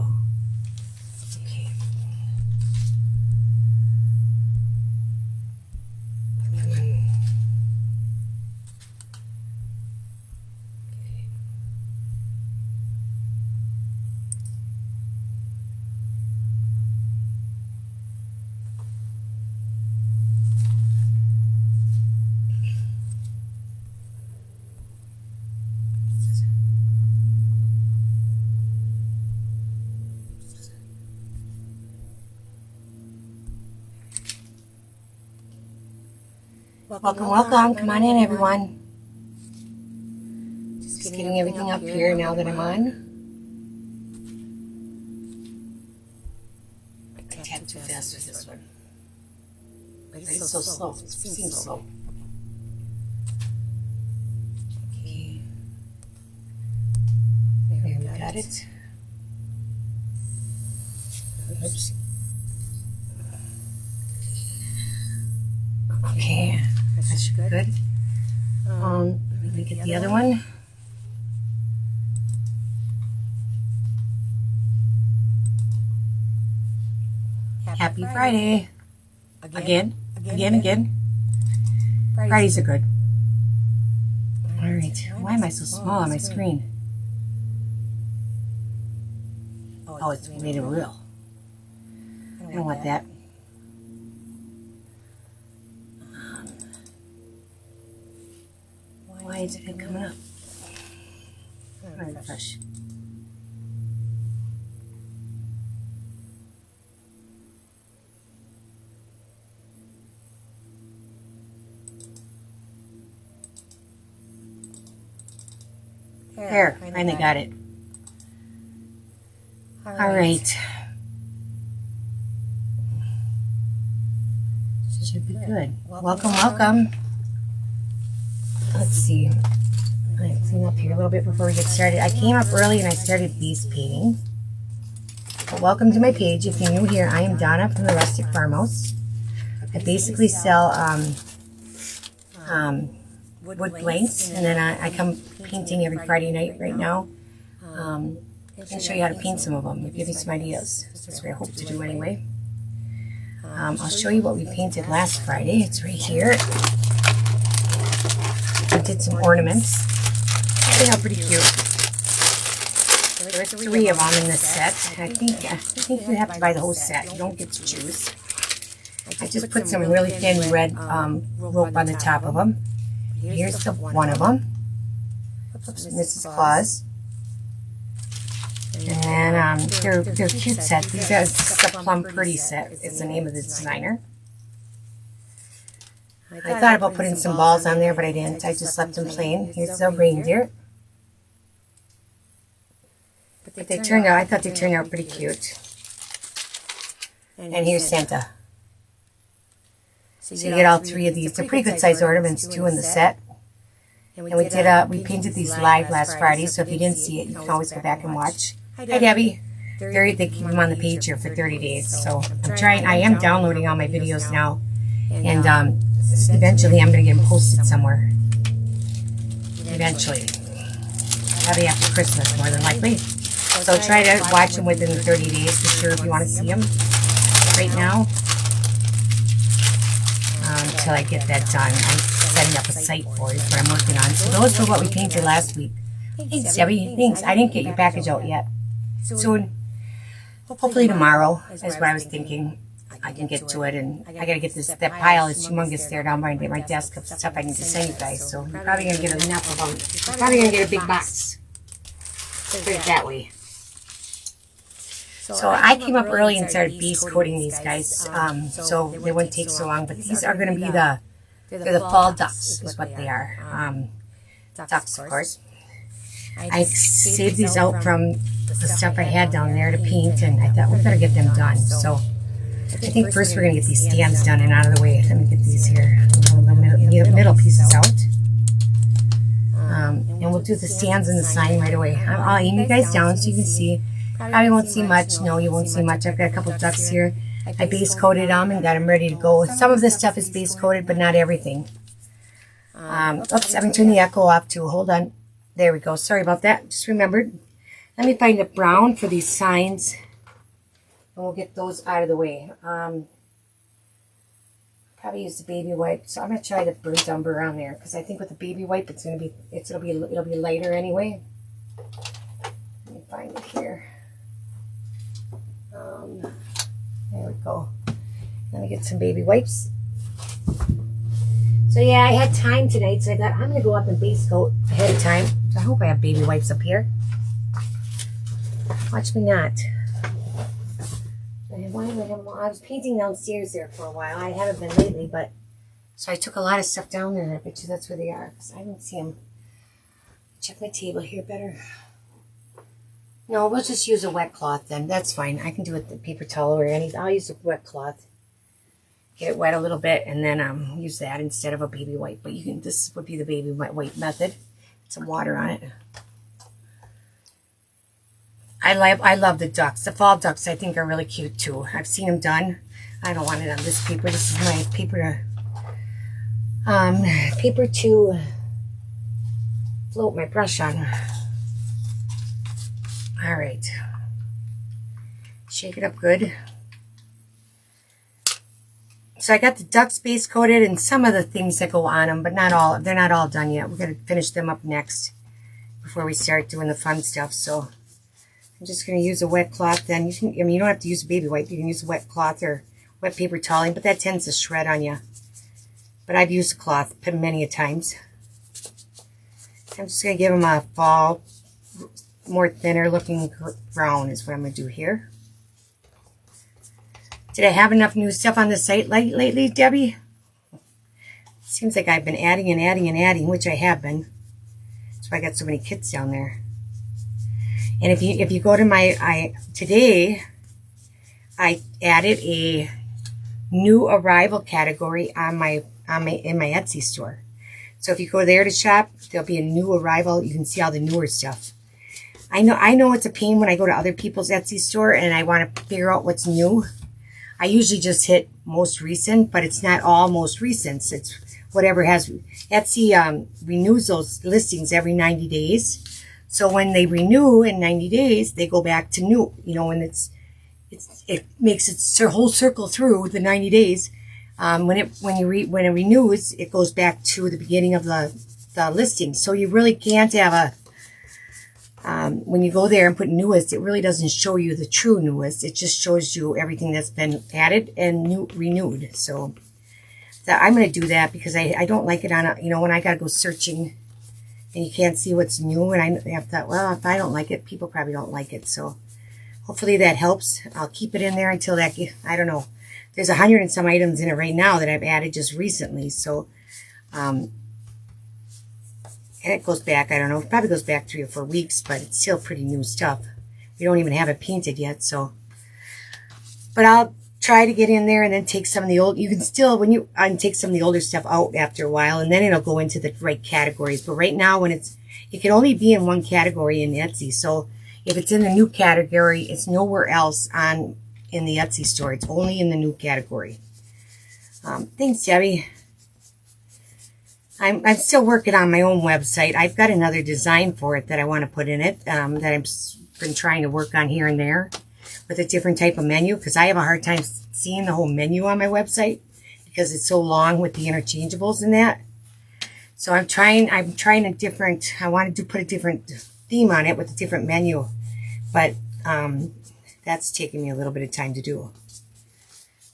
go. Okay. Come on. Okay. Welcome, welcome. Come on in, everyone. Just getting everything up here now that I'm on. I tapped too fast with this one. It's so slow. It seems slow. Okay. There we got it. Oops. Okay. That's good. Let me get the other one. Happy Friday. Again. Fridays are good. Alright. Why am I so small on my screen? Oh, it's made it real. I don't want that. Why is it coming up? Refresh. There, finally got it. All right. Should be good. Welcome. Let's see. I'm clean up here a little bit before we get started. I came up early and I started base painting. But welcome to my page. If you're new here, I am Donna from the Rustic Farmhouse. I basically sell wood blanks, and then I come painting every Friday night right now. I'm going to show you how to paint some of them. Give you some ideas. That's what I hope to do anyway. I'll show you what we painted last Friday. It's right here. I did some ornaments. They are pretty cute. There are 3 of them in this set. I think you have to buy the whole set. You don't get to choose. I just put some really thin red rope on the top of them. Here's the one of them. Mrs. Claus. And they're cute sets. These are the Plum Pretty set. It's the name of the designer. I thought about putting some balls on there, but I didn't. I just left them plain. Here's the reindeer. But they turned out, I thought they turned out pretty cute. And here's Santa. So you get all 3 of these. They're pretty good size ornaments too in the set. And we painted these live last Friday, so if you didn't see it, you can always go back and watch. Hi Debbie. They keep them on the page here for 30 days. So I am downloading all my videos now. And eventually I'm going to get them posted somewhere. Eventually. Probably after Christmas, more than likely. So try to watch them within the 30 days for sure if you want to see them. Right now, until I get that done, I'm setting up a site for it. That's what I'm working on. So those were what we painted last week. Thanks, Debbie. Thanks. I didn't get your package out yet. Soon. Hopefully tomorrow is what I was thinking. I can get to it, and I gotta get this. That pile is humongous there down by my desk of stuff I need to send you guys. So you're probably gonna get enough of them. You're probably gonna get a big box. Put it that way. So I came up early and started base coating these guys, so they wouldn't take so long. But these are gonna be they're the fall ducks, is what they are. Ducks, of course. I saved these out from the stuff I had down there to paint, and I thought we better get them done. So I think first we're going to get these stands done and out of the way. Let me get these here, the middle pieces out. And we'll do the stands and the sign right away. I'll aim you guys down so you can see. Probably won't see much. No, you won't see much. I've got a couple of ducks here. I base coated them and got them ready to go. Some of this stuff is base coated, but not everything. Oops, I'm going to turn the echo off too. Hold on. There we go. Sorry about that. Just remembered. Let me find a brown for these signs, and we'll get those out of the way. Probably use the baby white, so I'm gonna try the burnt umber on there because I think with the baby white, it'll be lighter anyway. Let me find it here. There we go. Let me get some baby wipes. So yeah, I had time tonight, so I thought I'm gonna go up and base coat ahead of time. So I hope I have baby wipes up here. Watch me not. I was painting downstairs there for a while. I haven't been lately, but so I took a lot of stuff down there, and I bet you that's where they are because I didn't see them. Check my table here better. No, we'll just use a wet cloth then. That's fine. I can do it with the paper towel or anything. I'll use a wet cloth. Get it wet a little bit, and then use that instead of a baby wipe. But you can. This would be the baby wipe method. Some water on it. I love the ducks. The fall ducks I think are really cute too. I've seen them done. I don't want it on this paper. This is my paper to float my brush on. All right. Shake it up good. So I got the ducks base coated and some of the things that go on them, but not all. They're not all done yet. We're going to finish them up next before we start doing the fun stuff. So I'm just going to use a wet cloth then. You don't have to use a baby wipe. You can use a wet cloth or wet paper toweling, but that tends to shred on you. But I've used a cloth many a times. I'm just going to give them a fall, more thinner looking brown is what I'm going to do here. Did I have enough new stuff on the site lately, Debbie? Seems like I've been adding and adding and adding, which I have been. That's why I got so many kits down there. And if you go to today, I added a new arrival category in my Etsy store. So if you go there to shop, there'll be a new arrival. You can see all the newer stuff. I know it's a pain when I go to other people's Etsy store and I want to figure out what's new. I usually just hit most recent, but it's not all most recent. It's whatever has. Etsy renews those listings every 90 days. So when they renew in 90 days, they go back to new. You know, and it makes its whole circle through the 90 days. When it renews, it goes back to the beginning of the listing. So you really can't have when you go there and put newest, it really doesn't show you the true newest. It just shows you everything that's been added and renewed. So I'm going to do that because I don't like it on when I got to go searching and you can't see what's new. And I thought, well, if I don't like it, people probably don't like it. So hopefully that helps. I'll keep it in there until that, I don't know. There's 100 and some items in it right now that I've added just recently. So, and it goes back, I don't know, it probably goes back 3 or 4 weeks, but it's still pretty new stuff. We don't even have it painted yet, so. But I'll try to get in there and then take some of the old, you can still, take some of the older stuff out after a while, and then it'll go into the right categories. But right now, it can only be in one category in Etsy. So if it's in the new category, it's nowhere else in the Etsy store. It's only in the new category. Thanks, Debbie. I'm still working on my own website. I've got another design for it that I want to put in it that I've been trying to work on here and there with a different type of menu because I have a hard time seeing the whole menu on my website because it's so long with the interchangeables and that. So I'm trying a different, I wanted to put a different theme on it with a different menu, but that's taking me a little bit of time to do.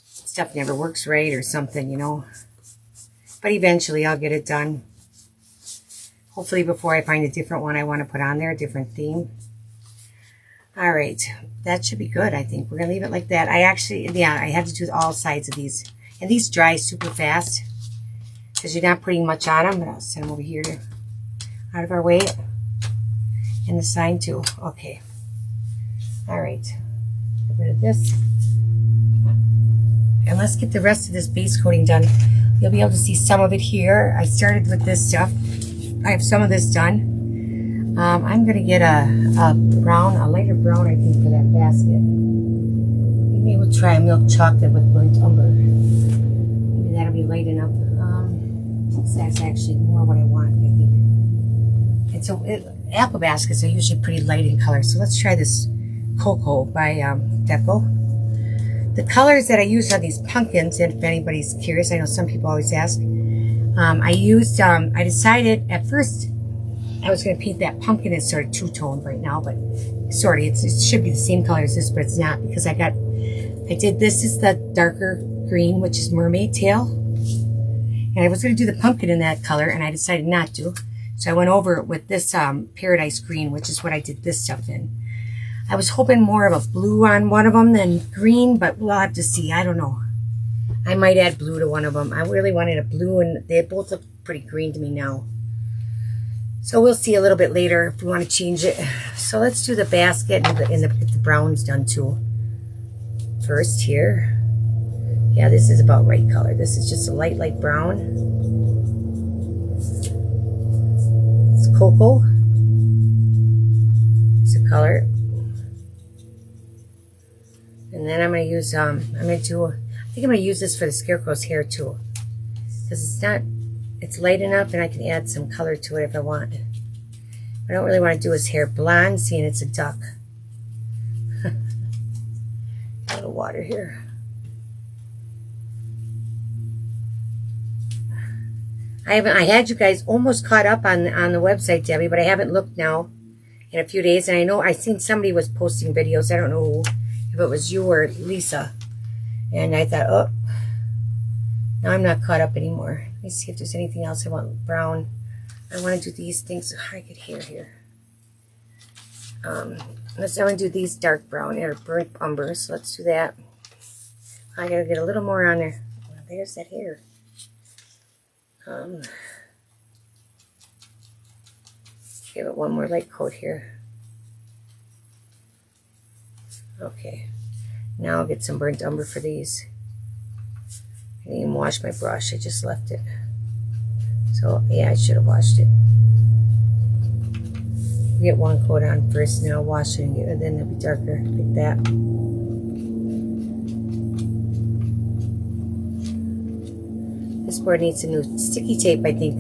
Stuff never works right or something, But eventually I'll get it done. Hopefully before I find a different one I want to put on there, a different theme. All right. That should be good, I think. We're going to leave it like that. I have to do all sides of these. And these dry super fast because you're not putting much on them. But I'll send them over here out of our way. And the sign too. Okay. All right. Get rid of this. And let's get the rest of this base coating done. You'll be able to see some of it here. I started with this stuff. I have some of this done. I'm going to get a lighter brown, I think, for that basket. Maybe we'll try a milk chocolate with burnt umber. Maybe that'll be light enough. That's actually more what I want, I think. apple baskets are usually pretty light in color. So let's try this Cocoa by Deco. The colors that I used on these pumpkins, and if anybody's curious, I know some people always ask, I decided at first I was going to paint that pumpkin as sort of two-toned right now, but sort of, it should be the same color as this, but it's not, because I did this is the darker green, which is mermaid tail, and I was going to do the pumpkin in that color, and I decided not to, so I went over it with this paradise green, which is what I did this stuff in. I was hoping more of a blue on one of them than green, but we'll have to see. I don't know. I might add blue to one of them. I really wanted a blue, and they both look pretty green to me now. So we'll see a little bit later if we want to change it. So let's do the basket and the brown's done too. First here. Yeah, this is about right color. This is just a light brown. It's Cocoa. It's a color. And then I'm going to use, I think I'm going to use this for the scarecrow's hair too. Because it's light enough and I can add some color to it if I want. I don't really want to do his hair blonde, seeing it's a duck. A little water here. I had you guys almost caught up on the website, Debbie, but I haven't looked now in a few days. And I know I seen somebody was posting videos. I don't know who. If it was you or Lisa. And I thought, oh, now I'm not caught up anymore. Let me see if there's anything else I want brown. I want to do these things. I get hair here. I want to do these dark brown or burnt umber. So let's do that. I got to get a little more on there. Well, there's that hair. Give it one more light coat here. Okay, now I'll get some burnt umber for these. I didn't even wash my brush, I just left it. So, yeah, I should have washed it. Get one coat on first, and then I'll wash it, and then it'll be darker, like that. This board needs a new sticky tape, I think.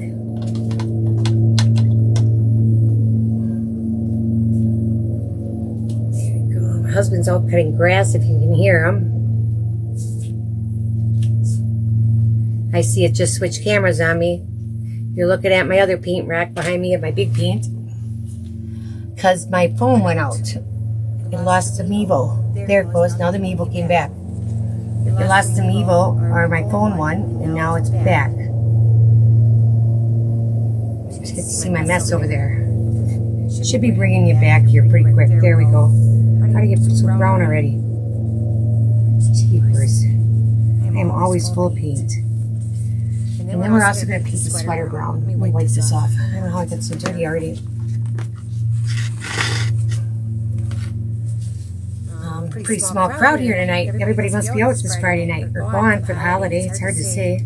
My husband's out cutting grass, if you can hear him. I see it just switched cameras on me. You're looking at my other paint rack behind me of my big paint. Because my phone went out. It lost the Mevo. There it goes. Now the Mevo came back. It lost the Mevo, or my phone won, and now it's back. You get to see my mess over there. Should be bringing you back here pretty quick. There we go. How to get so brown already? Jeepers. I am always full of paint. And then we're also going to paint the sweater brown. Let me wipe this off. I don't know how I got so dirty already. Pretty small crowd here tonight. Everybody must be out this Friday night or gone for the holiday. It's hard to say.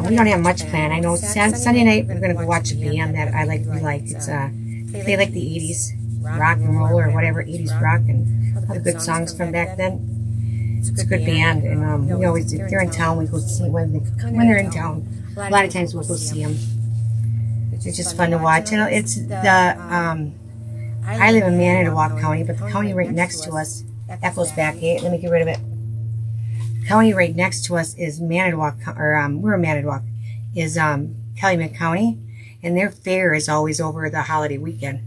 We don't have much planned. I know Sunday night we're going to go watch a band that I really like. It's they like the 80s rock and roll or whatever, 80s rock and other good songs from back then. It's a good band, and we always, if they're in town, we go see when they're in town. A lot of times we'll go see them. It's just fun to watch. You know, it's the I live in Manitowoc County, but the county right next to us, that goes back. Hey, let me get rid of it. The county right next to us is Manitowoc, or we're in Manitowoc, is Calumet County, and their fair is always over the holiday weekend.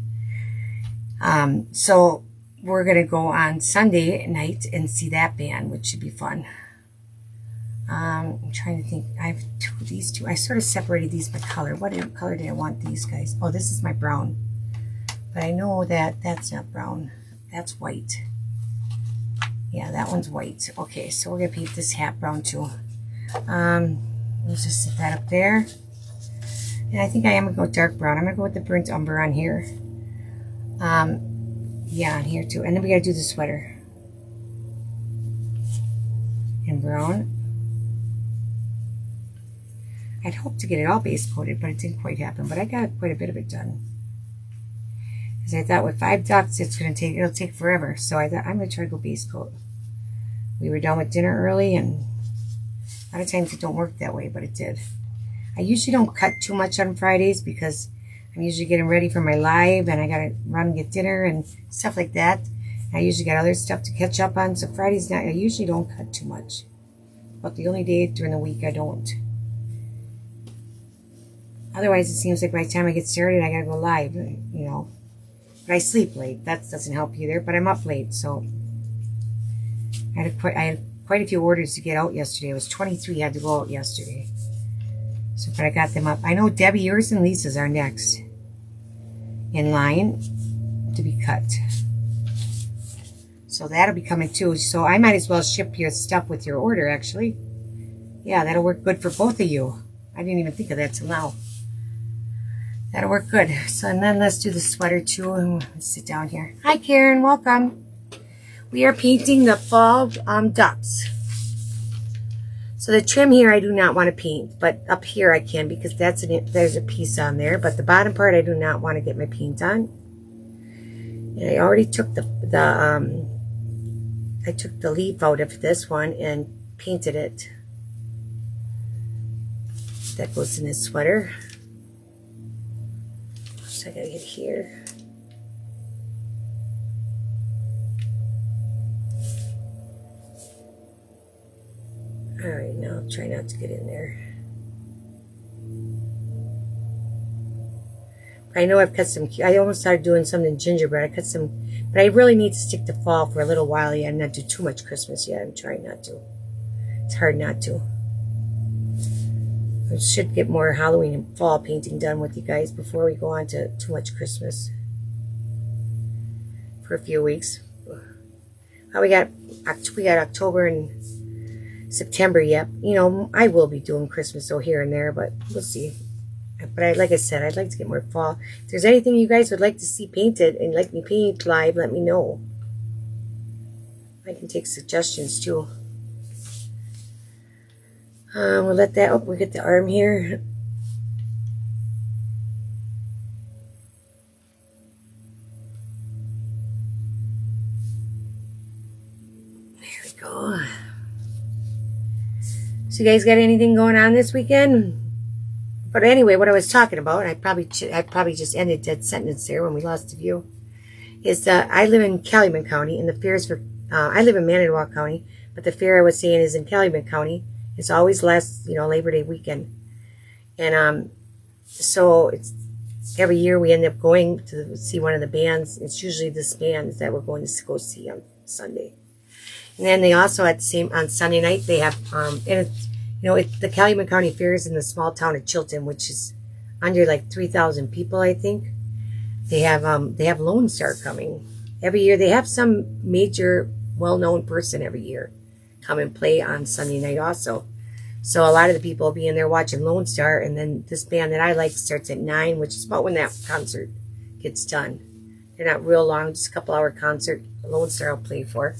So we're going to go on Sunday night and see that band, which should be fun. I'm trying to think. I have these two. I sort of separated these by color. What color did I want these guys? Oh, this is my brown. But I know that that's not brown. That's white. Yeah, that one's white. Okay, so we're going to paint this hat brown too. Let's just set that up there. And I think I am going to go dark brown. I'm going to go with the burnt umber on here. Yeah, on here too. And then we got to do the sweater. In brown. I'd hoped to get it all base coated, but it didn't quite happen. But I got quite a bit of it done. Because I thought with 5 ducks, it'll take forever. So I thought I'm going to try to go base coat. We were done with dinner early, and a lot of times it don't work that way, but it did. I usually don't cut too much on Fridays because I'm usually getting ready for my live, and I gotta run and get dinner and stuff like that. I usually got other stuff to catch up on, so Friday's not, I usually don't cut too much. But the only day during the week I don't. Otherwise, it seems like by the time I get started, I gotta go live, you know. But I sleep late. That doesn't help either, but I'm up late, so. I had quite a few orders to get out yesterday. It was 23 had to go out yesterday. So, but I got them up. I know Debbie, yours and Lisa's are next in line to be cut. So that'll be coming too. So I might as well ship your stuff with your order, actually. Yeah, that'll work good for both of you. I didn't even think of that till now. That'll work good. So, and then let's do the sweater too. And let's sit down here. Hi, Karen. Welcome. We are painting the fall ducks. So the trim here I do not want to paint, but up here I can because there's a piece on there. But the bottom part I do not want to get my paint on. And I already took I took the leaf out of this one and painted it. That goes in this sweater. So I gotta get here. Alright, now I'll try not to get in there. I know I've cut some, I almost started doing something gingerbread. I cut some, but I really need to stick to fall for a little while yet and not do too much Christmas yet. I'm trying not to. It's hard not to. I should get more Halloween and fall painting done with you guys before we go on to too much Christmas. For a few weeks. We got October and September yet. You know, I will be doing Christmas so here and there, but we'll see. But like I said, I'd like to get more fall. If there's anything you guys would like to see painted and like me paint live, let me know. I can take suggestions too. We'll let that up. We'll get the arm here. There we go. So you guys got anything going on this weekend? But anyway, what I was talking about, and I probably just ended that sentence there when we lost the view, is I live in Calumet County, and the fairs for, I live in Manitowoc County, but the fair I was saying is in Calumet County. It's always last, Labor Day weekend. And so it's every year we end up going to see one of the bands. It's usually this band that we're going to go see on Sunday. And then they also on Sunday night they have and it's, the Calumet County Fair is in the small town of Chilton, which is under like 3,000 people, I think. They have Lone Star coming every year. They have some major well-known person every year come and play on Sunday night also. So a lot of the people will be in there watching Lone Star, and then this band that I like starts at 9, which is about when that concert gets done. They're not real long, just a couple-hour concert. Lone Star will play for.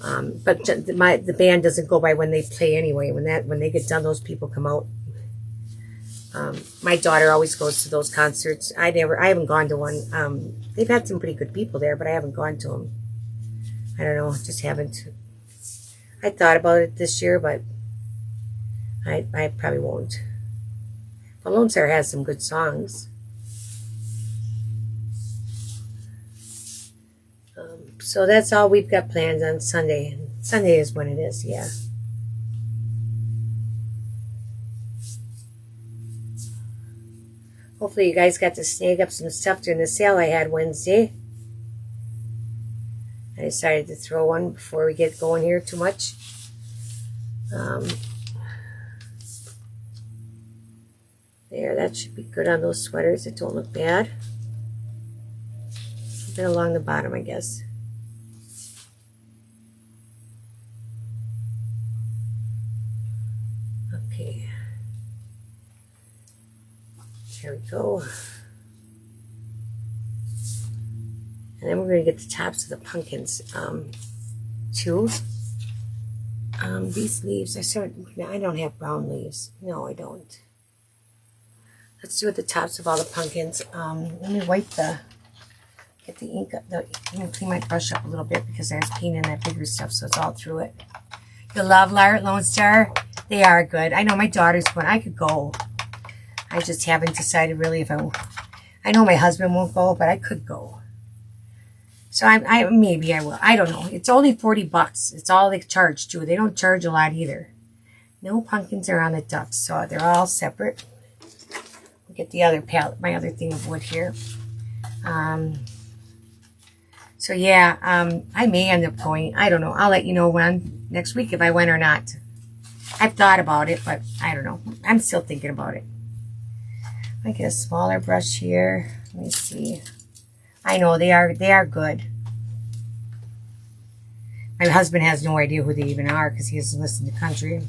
But the band doesn't go by when they play anyway. When they get done, those people come out. My daughter always goes to those concerts. I haven't gone to one. They've had some pretty good people there, but I haven't gone to them. I don't know, just haven't. I thought about it this year, but I probably won't. But Lone Star has some good songs. So that's all we've got plans on Sunday. Sunday is when it is, yeah. Hopefully you guys got to snag up some stuff during the sale I had Wednesday. I decided to throw one before we get going here too much. There, that should be good on those sweaters that don't look bad. A bit along the bottom, I guess. Okay. There we go. And then we're going to get the tops of the pumpkins too. These leaves, I don't have brown leaves. No, I don't. Let's do at the tops of all the pumpkins. Let me get the ink up. I'm going to clean my brush up a little bit because there's paint in that bigger stuff, so it's all through it. You love Lone Star? They are good. I know my daughter's going. I could go. I just haven't decided really if I I know my husband won't go, but I could go. So maybe I will. I don't know. It's only $40. It's all they charge too. They don't charge a lot either. No pumpkins are on the ducks, so they're all separate. We'll get the other palette, my other thing of wood here. So yeah, I may end up going. I don't know. I'll let you know next week if I went or not. I've thought about it, but I don't know. I'm still thinking about it. I get a smaller brush here. Let me see. I know they are good. My husband has no idea who they even are because he doesn't listen to country.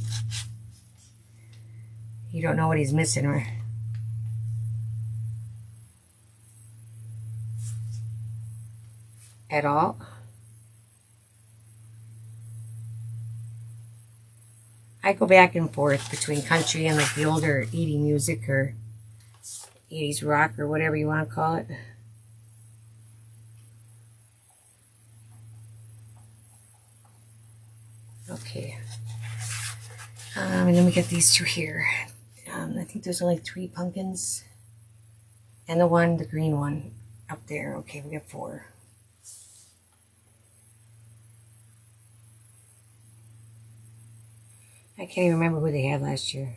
You don't know what he's missing, or at all. I go back and forth between country and like the older 80s music or 80s rock or whatever you want to call it. Okay. And then we get these two here. I think there's only 3 pumpkins. And the green one up there. Okay, we got 4. I can't even remember who they had last year.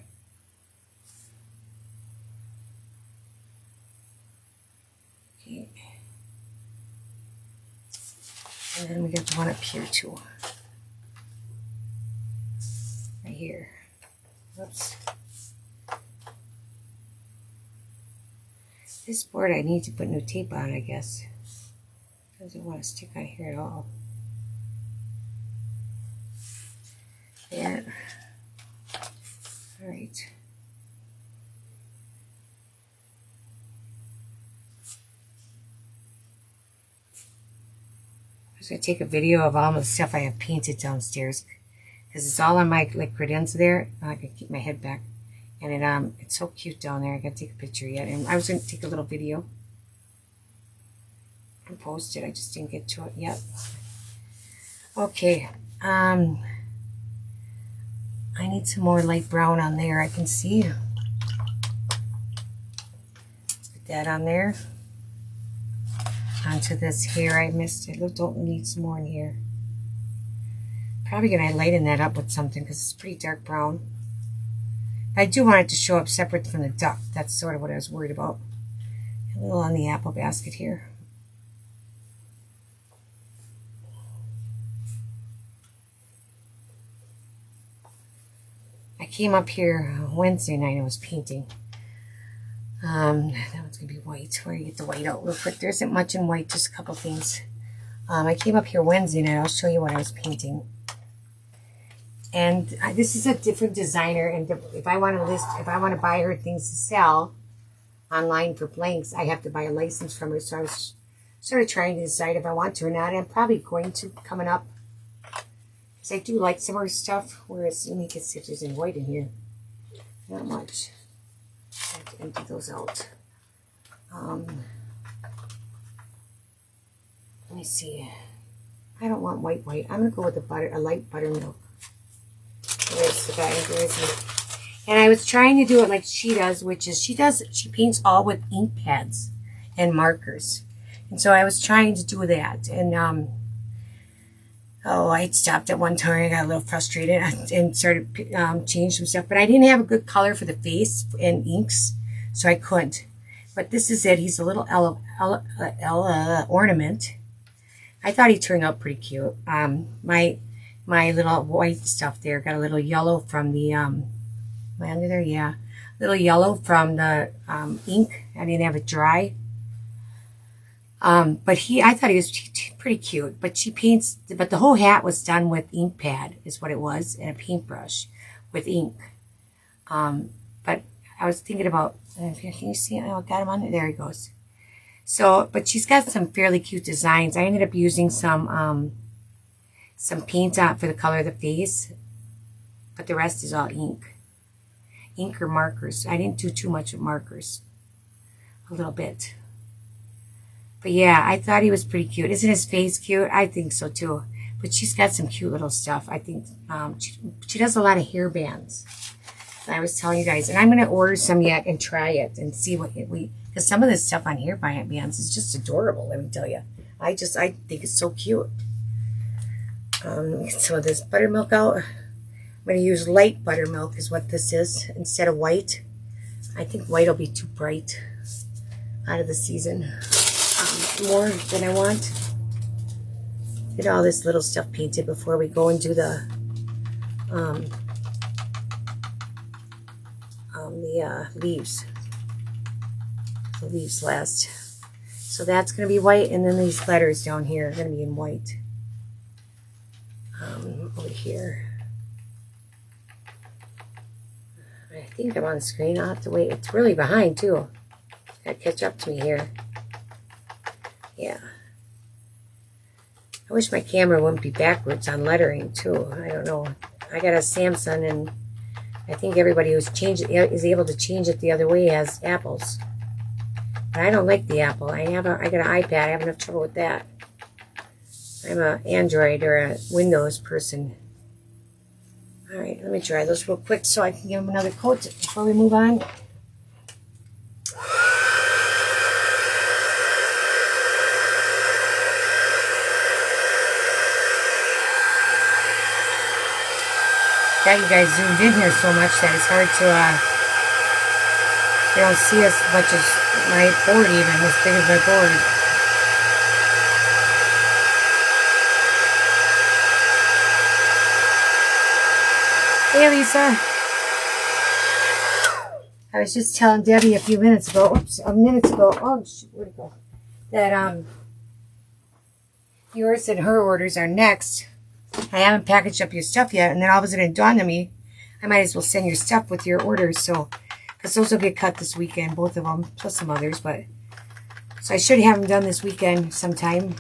Okay. And then we got the one up here too. Right here. Whoops. This board I need to put new tape on, I guess. Doesn't want to stick on here at all. There. All right. I was going to take a video of all the stuff I have painted downstairs because it's all on my like credenza there. I can keep my head back, and it's so cute down there. I got to take a picture yet, and I was going to take a little video and post it. I just didn't get to it yet. Okay. I need some more light brown on there. I can see. Let's put that on there. Onto this here. I missed it. Don't need some more in here. Probably going to lighten that up with something because it's pretty dark brown. I do want it to show up separate from the duck. That's sort of what I was worried about. A little on the apple basket here. I came up here Wednesday night and was painting. That one's going to be white. Where do you get the white out real quick? There isn't much in white, just a couple things. I came up here Wednesday night. I'll show you what I was painting. And this is a different designer. And if I want to buy her things to sell online for blanks, I have to buy a license from her. So I was sort of trying to decide if I want to or not. And I'm probably going to coming up. I do like some of her stuff, whereas let me get see if there's any white in here. Not much. I have to empty those out. Let me see. I don't want white. I'm gonna go with a light buttermilk. There's the guy. There's me. And I was trying to do it like she does, which is she paints all with ink pads and markers. And so I was trying to do that, and I stopped at one time. I got a little frustrated and started changing some stuff. But I didn't have a good color for the face and inks, so I couldn't. But this is it. He's a little ornament. I thought he turned out pretty cute. My little white stuff there got a little yellow from the am I under there? Yeah, little yellow from the ink. I didn't have it dry. But I thought he was pretty cute. But but the whole hat was done with ink pad, is what it was, and a paintbrush with ink. But I was thinking about, can you see it? Oh, got him on there. There he goes. So, but she's got some fairly cute designs. I ended up using some paint on for the color of the face, but the rest is all ink or markers. I didn't do too much with markers, a little bit. But yeah, I thought he was pretty cute. Isn't his face cute? I think so too. But she's got some cute little stuff. I think she does a lot of hair bands. I was telling you guys, and I'm going to order some yet and try it and see what because some of this stuff on here by Aunt Beyonce is just adorable, let me tell you. I think it's so cute. Some of this buttermilk out. I'm going to use light buttermilk is what this is instead of white. I think white will be too bright out of the season. More than I want. Get all this little stuff painted before we go and do the leaves. The leaves last. So that's going to be white, and then these letters down here are going to be in white. Over here. I think I'm on the screen. I'll have to wait. It's really behind, too. Got to catch up to me here. Yeah. I wish my camera wouldn't be backwards on lettering, too. I don't know. I got a Samsung, and I think everybody who's is able to change it the other way has apples. But I don't like the apple. I got an iPad. I have enough trouble with that. I'm an Android or a Windows person. All right, let me try those real quick so I can give them another coat before we move on. Got you guys zoomed in here so much that it's hard to, you don't see as much as my board even, as big as my board. Hey, Lisa. I was just telling Debbie a minute ago, oh, shoot, where'd it go? That, yours and her orders are next. I haven't packaged up your stuff yet, and then all of a sudden it dawned on me, I might as well send your stuff with your orders, so, because those will get cut this weekend, both of them, plus some others, but, so I should have them done this weekend sometime,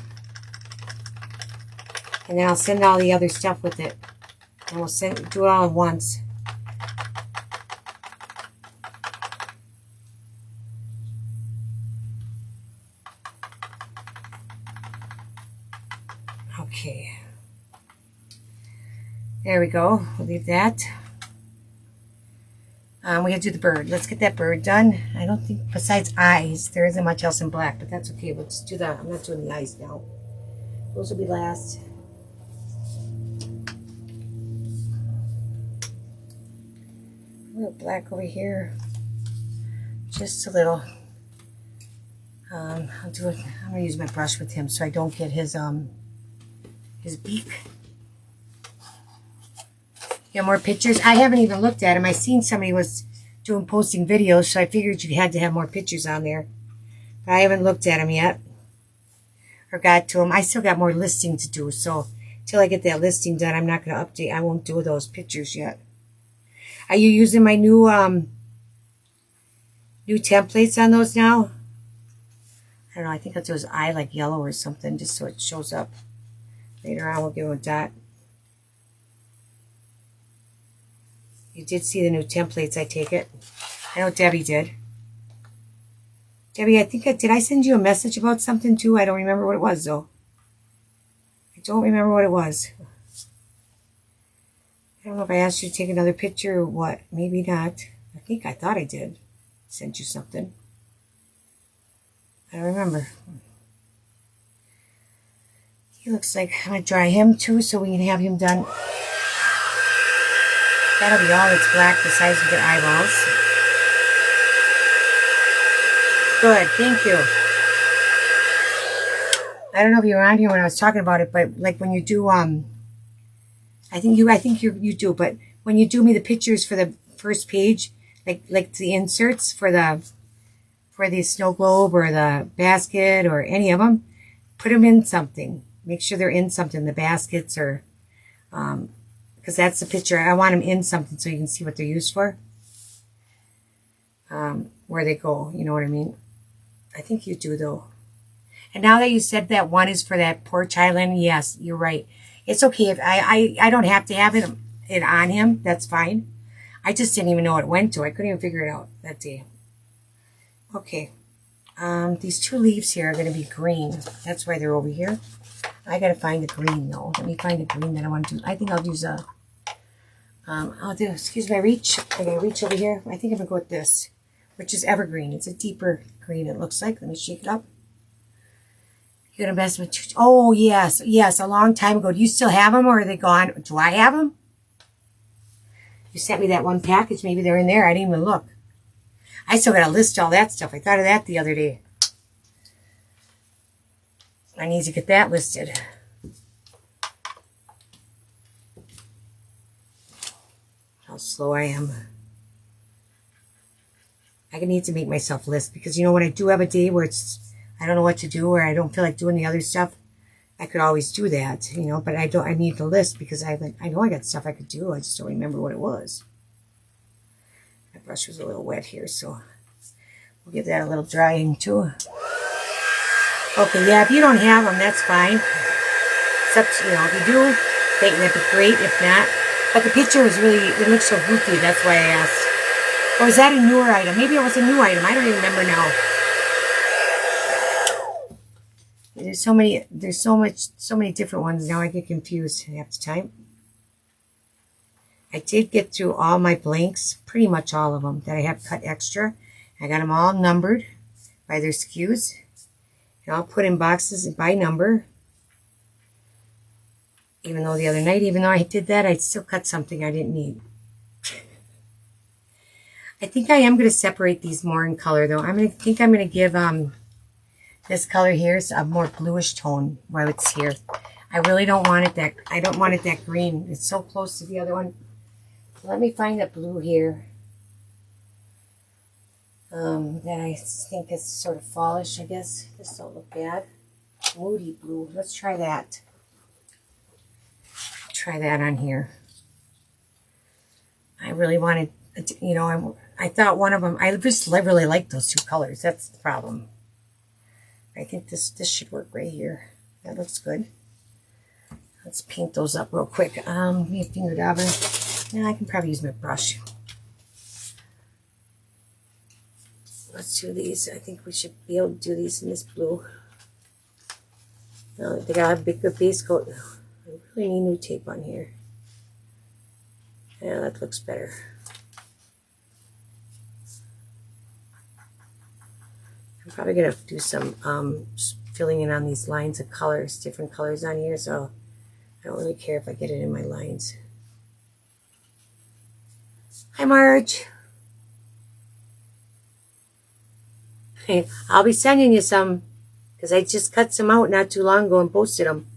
and then I'll send all the other stuff with it, and we'll do it all at once. Okay. There we go. We'll leave that. We have to do the bird. Let's get that bird done. I don't think, besides eyes, there isn't much else in black, but that's okay. We'll just do that. I'm not doing the eyes now. Those will be last. A little black over here. Just a little. I'll do it. I'm gonna use my brush with him so I don't get his beak. You got more pictures? I haven't even looked at them. I seen somebody was posting videos, so I figured you had to have more pictures on there. But I haven't looked at them yet. Or got to them. I still got more listing to do, so till I get that listing done, I'm not going to update. I won't do those pictures yet. Are you using my new templates on those now? I don't know. I think I'll do his eye like yellow or something, just so it shows up. Later on, we'll give him a dot. You did see the new templates, I take it. I know Debbie did. Debbie, I think did I send you a message about something too? I don't remember what it was though. I don't remember what it was. I don't know if I asked you to take another picture or what. Maybe not. I thought I did. Sent you something. I don't remember. He looks like I'm going to dry him too so we can have him done. That'll be all that's black the size of their eyeballs. Good, thank you. I don't know if you were on here when I was talking about it, but like when you do, I think you do, but when you do me the pictures for the first page, like the inserts for the snow globe or the basket or any of them, put them in something. Make sure they're in something, the baskets or, because that's the picture. I want them in something so you can see what they're used for. Where they go, you know what I mean? I think you do though. And now that you said that one is for that porch island, yes, you're right. It's okay if I don't have to have it on him. That's fine. I just didn't even know what it went to. I couldn't even figure it out that day. Okay. These two leaves here are going to be green. That's why they're over here. I got to find the green though. Let me find the green that I want to do. I think I'll use a I'll do, excuse my reach. I gotta reach over here. I think I'm gonna go with this, which is evergreen. It's a deeper green, it looks like. Let me shake it up. You're gonna mess with, oh yes, yes, a long time ago. Do you still have them or are they gone? Do I have them? You sent me that one package. Maybe they're in there. I didn't even look. I still gotta list all that stuff. I thought of that the other day. I need to get that listed. How slow I am. I need to make myself list because you know when I do have a day where I don't know what to do or I don't feel like doing the other stuff, I could always do that, you know, but I need the list because I know I got stuff I could do. I just don't remember what it was. My brush was a little wet here, so we'll give that a little drying too. Okay, yeah, if you don't have them, that's fine. Except, you know, if you do, that'd be great. If not, but the picture was really, it looks so goofy. That's why I asked. Or is that a newer item? Maybe it was a new item. I don't even remember now. There's so many different ones now. I get confused half the time. I did get through all my blanks, pretty much all of them that I have cut extra. I got them all numbered by their SKUs. And I'll put in boxes by number. Even though the other night, even though I did that, I still cut something I didn't need. I think I am going to separate these more in color though. I'm going to give this color here is a more bluish tone while it's here. I really don't want it that, I don't want it that green. It's so close to the other one. Let me find that blue here. That I think is sort of fallish, I guess. This don't look bad. Moody blue. Let's try that. Try that on here. I really wanted, you know, I thought one of them, I just really like those two colors. That's the problem. I think this should work right here. That looks good. Let's paint those up real quick. Give me a finger dauber. Yeah, I can probably use my brush. Let's do these. I think we should be able to do these in this blue. No, they gotta have a good base coat. I really need new tape on here. Yeah, that looks better. I'm probably going to do some filling in on these lines of colors, different colors on here, so I don't really care if I get it in my lines. Hi, Marge. Hey, I'll be sending you some because I just cut some out not too long ago and posted them.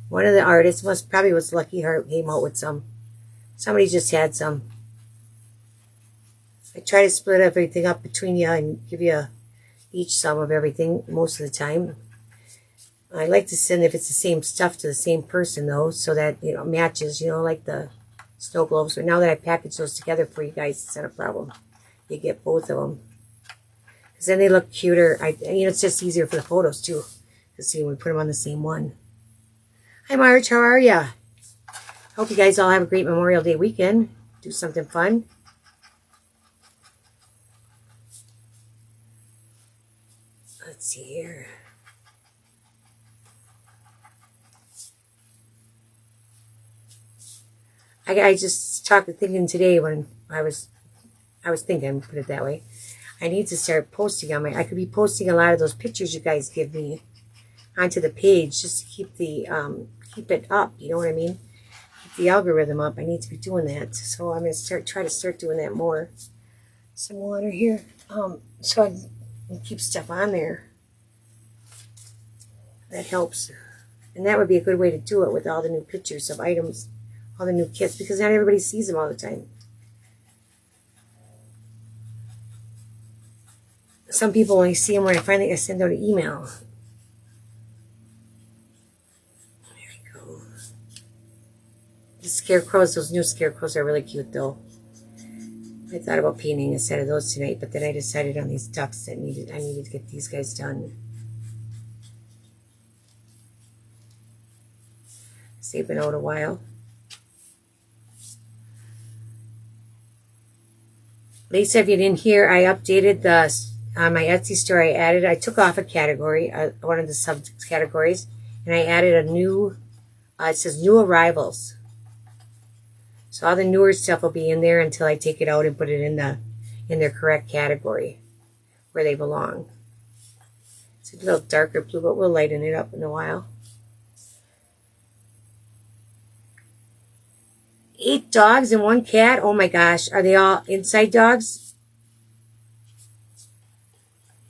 One of the artists probably was Lucky Heart came out with some. Somebody just had some. I try to split everything up between you and give you each some of everything most of the time. I like to send if it's the same stuff to the same person though, so that you know matches, you know, like the snow globes. But now that I package those together for you guys, it's not a problem. You get both of them. Because then they look cuter. You know, it's just easier for the photos too to see when we put them on the same one. Hi Marge, how are ya? Hope you guys all have a great Memorial Day weekend. Do something fun. Let's see here. I just thinking today when I was thinking, put it that way. I need to start posting on I could be posting a lot of those pictures you guys give me onto the page just to keep the keep it up. You know what I mean? Keep the algorithm up. I need to be doing that. So I'm gonna try to start doing that more. Some water here, so I can keep stuff on there. That helps, and that would be a good way to do it with all the new pictures of items, all the new kits, because not everybody sees them all the time. Some people only see them when I send out an email. There we go. The scarecrows, those new scarecrows are really cute though. I thought about painting a set of those tonight, but then I decided on these ducks that I needed to get these guys done. They've been out a while. Lisa, if you didn't hear, I updated on my Etsy store. I took off a category, one of the subcategories, and I added a new. It says new arrivals. So all the newer stuff will be in there until I take it out and put it in their correct category where they belong. It's a little darker blue, but we'll lighten it up in a while. 8 dogs and 1 cat. Oh my gosh. Are they all inside dogs?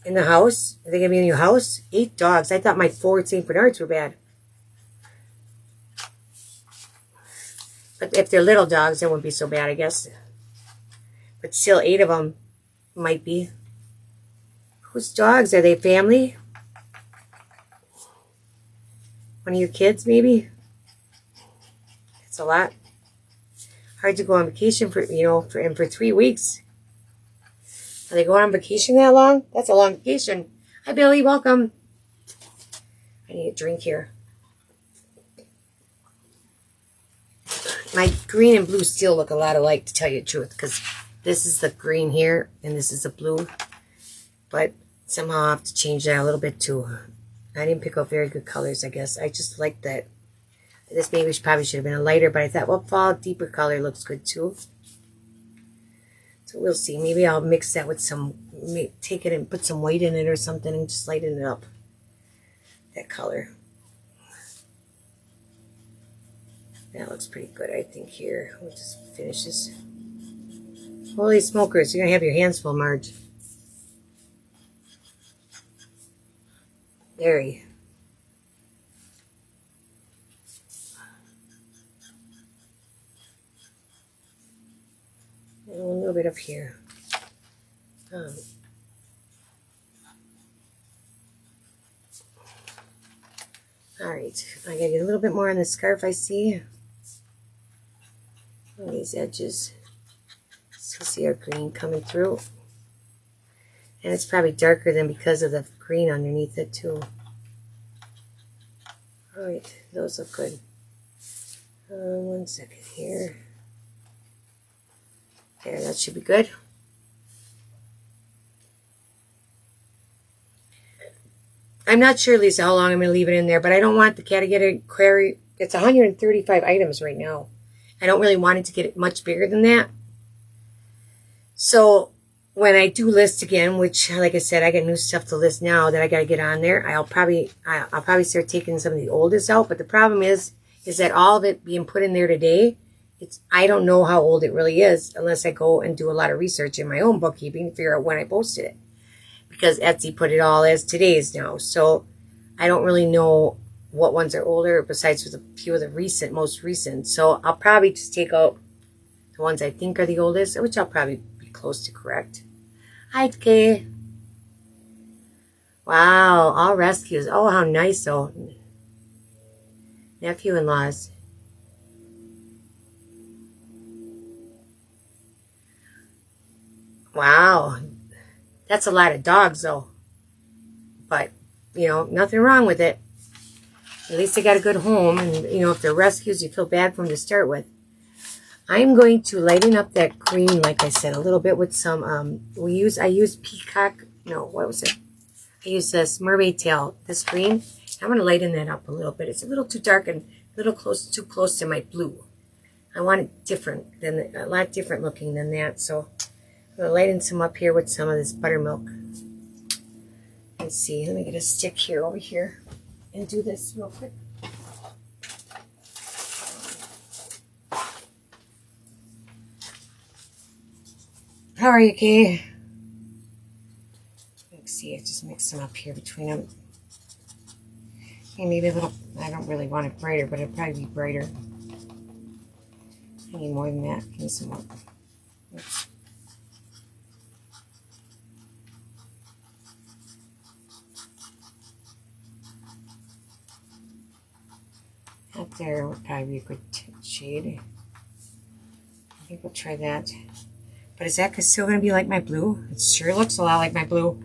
In the house? Are they going to be in your house? 8 dogs. I thought my 4 St. Bernards were bad. But if they're little dogs, it wouldn't be so bad, I guess. But still, 8 of them might be. Whose dogs? Are they family? One of your kids, maybe? That's a lot. Hard to go on vacation for, for 3 weeks. Are they going on vacation that long? That's a long vacation. Hi, Billy. Welcome. I need a drink here. My green and blue still look a lot alike, to tell you the truth, because this is the green here, and this is the blue. But somehow I have to change that a little bit, too. I didn't pick out very good colors, I guess. I just like that. This maybe probably should have been a lighter, but I thought, well, fall deeper color looks good, too. So we'll see. Maybe I'll mix that with take it and put some white in it or something and just lighten it up. That color. That looks pretty good, I think, here. We'll just finish this. Holy smokers, you're going to have your hands full, Marge. Very. And a little bit up here. Alright, I gotta get a little bit more on the scarf, I see. On these edges. So see our green coming through. And it's probably darker than because of the green underneath it too. Alright, those look good. 1 second here. There, that should be good. I'm not sure, Lisa, how long I'm going to leave it in there, but I don't want the cat to get a query. It's 135 items right now. I don't really want it to get much bigger than that. So when I do list again, which, like I said, I got new stuff to list now that I got to get on there. I'll probably start taking some of the oldest out. But the problem is that all of it being put in there today, I don't know how old it really is unless I go and do a lot of research in my own bookkeeping to figure out when I posted it. Because Etsy put it all as today's now. So I don't really know what ones are older besides with a few of the most recent. So I'll probably just take out the ones I think are the oldest, which I'll probably be close to correct. Hi, Kay. Wow, all rescues. Oh, how nice, though. Nephew-in-laws. Wow. That's a lot of dogs, though. But, nothing wrong with it. At least they got a good home. And, if they're rescues, you feel bad for them to start with. I'm going to lighten up that green, like I said, a little bit with some, I use peacock, no, what was it? I use this mermaid tail, this green. I'm going to lighten that up a little bit. It's a little too dark and a little too close to my blue. I want it a lot different looking than that. So I'm going to lighten some up here with some of this buttermilk. Let's see, let me get a stick here over here and do this real quick. How are you, Kay? Let's see, I just mix them up here between them. Okay, maybe a little, I don't really want it brighter, but it'll probably be brighter. I need more than that. Give me some more. Oops. Up there would probably be a good shade. I think we'll try that. But is that still going to be like my blue? It sure looks a lot like my blue.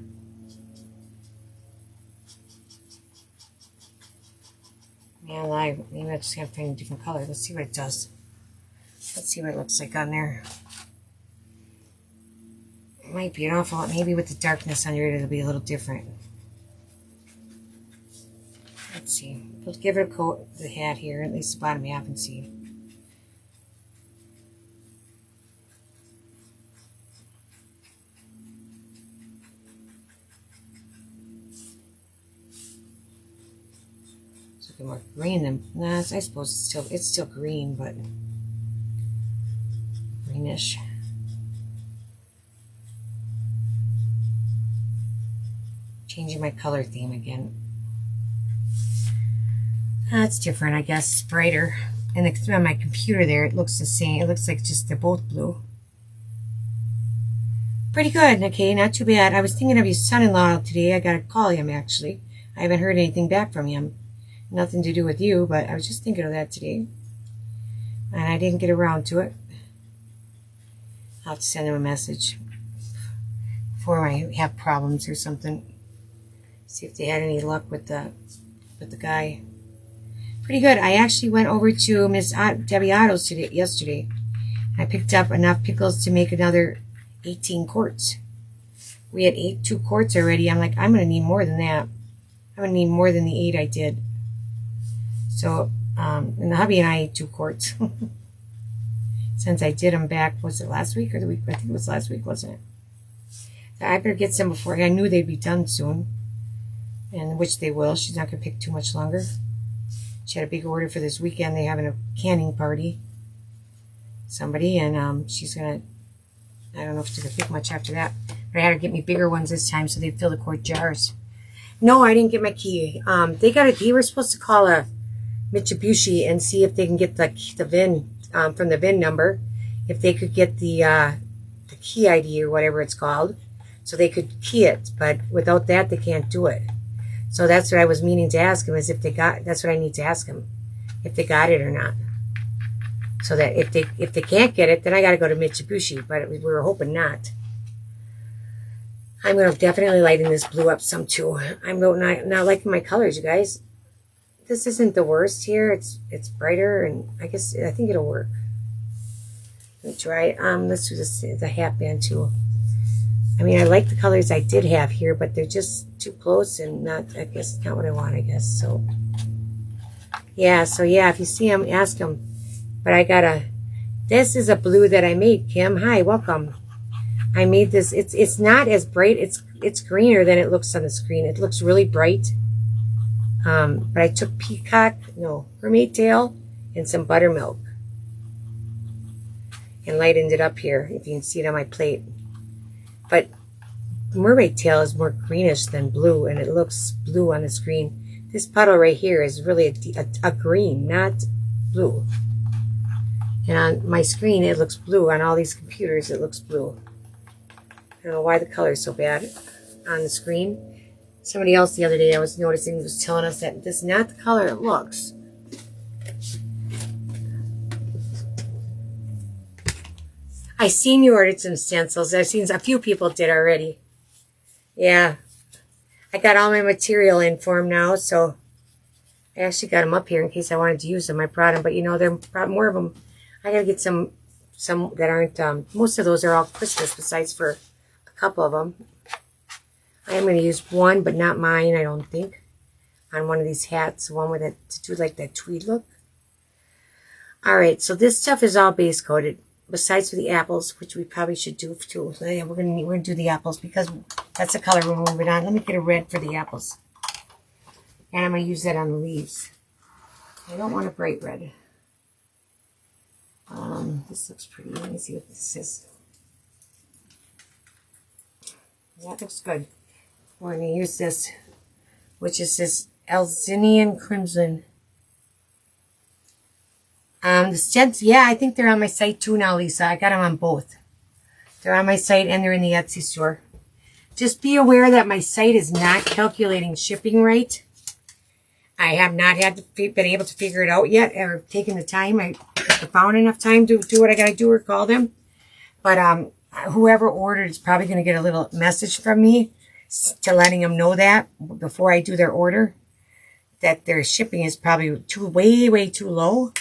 Yeah, maybe I just have to find a different color. Let's see what it does. Let's see what it looks like on there. It might be an awful lot. Maybe with the darkness under it, it'll be a little different. Let's see. Let's give it a coat, the hat here, at least the bottom half, and see. be more green than, nah, I suppose it's still green, but greenish. Changing my color theme again. It's different, I guess. It's brighter. And on my computer there, it looks the same. It looks like just they're both blue. Pretty good, okay, not too bad. I was thinking of your son-in-law today. I gotta call him, actually. I haven't heard anything back from him. Nothing to do with you, but I was just thinking of that today. And I didn't get around to it. I'll have to send him a message before I have problems or something. See if they had any luck with the guy. Pretty good. I actually went over to Miss Debbie Otto's yesterday. I picked up enough pickles to make another 18 quarts. We had 2 quarts already. I'm like, I'm going to need more than that. I'm going to need more than the 8 I did. So, and the hubby and I ate 2 quarts. Since I did them back, was it last week or the week? I think it was last week, wasn't it? So I better get some before. I knew they'd be done soon. And which they will. She's not going to pick too much longer. She had a big order for this weekend. They're having a canning party. Somebody, and she's going to, I don't know if she's going to pick much after that. But I had her get me bigger ones this time so they fill the quart jars. No, I didn't get my key. They were supposed to call a Mitsubishi and see if they can get the VIN, from the VIN number, if they could get the key ID or whatever it's called, so they could key it. But without that, they can't do it. So that's what I was meaning to ask him, is if they got, that's what I need to ask him, if they got it or not. So that if they can't get it, then I got to go to Mitsubishi, but we were hoping not. I'm going to definitely lighten this blue up some too. I'm not liking my colors, you guys. This isn't the worst here. It's brighter, and I think it'll work. Let me try it. Let's do this, the hat band too. I mean, I like the colors I did have here, but they're just too close and not, I guess, not what I want, I guess. So yeah, if you see them, ask them. But this is a blue that I made, Kim. Hi, welcome. I made this. It's not as bright. It's greener than it looks on the screen. It looks really bright. But I took mermaid tail and some buttermilk and lightened it up here, if you can see it on my plate. But mermaid tail is more greenish than blue, and it looks blue on the screen. This puddle right here is really a green, not blue. And on my screen, it looks blue. On all these computers, it looks blue. I don't know why the color is so bad on the screen. Somebody else the other day I was noticing was telling us that this is not the color it looks. I seen you ordered some stencils. I've seen a few people did already. Yeah. I got all my material in for them now, so I actually got them up here in case I wanted to use them. I brought them, but you know, there are more of them. I gotta get some that aren't, most of those are all Christmas besides for a couple of them. I am going to use one, but not mine, I don't think, on one of these hats, one with it to do like that tweed look. Alright, so this stuff is all base coated, besides for the apples, which we probably should do too. So yeah, we're gonna do the apples because that's the color we're moving on. Let me get a red for the apples. And I'm going to use that on the leaves. I don't want a bright red. This looks pretty. Let me see what this is. That looks good. We're going to use this, which is this Alzinian Crimson. The stems, yeah, I think they're on my site too now, Lisa. I got them on both. They're on my site and they're in the Etsy store. Just be aware that my site is not calculating shipping right. I have not been able to figure it out yet, or taken the time. I found enough time to do what I got to do or call them. But whoever ordered is probably going to get a little message from me to letting them know that before I do their order, that their shipping is probably way too low.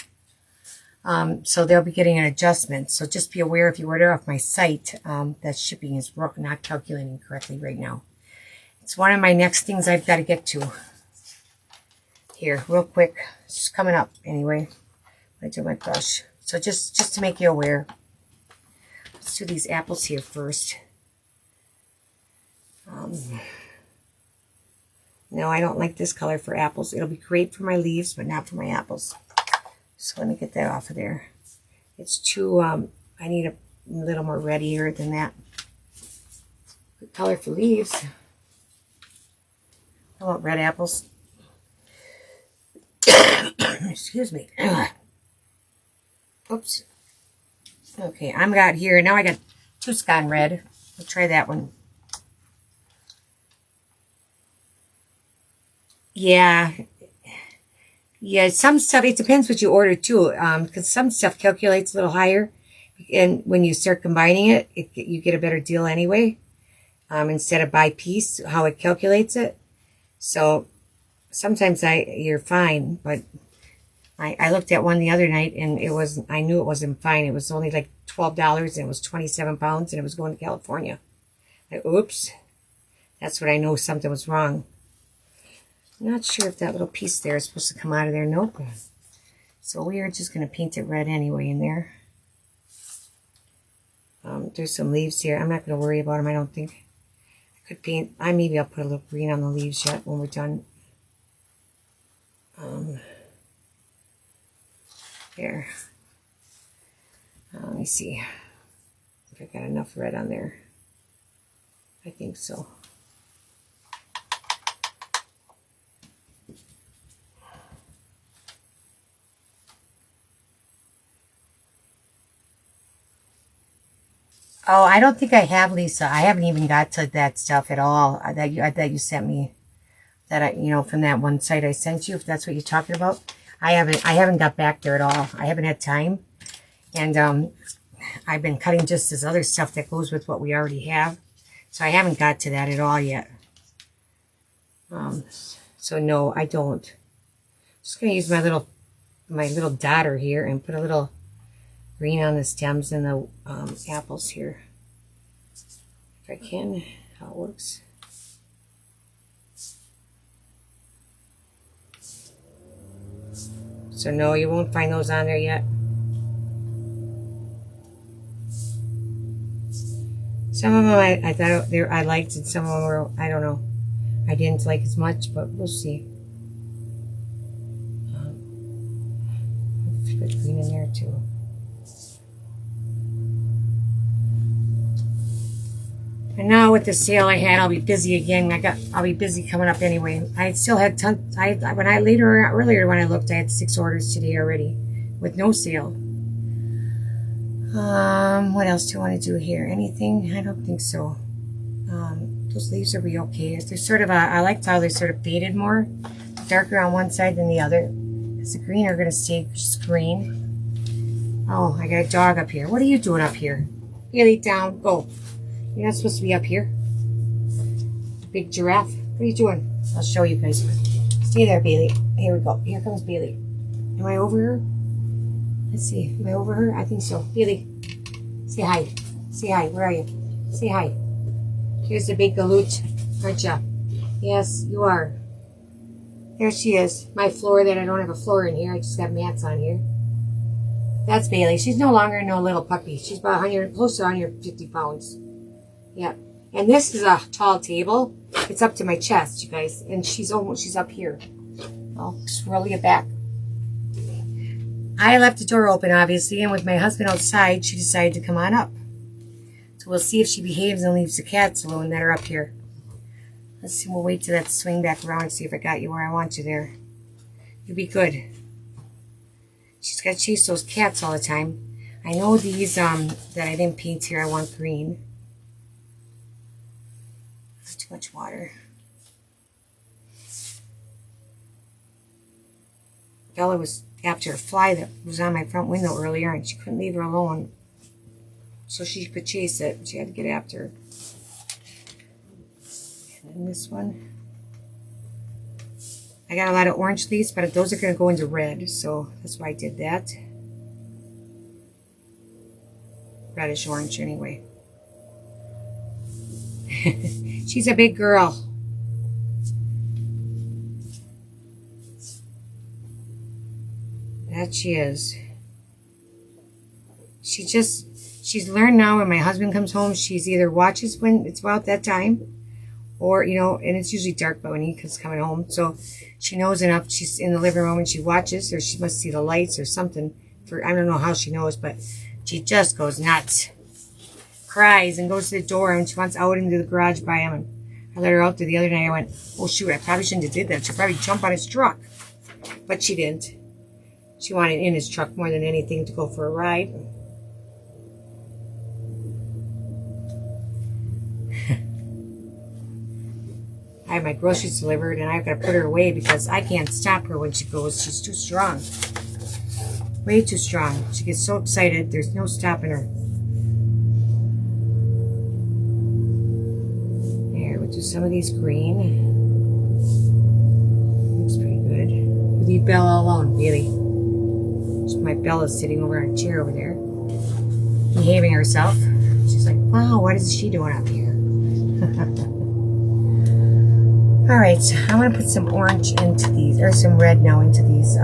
So they'll be getting an adjustment. So just be aware if you order off my site, that shipping is not calculating correctly right now. It's one of my next things I've got to get to. Here, real quick. It's just coming up anyway. I do my brush. So just to make you aware. Let's do these apples here first. No, I don't like this color for apples. It'll be great for my leaves, but not for my apples. So let me get that off of there. It's too, I need a little more reddier than that. Good color for leaves. I want red apples. Excuse me. Oops. Okay, I'm got here. Now I got Tuscan red. I'll try that one. Yeah. Yeah, some stuff, it depends what you order too. Because some stuff calculates a little higher. And when you start combining it, you get a better deal anyway. Instead of by piece, how it calculates it. So sometimes you're fine, but I looked at one the other night and I knew it wasn't fine. It was only like $12 and it was 27 pounds and it was going to California. Oops. That's when I know something was wrong. I'm not sure if that little piece there is supposed to come out of there. Nope. So we are just going to paint it red anyway in there. There's some leaves here. I'm not going to worry about them, I don't think. I could paint, maybe I'll put a little green on the leaves yet when we're done. There. Let me see if I got enough red on there. I think so. Oh, I don't think I have, Lisa. I haven't even got to that stuff at all that you sent me. That from that one site I sent you, if that's what you're talking about. I haven't got back there at all. I haven't had time. And I've been cutting just this other stuff that goes with what we already have. So I haven't got to that at all yet. So no, I don't. Just gonna use my little dotter here and put a little green on the stems and the apples here. If I can, how it works. So no, you won't find those on there yet. Some of them I thought I liked, and some of them were, I don't know, I didn't like as much, but we'll see. Put green in there too. And now with the sale I had, I'll be busy again. I'll be busy coming up anyway. I still had tons. Earlier when I looked, I had 6 orders today already, with no sale. What else do you want to do here? Anything? I don't think so. Those leaves will be okay. They're sort of I liked how they're sort of faded more, darker on one side than the other. Because the green are going to stay just green. Oh, I got a dog up here. What are you doing up here? Bailey, down. Go. You're not supposed to be up here. Big giraffe. What are you doing? I'll show you guys. Stay there, Bailey. Here we go. Here comes Bailey. Am I over her? Let's see. Am I over her? I think so. Bailey, say hi. Say hi. Where are you? Say hi. Here's the big galoot, aren't ya? Yes, you are. There she is. My floor that I don't have a floor in here. I just got mats on here. That's Bailey. She's no longer no little puppy. She's about 100, close to 150 pounds. Yep. And this is a tall table. It's up to my chest, you guys. And she's up here. I'll swirl you back. I left the door open, obviously, and with my husband outside, she decided to come on up. So we'll see if she behaves and leaves the cats alone that are up here. Let's see, we'll wait till that swing back around and see if I got you where I want you there. You'll be good. She's got to chase those cats all the time. I know these that I didn't paint here, I want green. That's too much water. Bella was after a fly that was on my front window earlier, and she couldn't leave her alone. So she could chase it. She had to get after her. And then this one. I got a lot of orange leaves, but those are going to go into red, so that's why I did that. Reddish orange anyway. She's a big girl. That she is. She's learned now when my husband comes home, she's either watches when it's about that time, Or, you know, and it's usually dark when Nika's coming home. So she knows enough. She's in the living room and she watches, or she must see the lights or something. I don't know how she knows, but she just goes nuts. Cries and goes to the door, and she wants out into the garage by him. And I let her out there the other night. I went, oh shoot, I probably shouldn't have did that. She'd probably jump on his truck. But she didn't. She wanted in his truck more than anything to go for a ride. I have my groceries delivered, and I've got to put her away because I can't stop her when she goes. She's too strong. Way too strong. She gets so excited, there's no stopping her. There, we'll do some of these green. Looks pretty good. We'll leave Bella alone, really. My Bella's sitting over on a chair over there, behaving herself. She's like, wow, what is she doing up here? Alright, so I'm going to put some orange into these, or some red now into these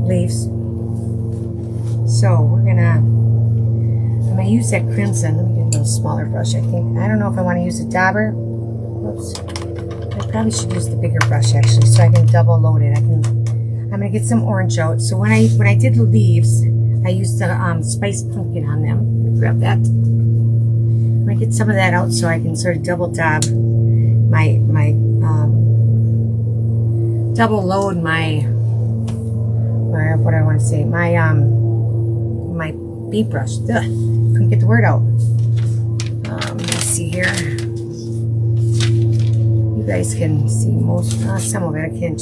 leaves. So I'm gonna use that crimson. Let me get a little smaller brush, I think. I don't know if I want to use a dauber. Oops. I probably should use the bigger brush actually, so I can double load it. I'm gonna get some orange out. So when I did the leaves, I used the spiced pumpkin on them. Grab that. I'm gonna get some of that out so I can sort of double dab my double load my, what do I want to say, my my bead brush. Ugh, couldn't get the word out. Let's see here. You guys can see most, some of it. I can't.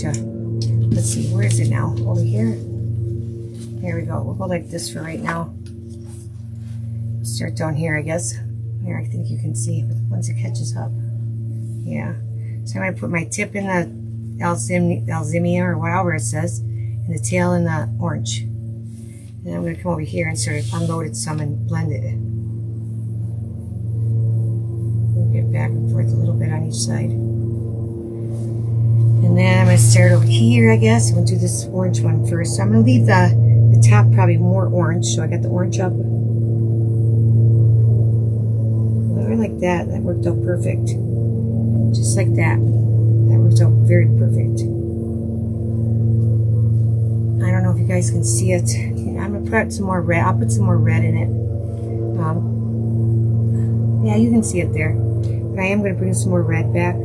Let's see, where is it now? Over here. There we go. We'll go like this for right now. Start down here, I guess. Here, I think you can see once it catches up. Yeah. So I'm going to put my tip in the Alzheimer or whatever it says, and the tail in the orange. And I'm going to come over here and sort of unload it some and blend it. We'll get back and forth a little bit on each side. And then I'm going to start over here, I guess. I'm going to do this orange one first. So I'm going to leave the top probably more orange. So I got the orange up. I like that. That worked out perfect. Just like that. That worked out very perfect. I don't know if you guys can see it. I'm going to put some more red. I'll put some more red in it. Yeah, you can see it there. But I am going to bring some more red back.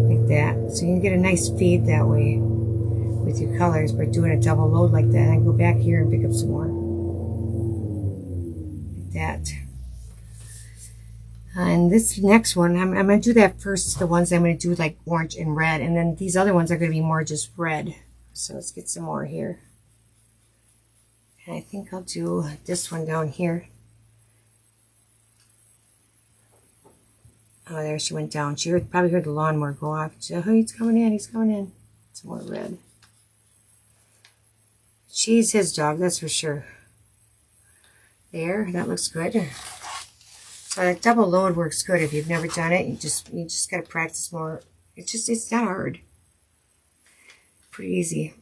Like that. So you can get a nice fade that way with your colors by doing a double load like that. And go back here and pick up some more. Like that. And this next one, I'm going to do that first, the ones I'm going to do like orange and red. And then these other ones are going to be more just red. So let's get some more here. And I think I'll do this one down here. Oh, there she went down. She probably heard the lawnmower go off. She said, oh, he's coming in, he's coming in. Some more red. She's his dog, that's for sure. There, that looks good. So that double load works good if you've never done it. You just got to practice more. It's not hard. Pretty easy.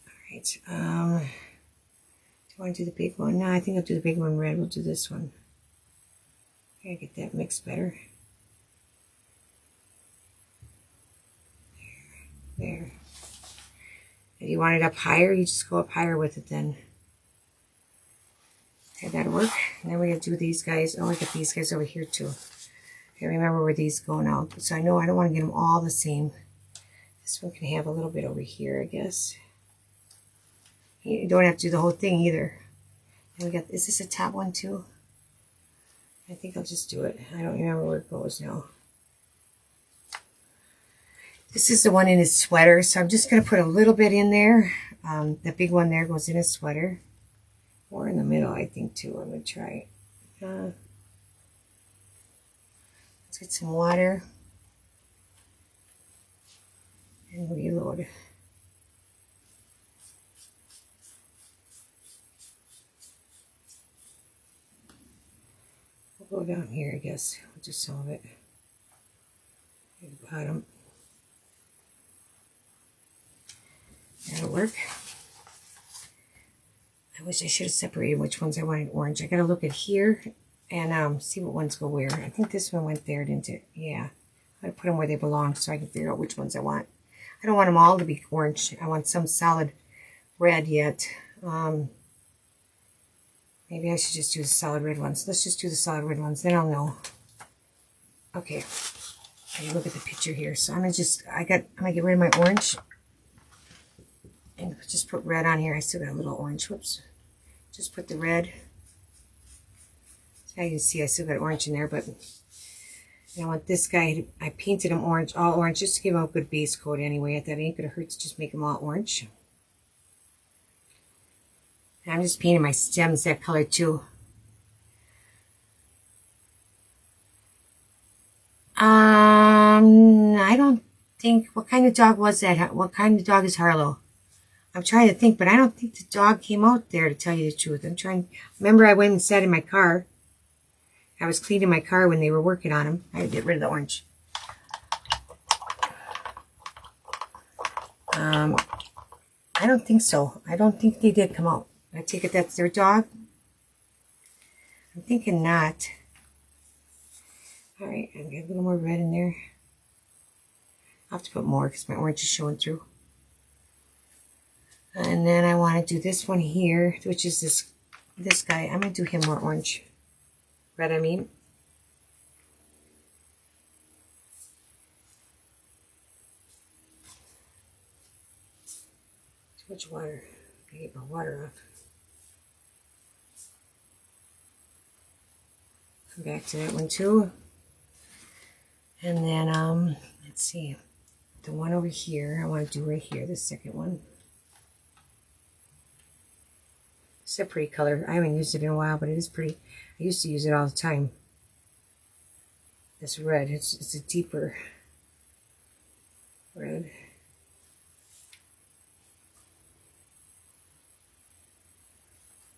All right. Do I want to do the big one? No, I think I'll do the big one red. We'll do this one. I gotta get that mixed better. There. If you want it up higher, you just go up higher with it then. Okay, that'll work. And then we gotta do these guys. Oh, I got these guys over here too. I remember where these go now. So I know I don't want to get them all the same. This one can have a little bit over here, I guess. You don't have to do the whole thing either. And we got, is this a top one too? I think I'll just do it. I don't remember where it goes now. This is the one in his sweater, so I'm just going to put a little bit in there. That big one there goes in his sweater. Or in the middle, I think, too. I'm going to try it. Let's get some water. And reload. We'll go down here, I guess. We'll do some of it. At the bottom. That'll work. I wish I should have separated which ones I wanted orange. I gotta look at here and see what ones go where. I think this one went there, didn't it? Yeah. I put them where they belong so I can figure out which ones I want. I don't want them all to be orange. I want some solid red yet. Maybe I should just do the solid red ones. Let's just do the solid red ones. Then I'll know. Okay. I look at the picture here. So I'm gonna get rid of my orange and just put red on here. I still got a little orange. Whoops. Just put the red. Now you can see I still got orange in there, but I want this guy. I painted him orange, all orange, just to give him a good base coat anyway. I thought it ain't gonna hurt to just make them all orange. And I'm just painting my stems that color too. I don't think, what kind of dog was that? What kind of dog is Harlow? I'm trying to think, but I don't think the dog came out there, to tell you the truth. Remember I went and sat in my car. I was cleaning my car when they were working on him. I had to get rid of the orange. I don't think so. I don't think they did come out. I take it that's their dog? I'm thinking not. Alright, I'll get a little more red in there. I'll have to put more because my orange is showing through. And then I want to do this one here, which is this guy. I'm going to do him more orange. Red, I mean. Too much water. I get my water off. Come back to that one too. And then, let's see. The one over here, I want to do right here, the second one. It's a pretty color. I haven't used it in a while, but it is pretty. I used to use it all the time. This red, it's a deeper red.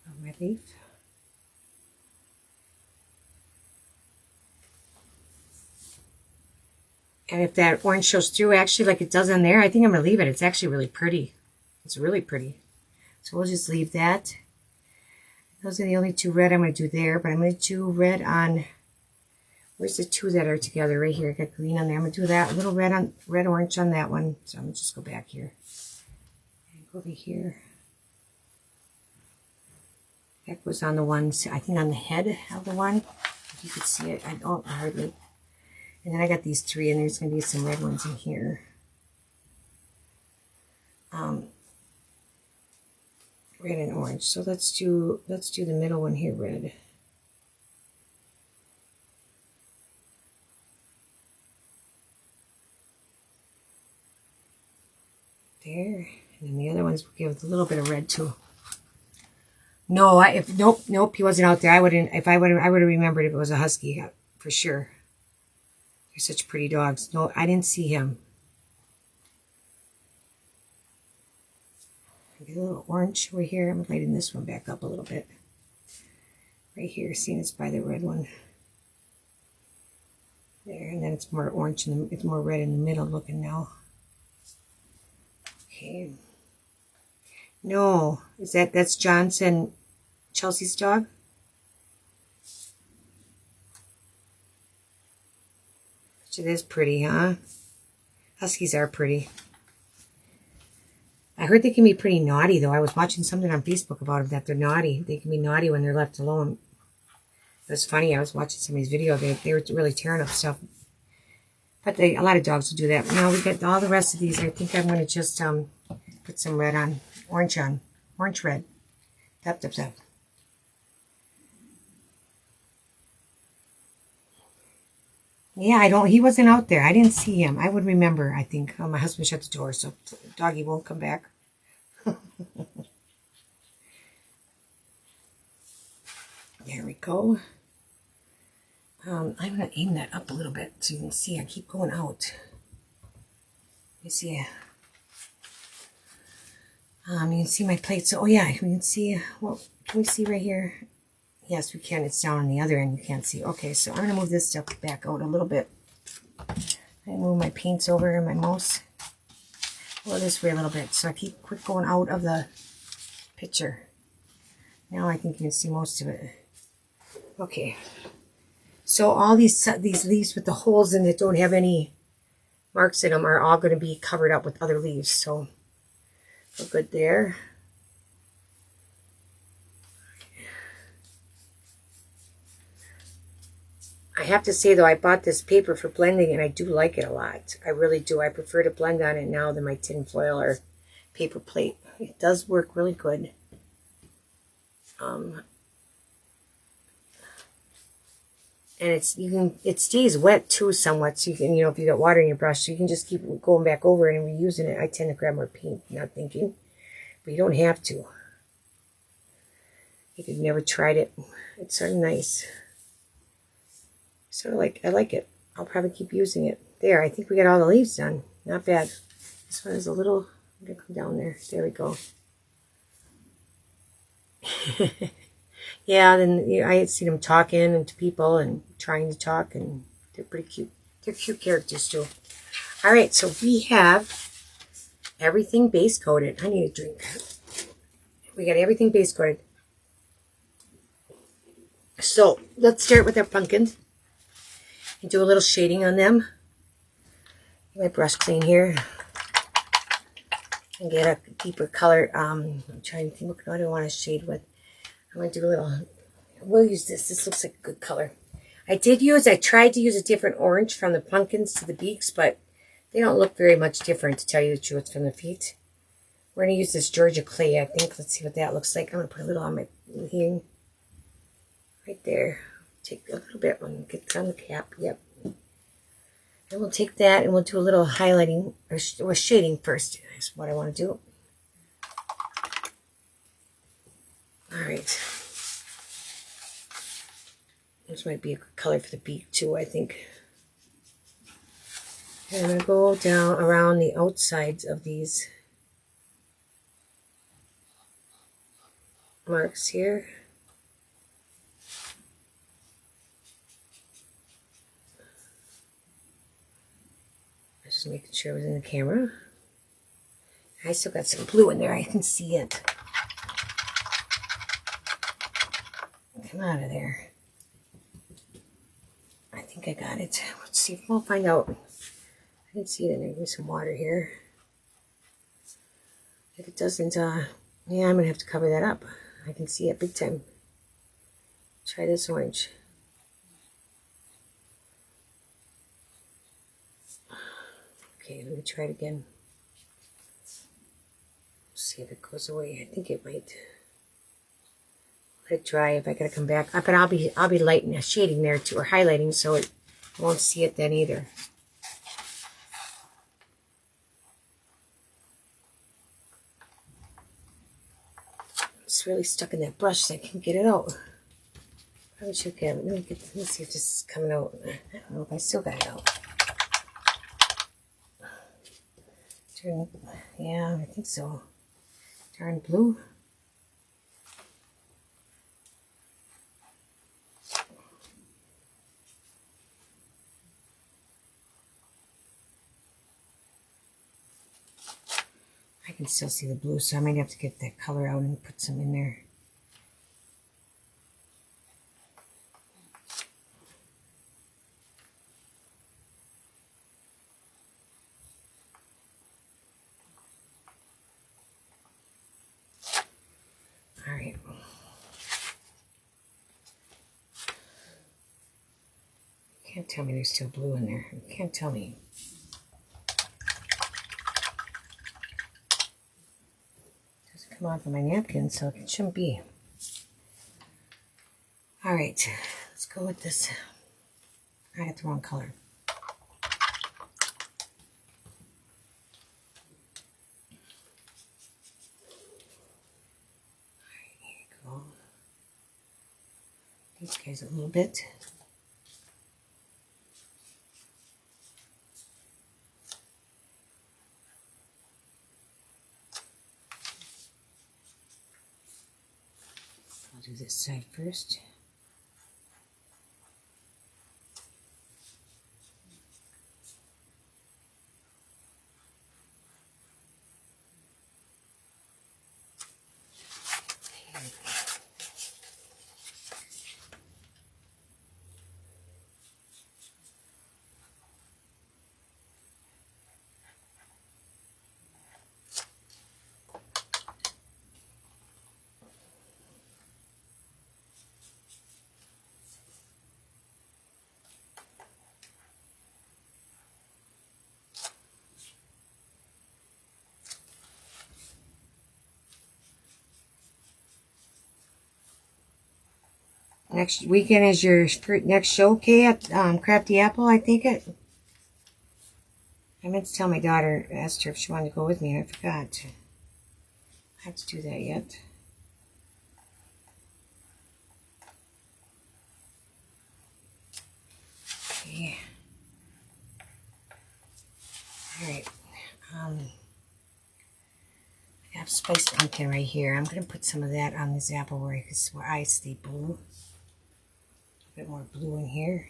On my leaf. And if that orange shows through actually like it does on there, I think I'm going to leave it. It's actually really pretty. It's really pretty. So we'll just leave that. Those are the only two red I'm going to do there. But I'm going to do red on, where's the two that are together? Right here. I got green on there. I'm going to do that. A little red orange on that one. So I'm going to just go back here. And go over here. That goes on the ones, I think on the head of the one. If you could see it. I don't hardly. And then I got these three, and there's going to be some red ones in here. Red and orange. So let's do the middle one here, red. There. And then the other ones will give a little bit of red too. No, nope, he wasn't out there. I would have remembered if it was a husky, for sure. They're such pretty dogs. No, I didn't see him. Get a little orange over here. I'm lighting this one back up a little bit. Right here, seeing it's by the red one. There, and then it's more orange and it's more red in the middle looking now. Okay. No, that's Johnson, Chelsea's dog? It is pretty, huh? Huskies are pretty. I heard they can be pretty naughty, though. I was watching something on Facebook about them, that they're naughty. They can be naughty when they're left alone. It was funny. I was watching somebody's video. They were really tearing up stuff. But a lot of dogs will do that. Now we got all the rest of these. I think I'm going to just put some red on. Orange red. Tap, tap, tap. Yeah, he wasn't out there. I didn't see him. I would remember, I think. Oh, my husband shut the door, so doggy won't come back. There we go. I'm going to aim that up a little bit so you can see I keep going out. You see, you can see my plate. So, oh yeah, you can see, well, can we see right here? Yes, we can. It's down on the other end. You can't see. Okay, so I'm going to move this stuff back out a little bit. I move my paints over and my mouse. Go this way a little bit. So I quit going out of the picture. Now I think you can see most of it. Okay. So all these leaves with the holes in it don't have any marks in them are all going to be covered up with other leaves. So we're good there. I have to say though, I bought this paper for blending and I do like it a lot. I really do. I prefer to blend on it now than my tin foil or paper plate. It does work really good. And it stays wet too somewhat, so you can, if you got water in your brush, so you can just keep going back over it and reusing it. I tend to grab more paint, not thinking, but you don't have to. If you've never tried it, it's sort of nice. Sort of like, I like it. I'll probably keep using it. There, I think we got all the leaves done. Not bad. This one is a little, I'm gonna come down there. There we go. Yeah, then I had seen them talking to people and trying to talk, and they're pretty cute. They're cute characters too. All right, so we have everything base coated. I need a drink. We got everything base coated. So let's start with our pumpkins and do a little shading on them. Get my brush clean here and get a deeper color. I'm trying to think what do I want to shade with. I'm going to do a little, we'll use this. This looks like a good color. I tried to use a different orange from the pumpkins to the beaks, but they don't look very much different, to tell you the truth, from the feet. We're going to use this Georgia clay, I think. Let's see what that looks like. I'm going to put a little on my here. Right there. Take a little bit and get on the cap. Yep. And we'll take that and we'll do a little highlighting or shading first. That's what I want to do. All right. This might be a good color for the beak too, I think. And I'm going to go down around the outsides of these marks here. Just making sure it was in the camera. I still got some blue in there. I can see it. Come out of there. I think I got it. Let's see. We'll find out. I can see it in there. Give me some water here. If it doesn't, yeah, I'm going to have to cover that up. I can see it big time. Try this orange. Okay, let me try it again. See if it goes away. I think it might. Let it dry. If I gotta come back, but I'll be lighting, shading there too, or highlighting, so it won't see it then either. It's really stuck in that brush, so I can't get it out. Probably should get it. Let me see if this is coming out. I don't know if I still got it out. Yeah, I think so. Darn blue. I can still see the blue, so I might have to get that color out and put some in there. All right. You can't tell me there's still blue in there. You can't tell me. Doesn't come off of my napkin, so it shouldn't be. All right, let's go with this. I got the wrong color. These guys a little bit. I'll do this side first. Next weekend is your next show, okay, at Crafty Apple, I think it. I meant to tell my daughter, asked her if she wanted to go with me, and I forgot. I have to do that yet. Okay. Alright. I have spiced pumpkin right here. I'm going to put some of that on this apple where I stay blue. A bit more blue in here.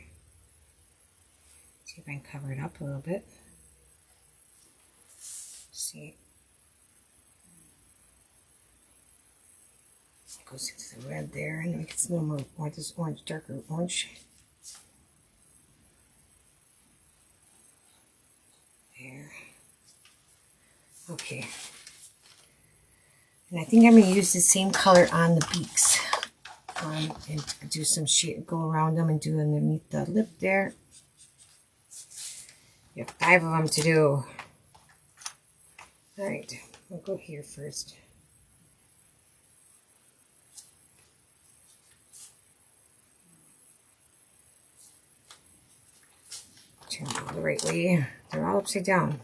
See if I can cover it up a little bit. See. It goes into the red there, and it gets a little more this orange, darker orange. There. Okay. And I think I'm going to use the same color on the beaks. And do some shade, go around them and do underneath the lip there. You have 5 of them to do. Alright, we'll go here first. Turn them the right way. They're all upside down.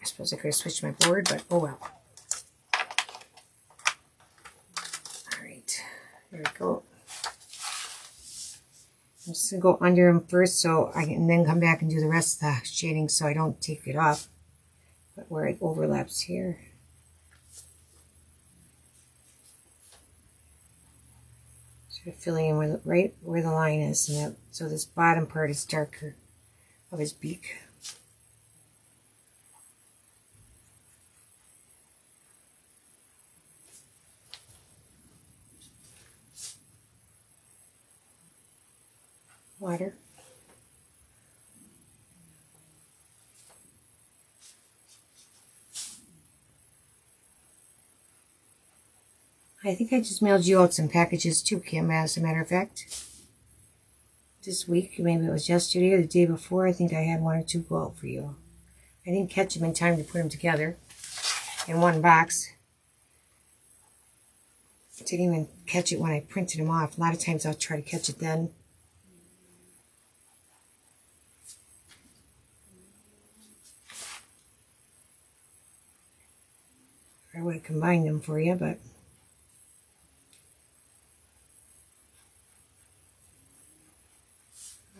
I suppose I could have switched my board, but oh well. Alright, there we go. I'm just going to go under them first so I can then come back and do the rest of the shading so I don't take it off. But where it overlaps here. Sort of filling in with, right where the line is. And that, so this bottom part is darker of his beak. Water. I think I just mailed you out some packages too, Kim, as a matter of fact. This week, maybe it was yesterday or the day before, I think I had 1 or 2 go out for you. I didn't catch them in time to put them together in one box. I didn't even catch it when I printed them off. A lot of times I'll try to catch it then. I would have combined them for you, but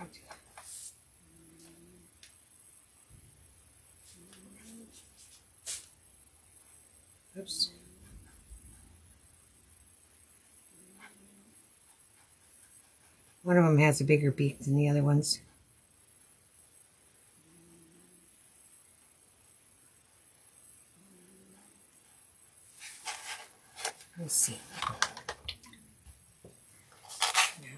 I'll do that. Oops. One of them has a bigger beak than the other ones. Let's see. Now,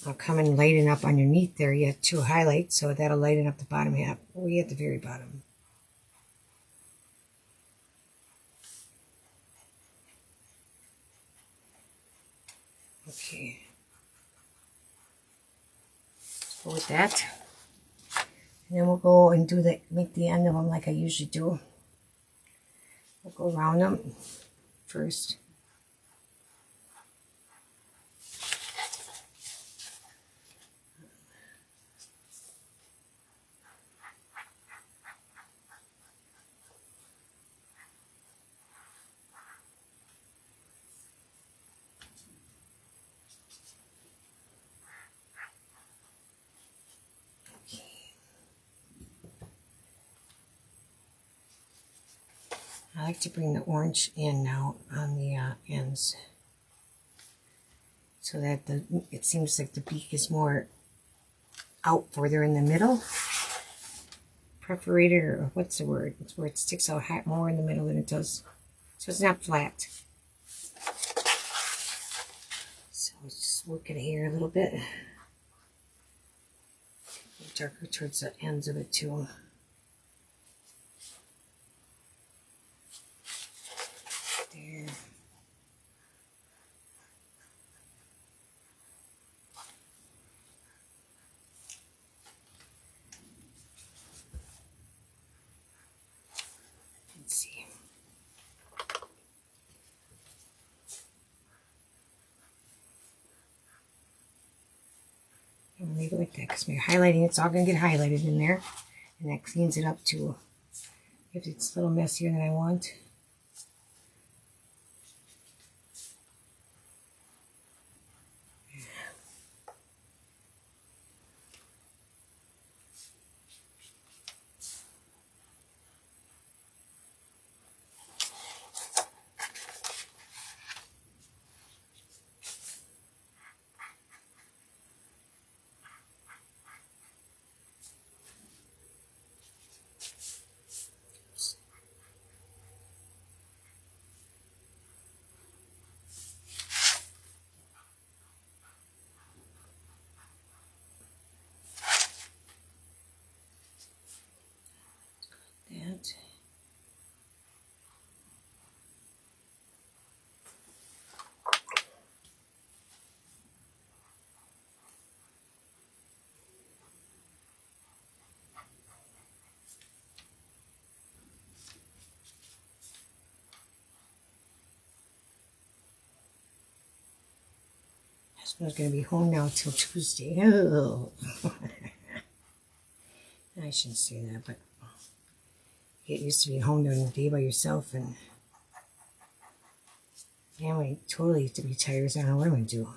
I'll come and lighten up underneath there yet to highlight, so that'll lighten up the bottom half, way at the very bottom. Okay. Let's go with that. And then we'll go and do make the end of them like I usually do. We'll go around them first. I like to bring the orange in now on the ends so that it seems like the beak is more out further in the middle. Perforated, or what's the word? It's where it sticks out more in the middle than it does. So it's not flat. So let's just work it here a little bit. Darker towards the ends of it too. There. see. I'm going to leave it like that because my highlighting, it's all going to get highlighted in there. And that cleans it up too. If it's a little messier than I want. That. Husband's going to be home now till Tuesday. Oh. I shouldn't say that, but get used to being home during the day by yourself, and family totally to be tired. I don't know what I'm going to do.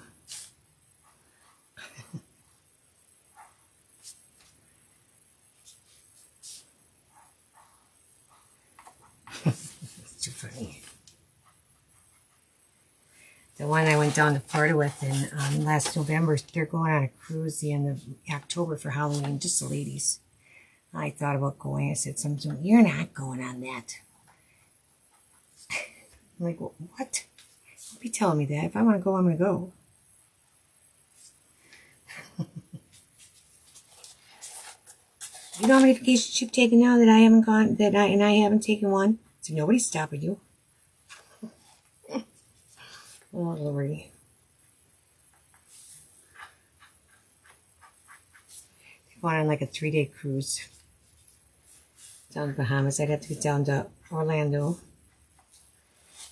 It's too funny. The one I went down to Florida with in last November, they're going on a cruise the end of October for Halloween, just the ladies. I thought about going. I said, something, you're not going on that. I'm like, well, what? Don't be telling me that. If I want to go, I'm going to go. You know how many vacations you've taken now that I haven't gone, and I haven't taken one? So nobody's stopping you. Oh, Lordy. They're going on like a 3-day cruise down to Bahamas. I'd have to get down to Orlando.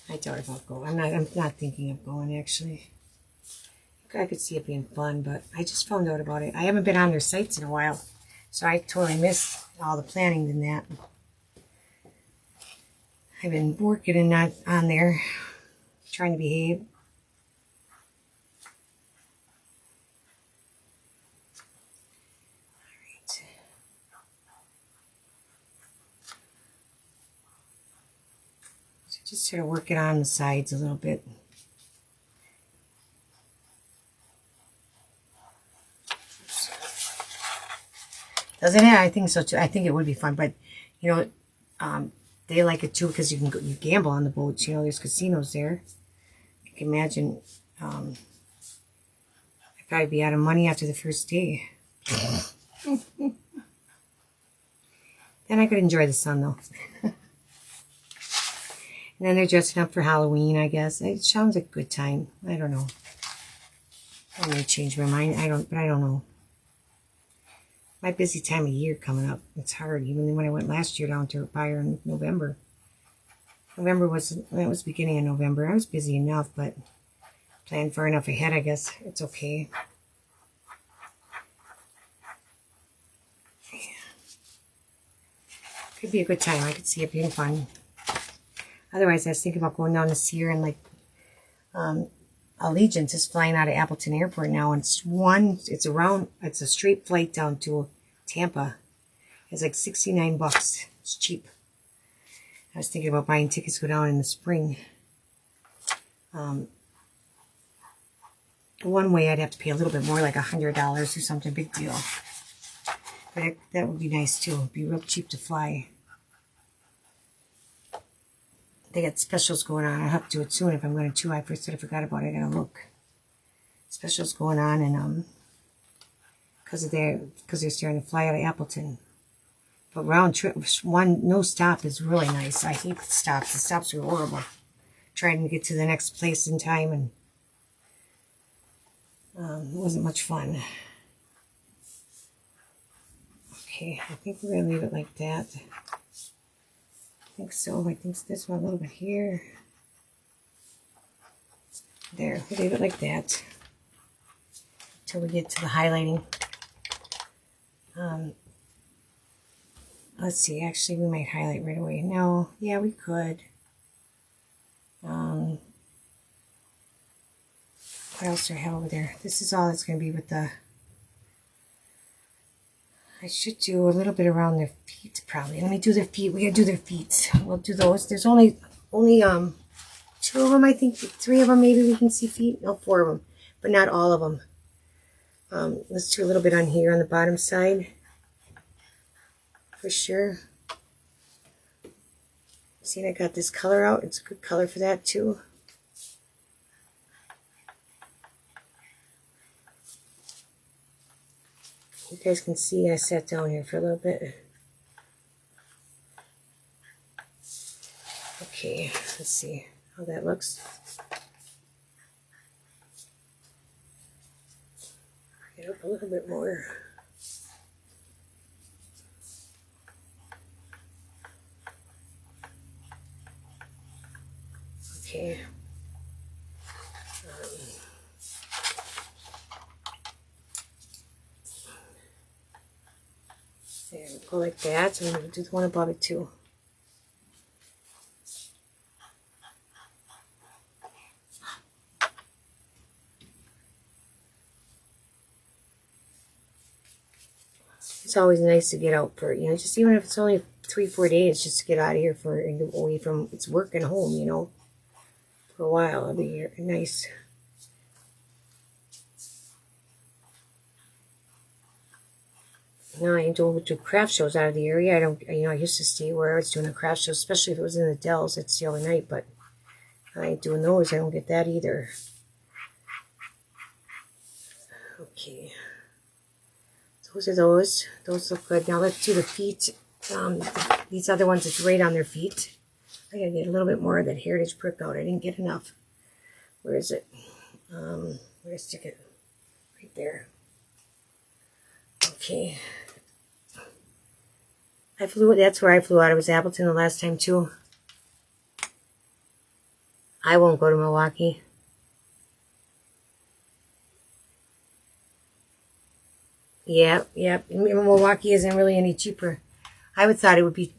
I doubt if I'll go. I'm not thinking of going, actually. I could see it being fun, but I just found out about it. I haven't been on their sites in a while, so I totally missed all the planning in that. I've been working and not on there, trying to behave. Just sort of work it on the sides a little bit. Doesn't it? I think so too. I think it would be fun, but you know, they like it too because you gamble on the boats. You know, there's casinos there. You can imagine. I'd probably be out of money after the first day. Then I could enjoy the sun though. And then they're dressing up for Halloween, I guess. It sounds like a good time. I don't know. I may change my mind. But I don't know. My busy time of year coming up. It's hard. Even when I went last year down to Fire in November. It was beginning of November. I was busy enough, but planned far enough ahead, I guess. It's okay. Yeah. Could be a good time. I could see it being fun. Otherwise, I was thinking about going down to Sierra and like Allegiance is flying out of Appleton Airport now, and it's a straight flight down to Tampa. It's like $69. It's cheap. I was thinking about buying tickets to go down in the spring. One way I'd have to pay a little bit more, like $100 or something, big deal. But that would be nice too. It'd be real cheap to fly. They got specials going on. I'll have to do it soon if I'm going to. I first I forgot about it. I gotta look. Specials going on, and because they're starting to fly out of Appleton. But round trip, no stop is really nice. I hate the stops. The stops are horrible. Trying to get to the next place in time, and it wasn't much fun. Okay, I think we're gonna leave it like that. think so. I think this one a little bit here. There, we'll leave it like that until we get to the highlighting. Let's see, actually we might highlight right away. No, yeah, we could. What else do I have over there? This is all it's going to be with the... I should do a little bit around their feet probably. Let me do their feet. We got to do their feet. We'll do those. There's only 2 of them, I think. 3 of them maybe we can see feet. No, 4 of them, but not all of them. Let's do a little bit on here on the bottom side. For sure. See, I got this color out. It's a good color for that too. You guys can see I sat down here for a little bit. Okay, let's see how that looks. Get up a little bit more. Okay. There, go like that. So I'm going to do the one above it too. It's always nice to get out for, you know, just even if it's only 3-4 days, just to get out of here for away from it's work and home, you know, for a while. It'll be nice. No, I don't do craft shows out of the area. I don't, you know, I used to stay where I was doing a craft show, especially if it was in the Dells. It's the other night, but I ain't doing those. I don't get that either. Okay. Those are those. Those look good. Now let's do the feet. These other ones, it's right on their feet. I gotta get a little bit more of that heritage brick out. I didn't get enough. Where is it? Where do I stick it? Right there. Okay. That's where I flew out. I was Appleton the last time too. I won't go to Milwaukee. Yep. Milwaukee isn't really any cheaper. I would thought it would be,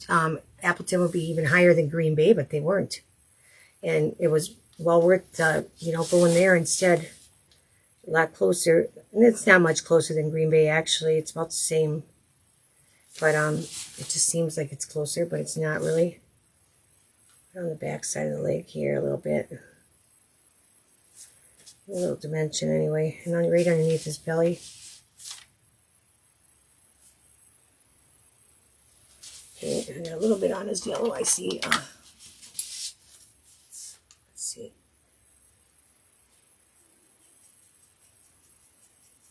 Appleton would be even higher than Green Bay, but they weren't. And it was well worth, you know, going there instead. A lot closer. And it's not much closer than Green Bay, actually. It's about the same. But it just seems like it's closer, but it's not really. On the back side of the leg here a little bit. A little dimension anyway. And then right underneath his belly. Okay, I got a little bit on his yellow, I see. Let's see.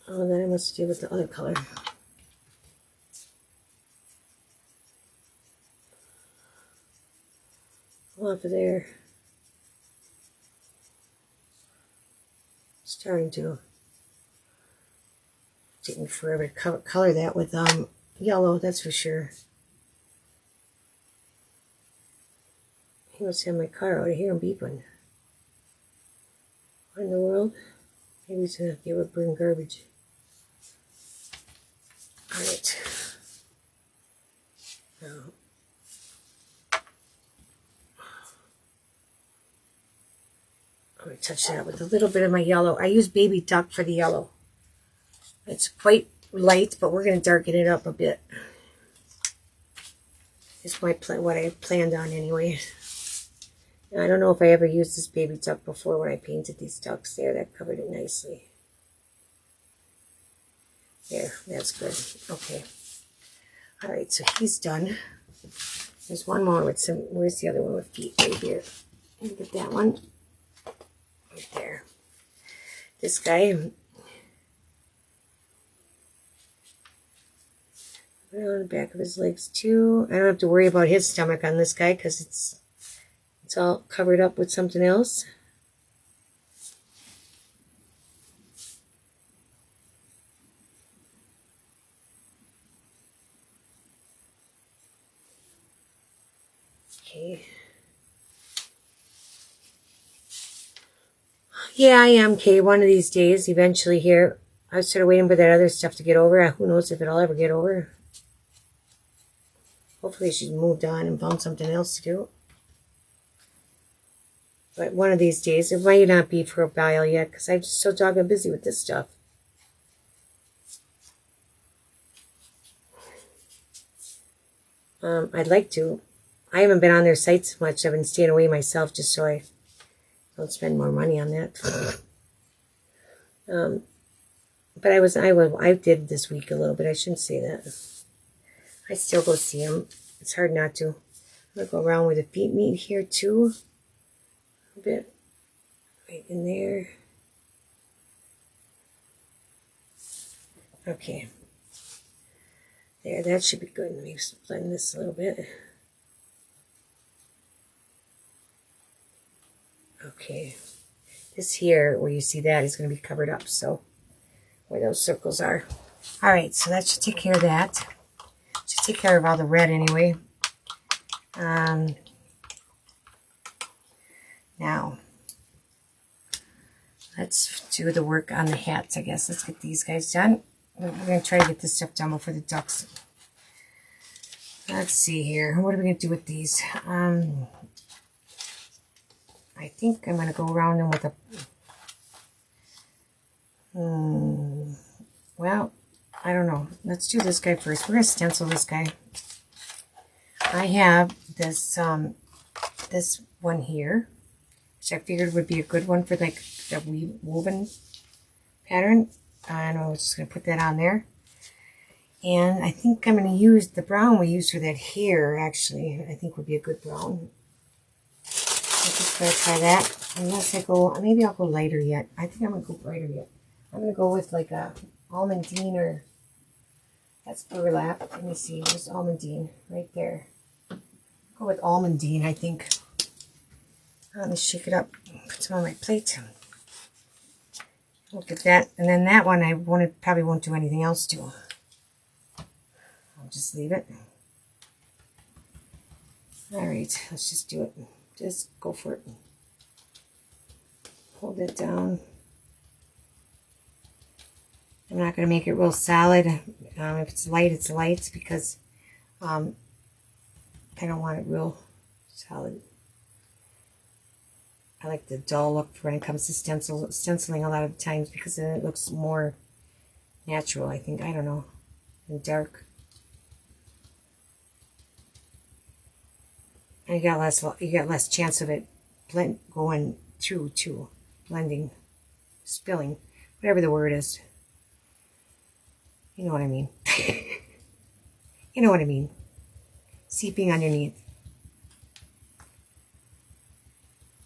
Oh, then I must do with the other color. Off of there. Starting to. Taking forever to color that with yellow, that's for sure. He must have my car out of here and beeping. What in the world? Maybe he's gonna give up bring garbage. Alright. Now. I'm going to touch that with a little bit of my yellow. I use Baby Duck for the yellow. It's quite light, but we're going to darken it up a bit. It's what I planned on anyway. Now, I don't know if I ever used this Baby Duck before when I painted these ducks there. That covered it nicely. There, that's good. Okay. Alright, so he's done. There's one more with some, where's the other one with feet? Right here. Look at that one. Right there. This guy, put it on the back of his legs too. I don't have to worry about his stomach on this guy because it's all covered up with something else. Okay. Yeah, I am, Kay. One of these days, eventually here. I was sort of waiting for that other stuff to get over. Who knows if it'll ever get over. Hopefully she's moved on and found something else to do. But one of these days, it might not be for a while yet because I'm just so doggone busy with this stuff. I'd like to. I haven't been on their sites much. I've been staying away myself just so I don't spend more money on that. But I did this week a little bit. I shouldn't say that. I still go see them. It's hard not to. I'm going to go around where the feet meet here too. A bit. Right in there. Okay. There, that should be good. Let me blend this a little bit. Okay. This here, where you see that, is going to be covered up, so where those circles are. Alright, so that should take care of that. Should take care of all the red anyway. Now, let's do the work on the hats, I guess. Let's get these guys done. We're going to try to get this stuff done before the ducks. Let's see here. What are we going to do with these? I think I'm going to go around them with a... well, I don't know. Let's do this guy first. We're going to stencil this guy. I have this this one here, which I figured would be a good one for like the woven pattern. And I was just going to put that on there. And I think I'm going to use the brown we used for that hair, actually. I think would be a good brown. I'm just going to try that. Unless I go, maybe I'll go lighter yet. I think I'm going to go brighter yet. I'm going to go with like a almondine or, that's burlap. Let me see, there's almondine right there. Go with almondine, I think. Let me shake it up, put some on my plate. Look at that. And then that one I probably won't do anything else to. I'll just leave it. Alright, let's just do it. Just go for it. Hold it down. I'm not going to make it real solid. If it's light, it's light because I don't want it real solid. I like the dull look when it comes to stenciling a lot of times because then it looks more natural, I think. I don't know. And dark. And you got less chance of it going through too. Blending. Spilling. Whatever the word is. You know what I mean. You know what I mean. Seeping underneath.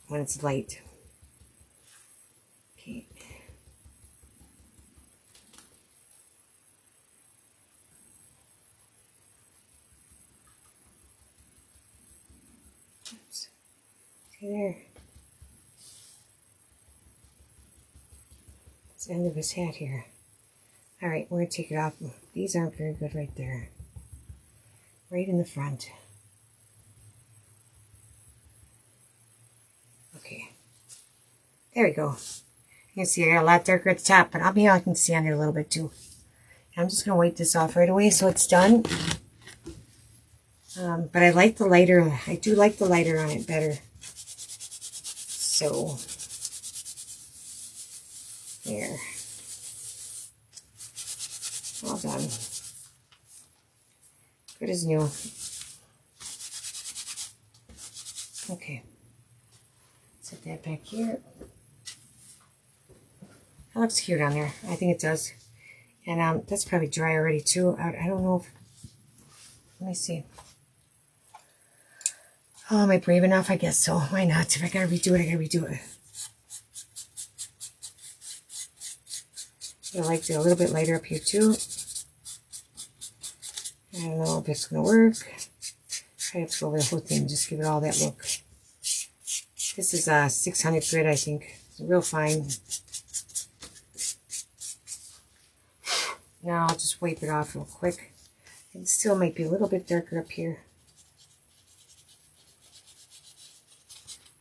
When it's light. Okay. Oops. See there. It's the end of his hat here. Alright, we're going to take it off. These aren't very good right there. Right in the front. Okay. There we go. You can see I got a lot darker at the top, but I can see on there a little bit too. I'm just going to wipe this off right away so it's done. But I like the lighter. I do like the lighter on it better. So, there. All done. Good as new. Okay. Set that back here. That looks cute on there. I think it does. And that's probably dry already too. I don't know if... Let me see. Oh, am I brave enough? I guess so. Why not? If I gotta redo it, I gotta redo it. I like it a little bit lighter up here too. I don't know if it's going to work. I have to go over the whole thing, just give it all that look. This is a 600 grit, I think. It's real fine. Now I'll just wipe it off real quick. It still might be a little bit darker up here.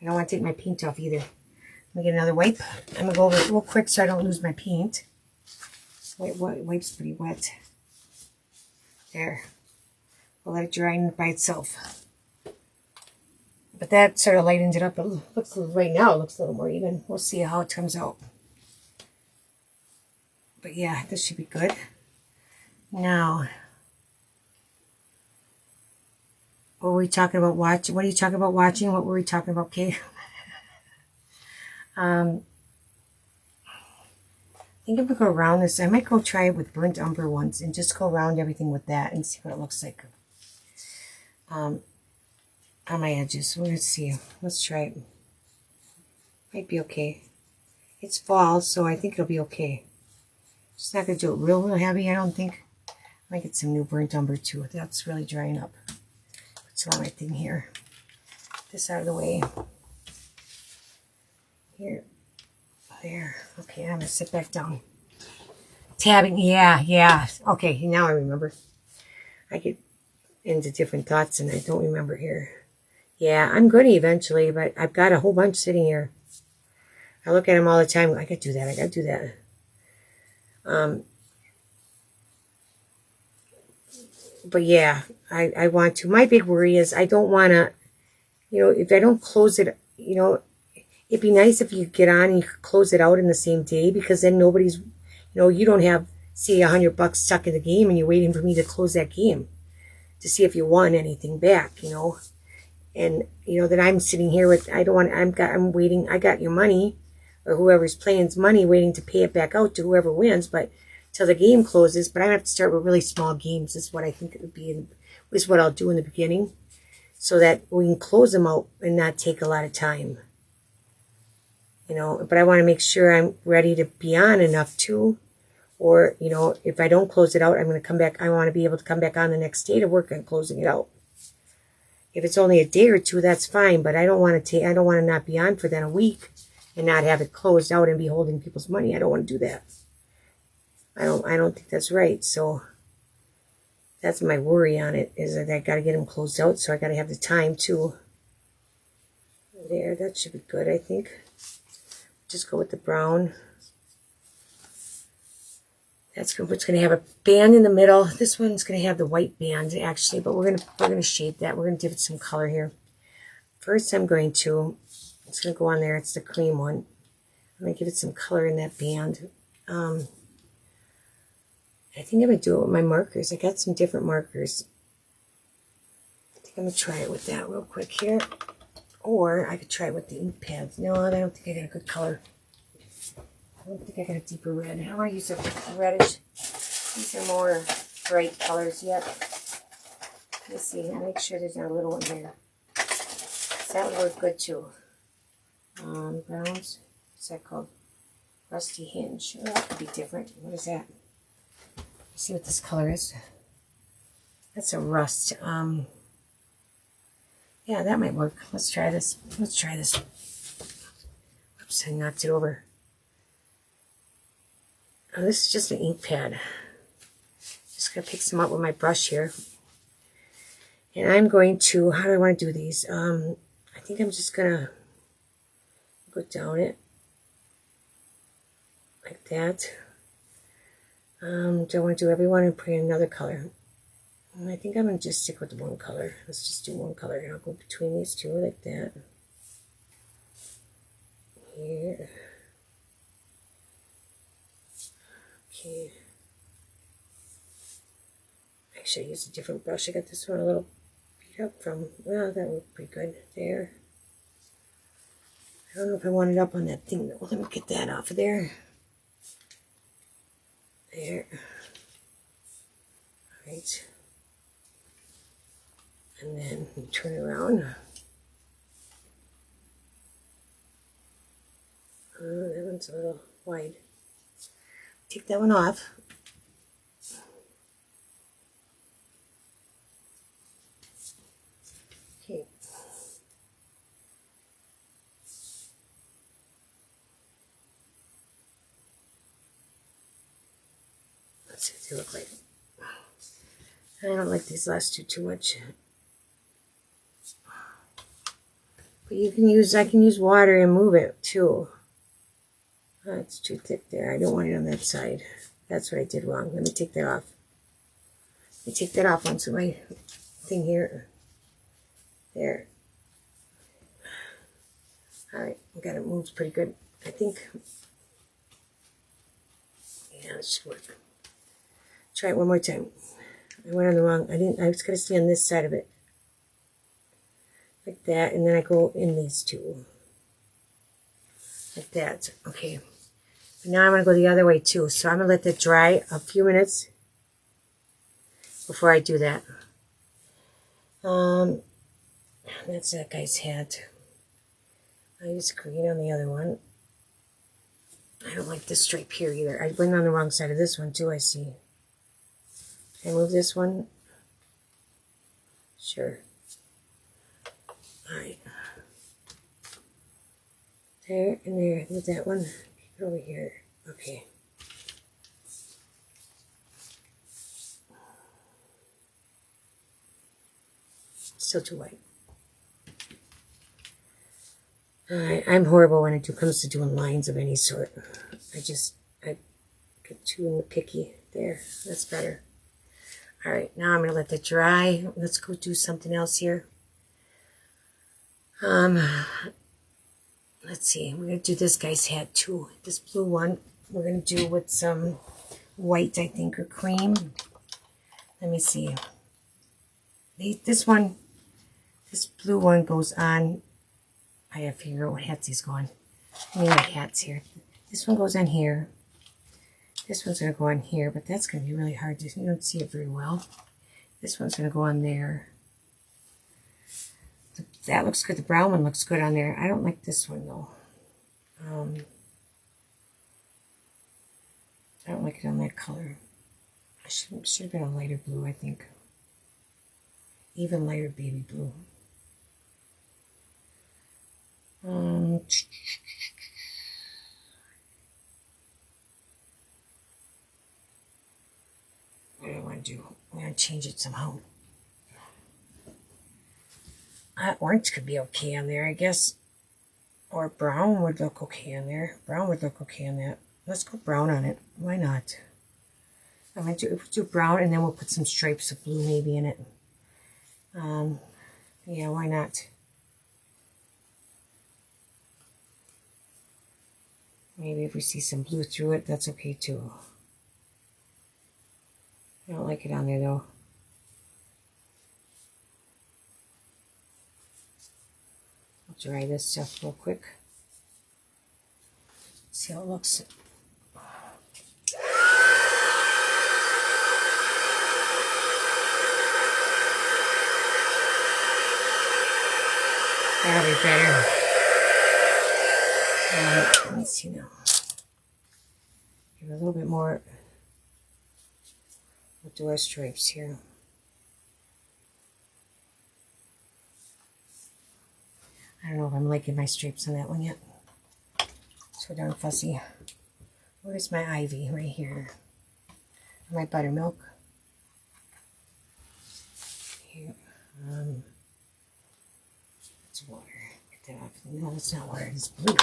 I don't want to take my paint off either. Let me get another wipe. I'm going to go over it real quick so I don't lose my paint. Wipe's pretty wet. There. I'll let it dry by itself. But that sort of lightened it up. It looks, right now, it looks a little more even. We'll see how it comes out. But yeah, this should be good. Now, what were we talking about watching? What are you talking about watching? What were we talking about, Kay? I think I'm going to go around this. I might go try it with burnt umber once and just go around everything with that and see what it looks like on my edges. We're going to see. Let's try it. Might be okay. It's fall, so I think it'll be okay. Just not going to do it real heavy, I don't think. I might get some new burnt umber too. That's really drying up. Put some on my thing here. This out of the way. Here. There. Okay, I'm going to sit back down. Tabbing. Yeah. Okay, now I remember. I get into different thoughts and I don't remember here. Yeah, I'm going to eventually, but I've got a whole bunch sitting here. I look at them all the time. I got to do that. I got to do that. But yeah, I want to. My big worry is I don't want to, if I don't close it, it'd be nice if you get on and you could close it out in the same day, because then nobody's, you don't have, say, $100 stuck in the game and you're waiting for me to close that game to see if you won anything back, And, then I'm sitting here with, I'm waiting, I got your money, or whoever's playing's money, waiting to pay it back out to whoever wins, but till the game closes. But I have to start with really small games, is what I think it would be, is what I'll do in the beginning, so that we can close them out and not take a lot of time. But I want to make sure I'm ready to be on enough too. Or, if I don't close it out, I'm going to come back. I want to be able to come back on the next day to work on closing it out. If it's only a day or two, that's fine. But I don't want to not be on for then a week and not have it closed out and be holding people's money. I don't want to do that. I don't think that's right. So that's my worry on it, is that I got to get them closed out. So I got to have the time too. There, that should be good, I think. Just go with the brown. That's going to have a band in the middle. This one's going to have the white band actually, but we're going to shape that. We're going to give it some color here. First, it's going to go on there. It's the cream one. I'm going to give it some color in that band. I think I'm going to do it with my markers. I got some different markers. I think I'm going to try it with that real quick here. Or I could try it with the ink pads. No, I don't think I got a good color. I don't think I got a deeper red. I want to use a reddish. These are more bright colors yet. Let's see. I'll make sure there's not a little one there. That would work good too. Browns. What's that called? Rusty hinge. Oh, that could be different. What is that? Let's see what this color is. That's a rust. Yeah, that might work. Let's try this. Oops, I knocked it over. Oh, this is just an ink pad. Just going to pick some up with my brush here. And I'm going to, how do I want to do these? I think I'm just going to go down it. Like that. Do I want to do every one and put in another color? I think I'm going to just stick with the one color. Let's just do one color. And I'll go between these two like that. Here. Okay. Actually, I used a different brush. I got this one a little beat up from, well, that looked pretty good there. I don't know if I want it up on that thing though. Let me get that off of there. There. All right. And then turn it around. That one's a little wide. Take that one off. Okay. Let's see what they look like. I don't like these last two too much. But you can use, I can use water and move it too. Oh, it's too thick there. I don't want it on that side. That's what I did wrong. Let me take that off. Let me take that off onto my thing here. There. Alright, I got it moved pretty good. I think. Yeah, it should work. Try it one more time. I went on the wrong, I was going to stay on this side of it. Like that, and then I go in these two. Like that. Okay. But now I'm going to go the other way too. So I'm going to let that dry a few minutes before I do that. That's that guy's hat. I use green on the other one. I don't like this stripe here either. I went on the wrong side of this one too, I see. Can I move this one? Sure. Alright. There and there. Move that one. Keep it over here. Okay. Still too white. Alright, I'm horrible when it comes to doing lines of any sort. I get too picky. There, that's better. Alright, now I'm going to let that dry. Let's go do something else here. Let's see, we're going to do this guy's hat too. This blue one, we're going to do with some white, I think, or cream. Let me see. This blue one goes on. I have to figure out what hats he's going. I mean, my hats here. This one goes on here. This one's going to go on here, but that's going to be really hard to, you don't see it very well. This one's going to go on there. That looks good. The brown one looks good on there. I don't like this one though. I don't like it on that color. It should have been a lighter blue, I think. Even lighter baby blue. What do I want to do? I'm going to change it somehow. Orange could be okay on there, I guess. Or brown would look okay on there. Brown would look okay on that. Let's go brown on it. Why not? I'm going to do brown, and then we'll put some stripes of blue maybe in it. Yeah, why not? Maybe if we see some blue through it, that's okay too. I don't like it on there though. I'll dry this stuff real quick. See how it looks. That'll be better. Let me see now. Give it a little bit more. We'll do our stripes here. I don't know if I'm liking my stripes on that one yet. So darn fussy. Where's my ivy? Right here. My buttermilk. Here. It's water. Get that off. No, it's not water. It's blue.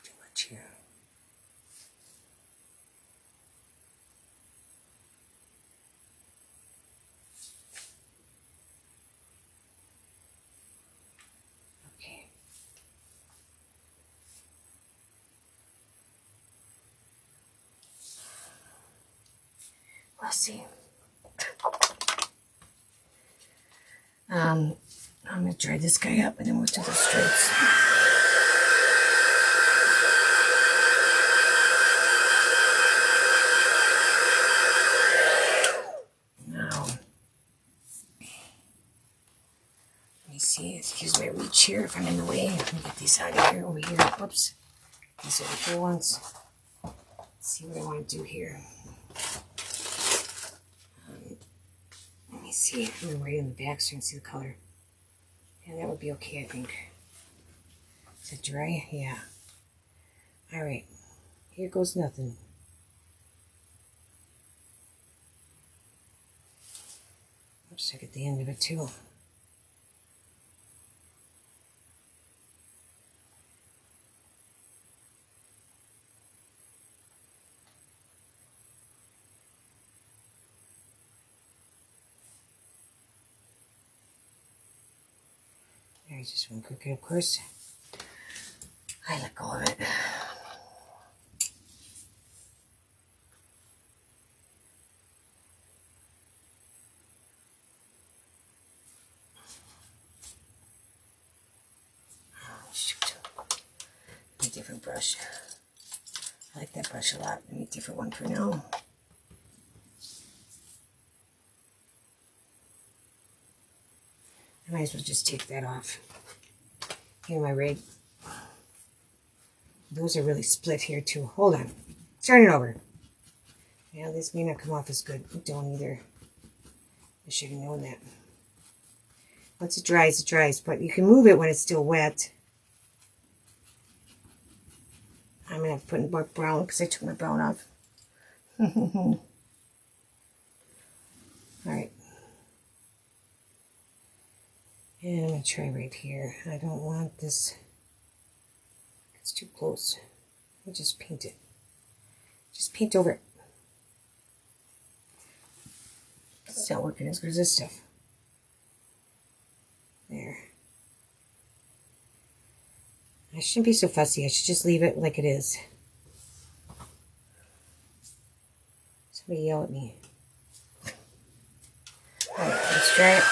Too much here. Okay. We'll see. I'm going to dry this guy up and then we'll do the stripes. Now, let me see, excuse my reach here if I'm in the way. Let me get these out of here, over here. Whoops. These are the full ones. Let's see what I want to do here. Let me see. I'm going to write in the back so you can see the color. Yeah, that would be okay, I think. Is it dry? Yeah. Alright. Here goes nothing. Oops, I get the end of it too. There's just one crooked, of course. I let go of it. Shoot. A different brush. I like that brush a lot. I need a different one for now. I might as well just take that off. Here, my rig. Those are really split here too. Hold on. Turn it over. Yeah, this may not come off as good. Don't either. I should have known that. Once it dries, but you can move it when it's still wet. I'm going to have to put more brown because I took my brown off. Alright. And I'm going to try right here. I don't want this. It's too close. I'll just paint it. Just paint over it. It's not working as good as this stuff. There. I shouldn't be so fussy. I should just leave it like it is. Somebody yell at me. Alright, let's try it.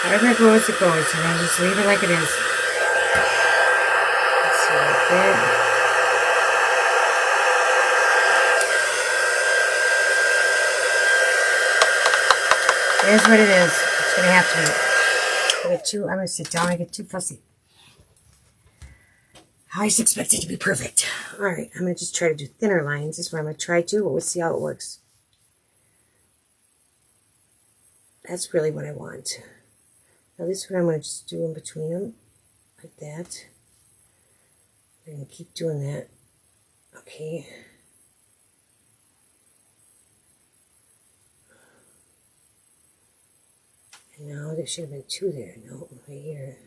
However it goes, it goes. And I'll just leave it like it is. Let's see, like that. It is what it is. It's going to have to be. I'm going to sit down and get too fussy. I always expect it to be perfect. Alright, I'm going to just try to do thinner lines. This is what I'm going to try to, but we'll see how it works. That's really what I want. Now this is what I'm going to just do in between them. Like that. I'm going to keep doing that. Okay. And now there should have been two there. No, right here.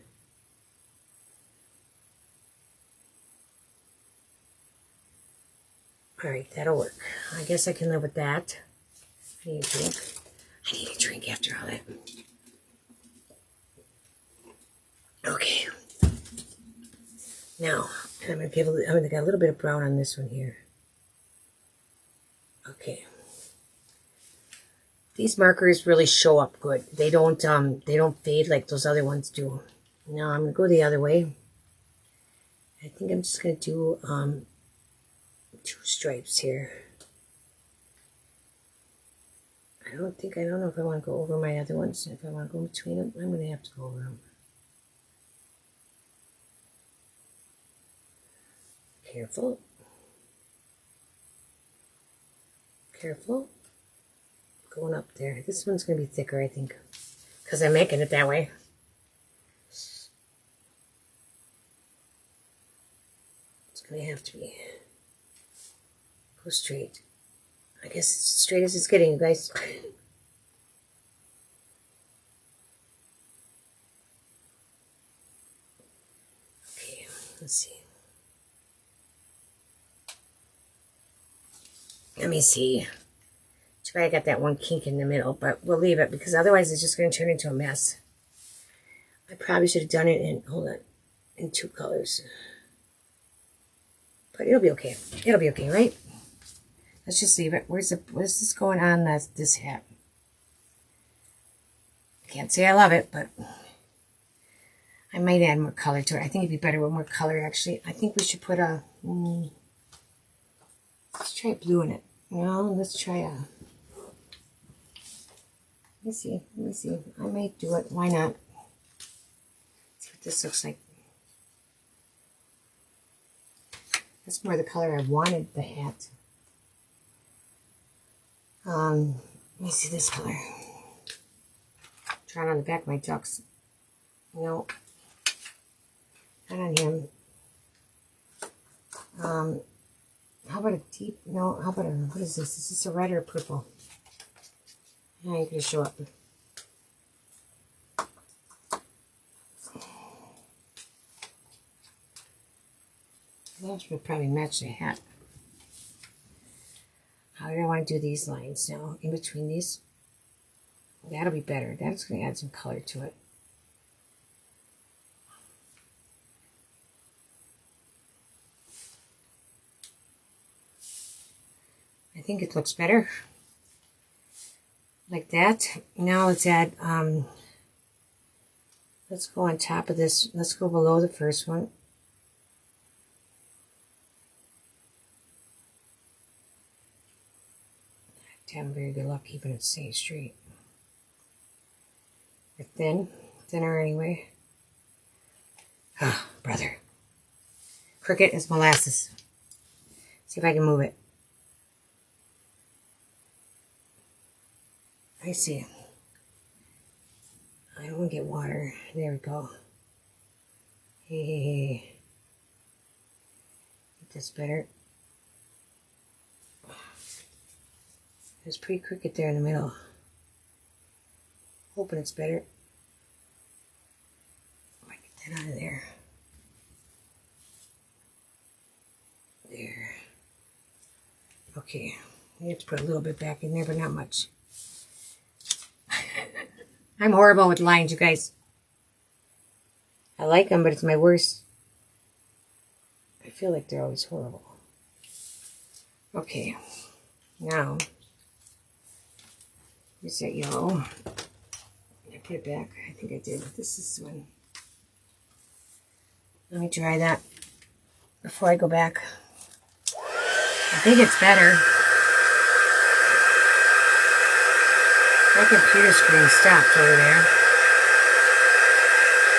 Alright, that'll work. I guess I can live with that. I need a drink. I need a drink after all that. Okay. Now, I'm going to give I'm going to get a little bit of brown on this one here. Okay. These markers really show up good. They don't fade like those other ones do. Now I'm going to go the other way. I think I'm just going to do 2 stripes here. I don't know if I want to go over my other ones. If I want to go between them, I'm going to have to go over them. Careful. Careful. Going up there. This one's going to be thicker, I think, because I'm making it that way. It's going to have to be. Go straight. I guess it's as straight as it's getting, you guys. Okay, let's see. Let me see. Too bad I got that one kink in the middle, but we'll leave it because otherwise it's just going to turn into a mess. I probably should have done it in, hold on, in 2 colors. But it'll be okay. It'll be okay, right? Let's just leave it. Where's this going on this hat? Can't say I love it, but I might add more color to it. I think it'd be better with more color, actually. I think we should put a, let's try blue in it. No, let's try a, let me see. I might do it. Why not? Let's see what this looks like. That's more the color I wanted the hat. Let me see this color. Trying on the back of my ducks. No, not on him. How about a deep, no, how about a, what is this? Is this a red or a purple? Yeah, you're going to show up. That should probably match the hat. How do I want to do these lines now? In between these? That'll be better. That's going to add some color to it. I think it looks better. Like that. Now let's add, let's go on top of this. Let's go below the first one. Having very good luck keeping it staying straight. They're thinner anyway. Ah, brother. Crooked as molasses. See if I can move it. I see. I don't want to get water. There we go. Hey. Get this better. It's pretty crooked there in the middle. Hoping it's better. I get that out of there. There. Okay. You have to put a little bit back in there, but not much. I'm horrible with lines, you guys. I like them, but it's my worst. I feel like they're always horrible. Okay. Now, here's that yellow. I put it back. I think I did. This is one. Let me try that before I go back. I think it's better. My computer screen stopped over there.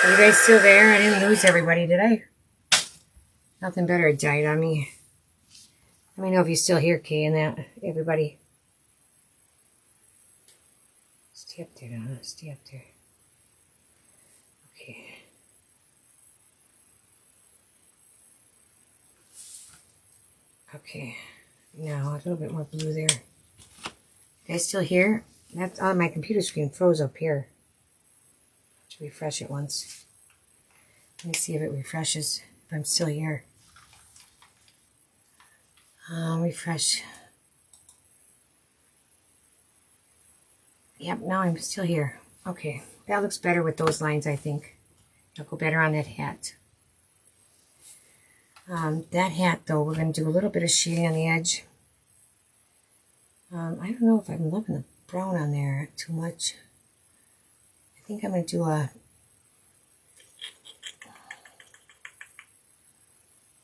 Are you guys still there? I didn't lose everybody, did I? Nothing better had died on me. Let me know if you're still here, Kay, and that, everybody. Stay up there now. Stay up there. Okay. Okay. Now, a little bit more blue there. You guys still here? That's on my computer screen froze up here. To refresh it once. Let me see if it refreshes. If I'm still here. Refresh. Yep, now I'm still here. Okay, that looks better with those lines, I think. It'll go better on that hat. That hat, though, we're going to do a little bit of shading on the edge. I don't know if I'm loving the brown on there too much. I think I'm going to do a...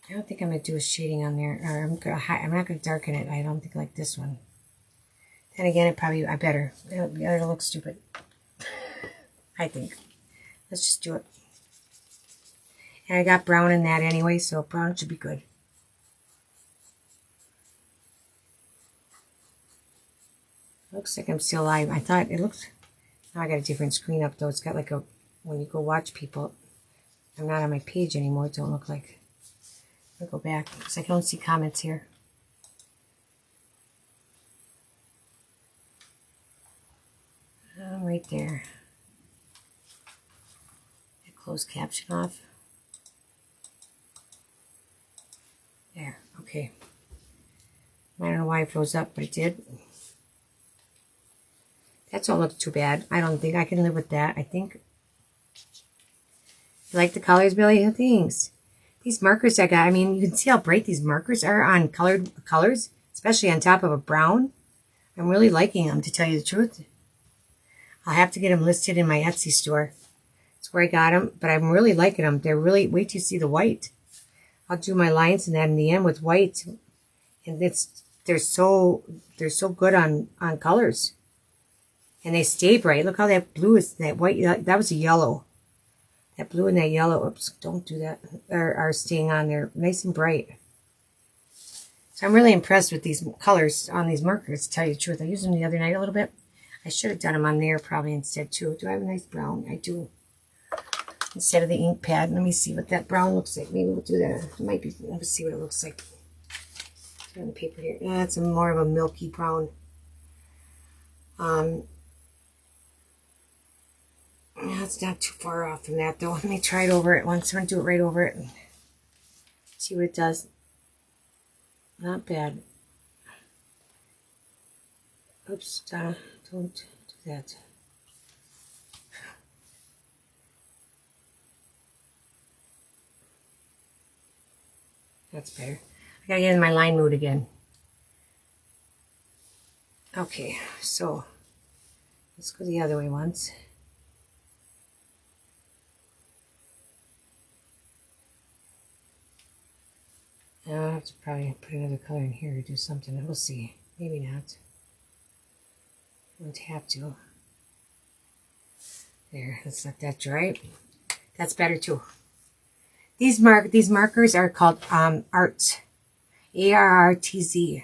I don't think I'm going to do a shading on there. Or I'm not going to darken it. I don't think like this one. Then again, I better. It'll look stupid. I think. Let's just do it. And I got brown in that anyway, so brown should be good. Looks like I'm still live. I thought it looked... Now I got a different screen up, though. It's got like a... When you go watch people, I'm not on my page anymore. It don't look like... I'll go back, because I don't see comments here. Right there. Close caption off. There, okay. I don't know why it froze up, but it did. That don't look too bad. I don't think I can live with that. I think. You like the colors, Billy? Thanks. These markers I got, I mean, you can see how bright these markers are on colored colors, especially on top of a brown. I'm really liking them, to tell you the truth. I'll have to get them listed in my Etsy store. That's where I got them, but I'm really liking them. They're really, wait till you see the white. I'll do my lines and that in the end with white. And they're so good on colors. And they stay bright. Look how that blue is, that white, that was a yellow. That blue and that yellow, oops, don't do that, are staying on there nice and bright. So I'm really impressed with these colors on these markers, to tell you the truth. I used them the other night a little bit. I should have done them on there probably instead too. Do I have a nice brown? I do. instead of the ink pad. Let me see what that brown looks like. Maybe we'll do that. It might be, let's see what it looks like. On the paper here. That's more of a milky brown. It's not too far off from that though. Let me try it over it once. I'm going to do it right over it. And see what it does. Not bad. Oops, don't do that. That's better. I gotta get in my line mood again. Okay, so let's go the other way once. I'll have to probably put another color in here or do something. We'll see. Maybe not. Won't have to. There, let's let that dry. That's better too. These markers are called Arts. ARRTZ.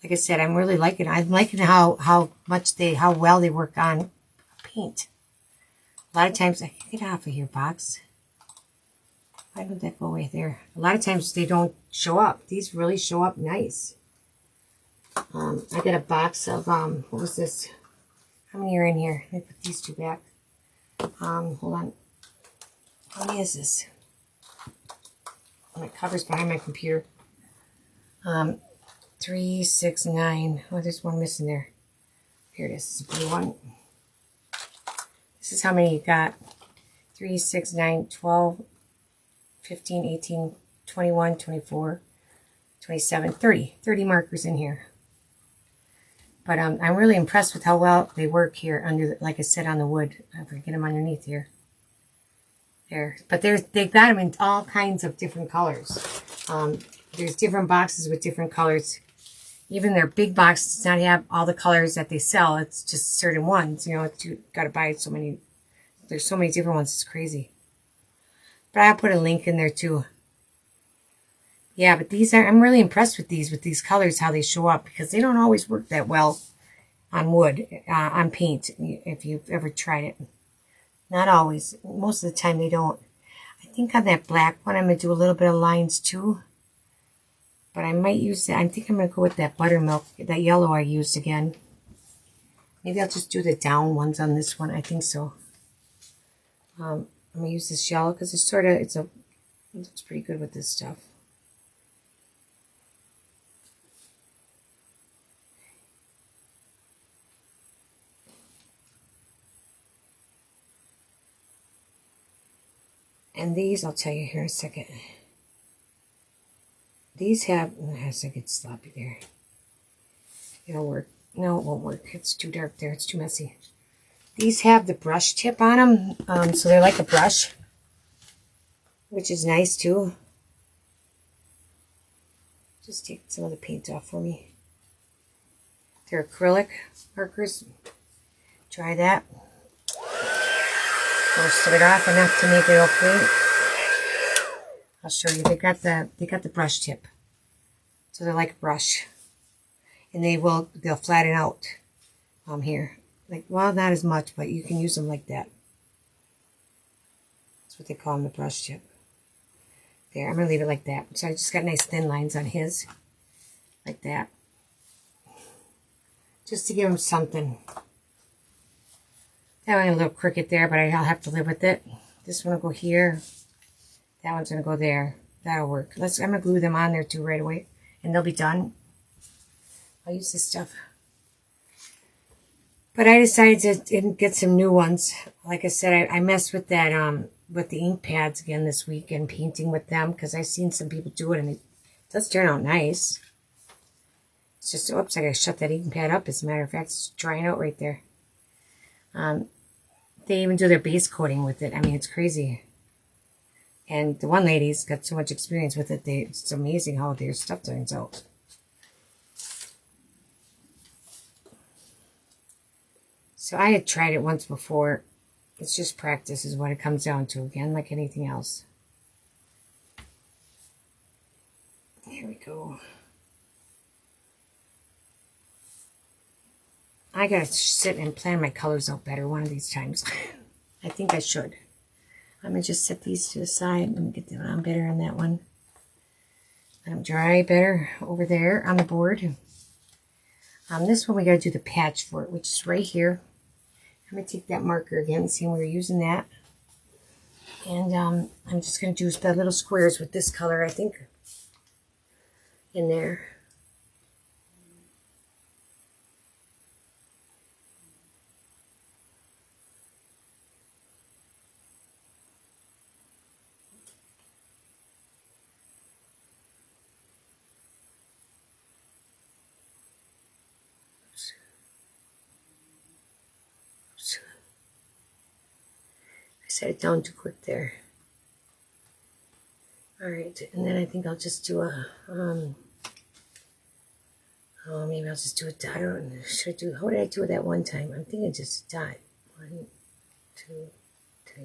Like I said, I'm really liking it. I'm liking how well they work on paint. A lot of times, I can get off of here, box. Why don't that go away there? A lot of times they don't show up. These really show up nice. I got a box of what was this? How many are in here? Let me put these two back. Hold on. How many is this? My cover's behind my computer. 3, 6, 9. Oh, there's one missing there. Here it is. It's a blue one. This is how many you got. 3, 6, 9, 12, 15, 18, 21, 24, 27, 30. 30 markers in here. But I'm really impressed with how well they work here under, like I said, on the wood. If I get them underneath here. There. But they've got them in all kinds of different colors. There's different boxes with different colors. Even their big box does not have all the colors that they sell. It's just certain ones. You know, you got to buy so many. There's so many different ones. It's crazy. But I'll put a link in there too. Yeah, but these are, I'm really impressed with these colors, how they show up, because they don't always work that well on wood, on paint, if you've ever tried it. Not always. Most of the time they don't. I think on that black one, I'm going to do a little bit of lines too. But I might use that. I think I'm going to go with that buttermilk, that yellow I used again. Maybe I'll just do the down ones on this one. I think so. I'm going to use this yellow because it's it looks pretty good with this stuff. And these, I'll tell you here in a second. These have, as I get sloppy there. It'll work. No, it won't work. It's too dark there. It's too messy. These have the brush tip on them, so they're like a brush, which is nice too. Just take some of the paint off for me. They're acrylic markers. Try that. Most of it off enough to make it okay. I'll show you. They got the brush tip, so they're like a brush, and they'll flatten out here. Like, well, not as much, but you can use them like that. That's what they call them, the brush tip. There, I'm gonna leave it like that. So I just got nice thin lines on his, like that, just to give him something. That one a little crooked there, but I'll have to live with it. This one will go here. That one's going to go there. That'll work. I'm going to glue them on there too right away, and they'll be done. I'll use this stuff. But I decided to get some new ones. Like I said, I messed with that, with the ink pads again this week and painting with them, because I've seen some people do it, and it does turn out nice. It's just, oops, I got to shut that ink pad up. As a matter of fact, it's drying out right there. They even do their base coating with it. I mean, it's crazy. And the one lady's got so much experience with it. It's amazing how their stuff turns out. So I had tried it once before. It's just practice is what it comes down to. Again, like anything else. Here we go. I gotta sit and plan my colors out better one of these times. I think I should. I'm going to just set these to the side and get them on better on that one. Let them dry better over there on the board. This one we got to do the patch for it, which is right here. I'm going to take that marker again and see when we're using that. And I'm just going to do the little squares with this color, I think, in there. I set it down too quick there. Alright, and then I think I'll just do a, oh, maybe I'll just do a dot. How did I do it that one time? I'm thinking just a dot. 1, 2, 3.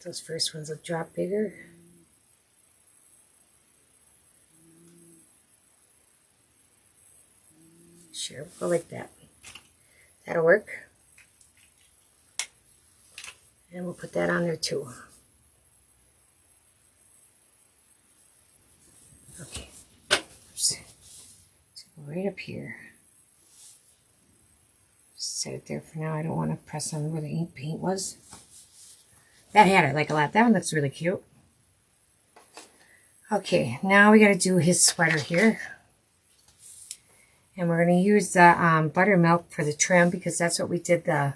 Those first ones will drop bigger. Sure, go like that. That'll work. And we'll put that on there too. Okay. Oops. So right up here. Just set it there for now. I don't want to press on where the ink paint was. That hat I like a lot. That one looks really cute. Okay, now we got to do his sweater here. And we're going to use the buttermilk for the trim because that's what we did the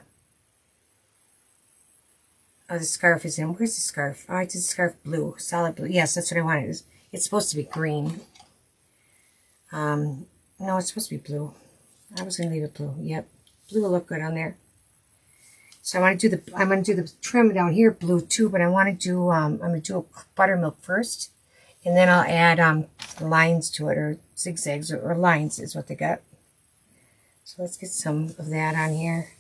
scarf is in. Where's the scarf? Oh, I did the scarf blue, solid blue. Yes, that's what I wanted. It's supposed to be green. No, it's supposed to be blue. I was going to leave it blue. Yep, blue will look good on there. So I'm going to do the trim down here blue too, but I want to do I'm going to do a buttermilk first, and then I'll add lines to it, or zigzags, or lines is what they got. So let's get some of that on here.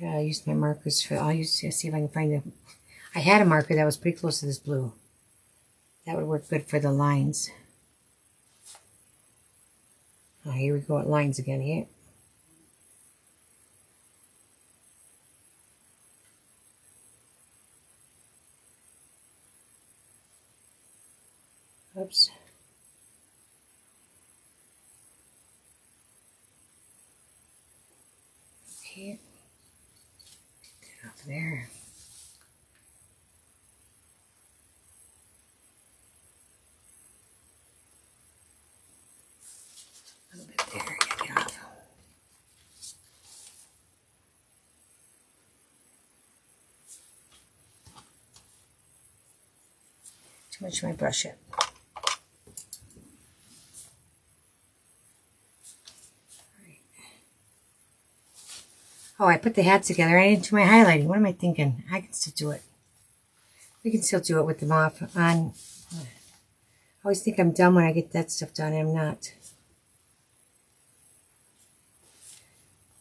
I'll use my markers for, see if I can find them. I had a marker that was pretty close to this blue. That would work good for the lines. Oh, here we go at lines again here. Oops. Okay. Get that off there. A little bit there. Gotta get off. Too much of my brush yet. Oh, I put the hats together. I didn't do my highlighting. What am I thinking? I can still do it. We can still do it with them off on. I always think I'm done when I get that stuff done. I'm not.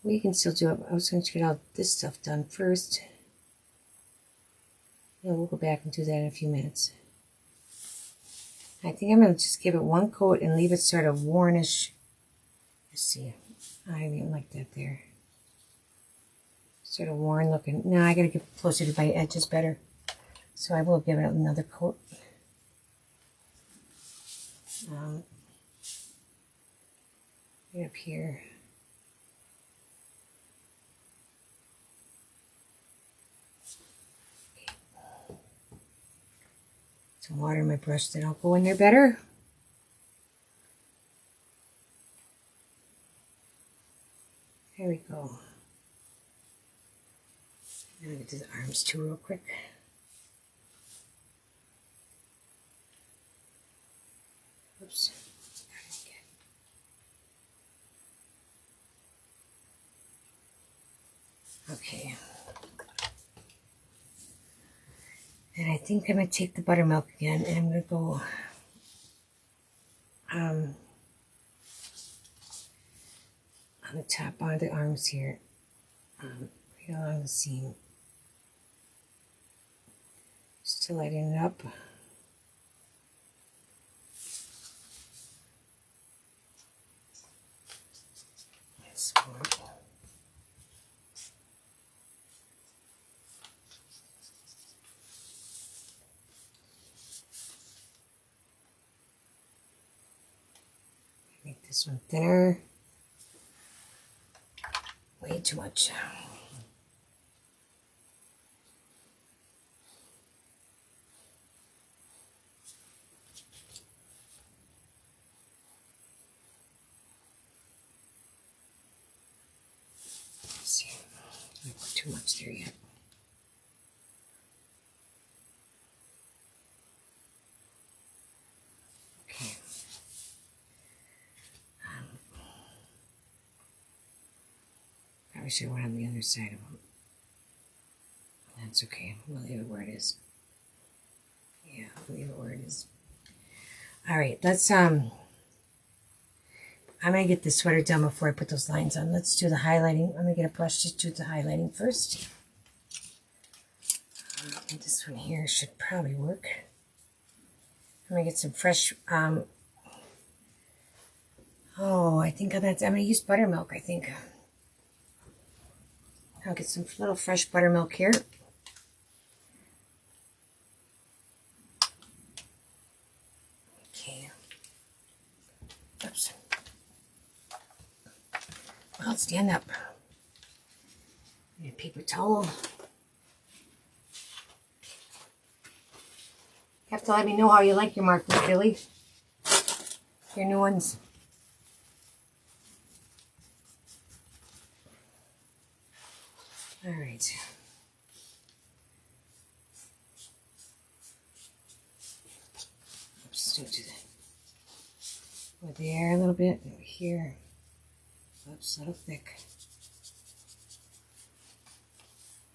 We can still do it. I was going to get all this stuff done first. Yeah, we'll go back and do that in a few minutes. I think I'm going to just give it one coat and leave it sort of wornish. Let's see. I don't even like that there. Sort of worn looking. No, I got to get closer to my edges better. So I will give it another coat. Right up here. Some water in my brush, then I'll go in there better. There we go. Now I get to the arms too real quick. Oops. Okay. And I think I'm going to take the buttermilk again and I'm going to go on the top on the arms here, right along the seam. Still lighting it up. This one. Make this one thinner. Way too much. See, I put too much there yet. Okay. Probably should have went on the other side of them. That's okay. We'll leave it where it is. Yeah, we'll leave it where it is. All right, let's I'm gonna get the sweater done before I put those lines on. Let's do the highlighting. I'm gonna get a brush to do the highlighting first. This one here should probably work. I'm gonna get some fresh. Oh, I think I'm gonna use buttermilk. I think I'll get some little fresh buttermilk here. Okay. Oops. Well, stand up. Need a paper towel. You have to let me know how you like your markers, Billy. Your new ones. All right. Oops, don't do that. Over there a little bit, over here. Oops, a little thick.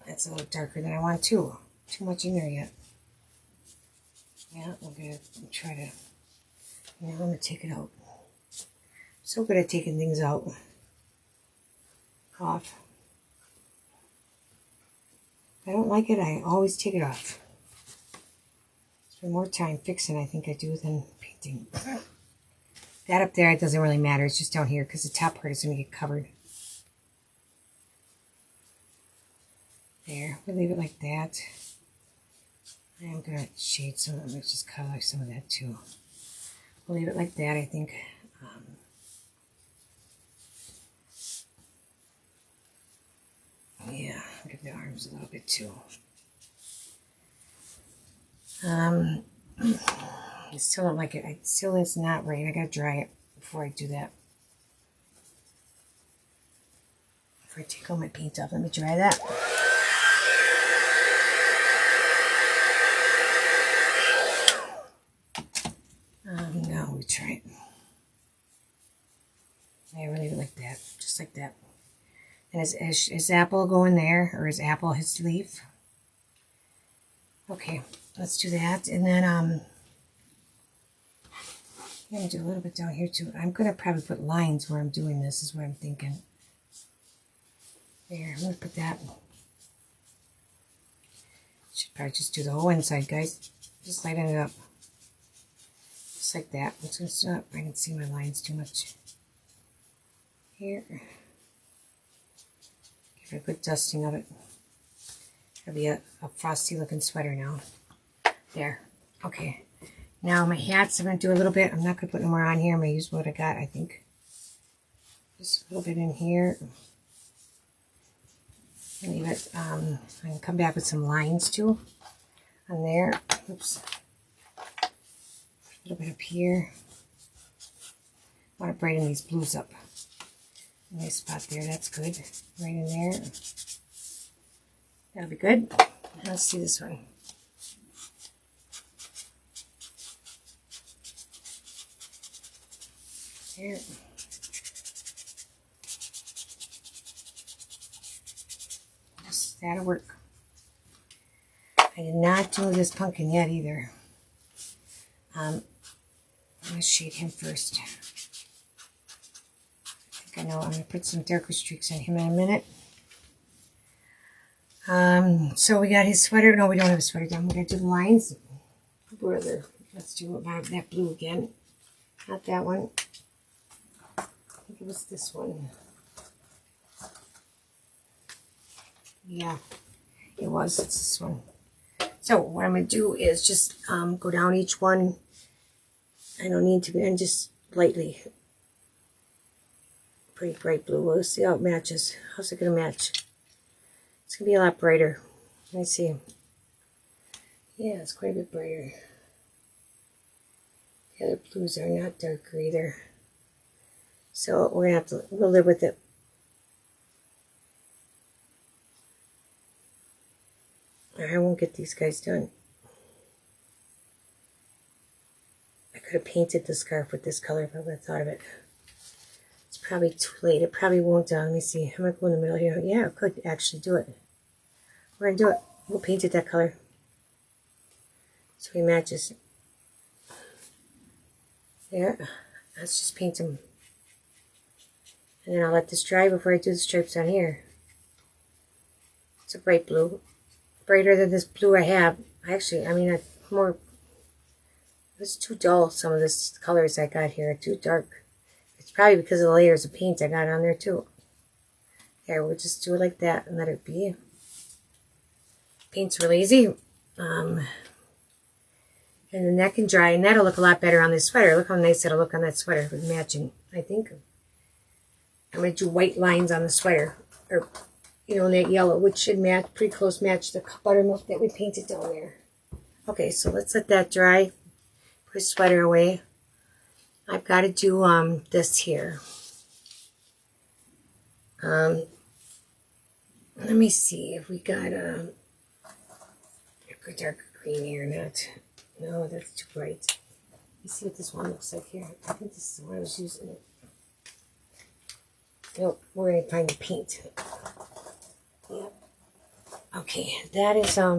That's a little darker than I want too. Too much in there yet. Yeah, we're gonna try to. Now I'm gonna take it out. So good at taking things out. Off. If I don't like it, I always take it off. Spend more time fixing, I think I do, than painting. That up there, it doesn't really matter. It's just down here because the top part is going to get covered. There, we'll leave it like that. I am going to shade some of it. Let's just color some of that too. We'll leave it like that, I think. Yeah, give the arms a little bit too. I still don't like it. It still is not right. I gotta dry it before I do that. Before I take all my paint off, let me dry that. Now we try it. Yeah, we'll leave it like that, just like that. And is Apple going there, or is Apple his leaf? Okay, let's do that, and then I'm gonna do a little bit down here too. I'm gonna probably put lines where I'm doing this. Is what I'm thinking. There, I'm gonna put that. Should probably just do the whole inside, guys. Just lighten it up, just like that. I'm just gonna stop. I can see my lines too much. Here. Give it a good dusting of it. It'll be a frosty looking sweater now. There. Okay. Now my hats, I'm going to do a little bit. I'm not going to put no more on here. I'm going to use what I got, I think. Just a little bit in here. Leave it. I can come back with some lines too on there. Oops. A little bit up here. I want to brighten these blues up. Nice spot there. That's good. Right in there. That'll be good. Let's see this one. There. Just that'll work. I did not do this pumpkin yet either. I'm going to shade him first. I know I'm going to put some darker streaks on him in a minute. So we got his sweater. No, we don't have a sweater done. We got to do the lines. Brother, let's do that blue again. Not that one. I think it was this one. Yeah, it was. It's this one. So what I'm going to do is just go down each one. I don't need to be, and just lightly. Pretty bright blue. We'll see how it matches. How's it going to match? It's going to be a lot brighter. Let me see. Yeah, it's quite a bit brighter. The other blues are not darker either. So we're going to have to, we'll live with it. I won't get these guys done. I could have painted the scarf with this color if I would have thought of it. It's probably too late. It probably won't. Let me see. I'm going to go in the middle here. Yeah, I could actually do it. We're going to do it. We'll paint it that color. So he matches. There. Let's just paint them. And then I'll let this dry before I do the stripes on here. It's a bright blue. Brighter than this blue I have. Actually, I mean, more. It's too dull. Some of this colors I got here are too dark. It's probably because of the layers of paint I got on there too. There, we'll just do it like that and let it be. Paint's real easy. And then that can dry, and that'll look a lot better on this sweater. Look how nice that'll look on that sweater with matching. I think I'm going to do white lines on the sweater, or you know, in that yellow, which should match, pretty close match the buttermilk that we painted down there. Okay, so let's let that dry. Put the sweater away. I've got to do this here. Let me see if we got a darker green here or not. No, that's too bright. Let me see what this one looks like here. I think this is the one I was using. Nope, we're going to find the paint. Yep. Okay, that is, let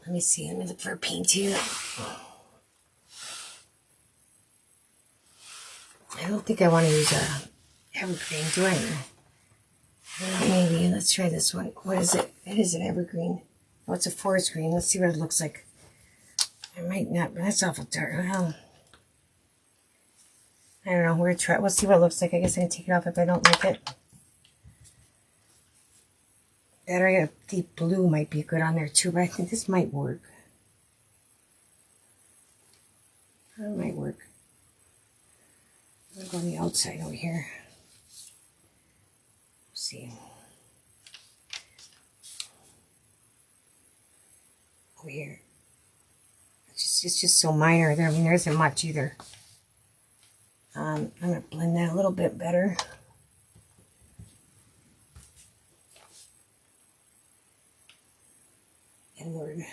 me see, let me look for a paint here. I don't think I want to use a evergreen, do I? Maybe, let's try this one. What is it? It is an evergreen. Oh, it's a forest green. Let's see what it looks like. I might not, but that's awful dark. Well, I don't know. We're going to try. We'll see what it looks like. I guess I can take it off if I don't like it. That or a deep blue might be good on there too, but I think this might work. That might work. I'm going to go on the outside over here. Let's see. Over here. It's just so minor there. I mean, there isn't much either. I'm going to blend that a little bit better. Inward.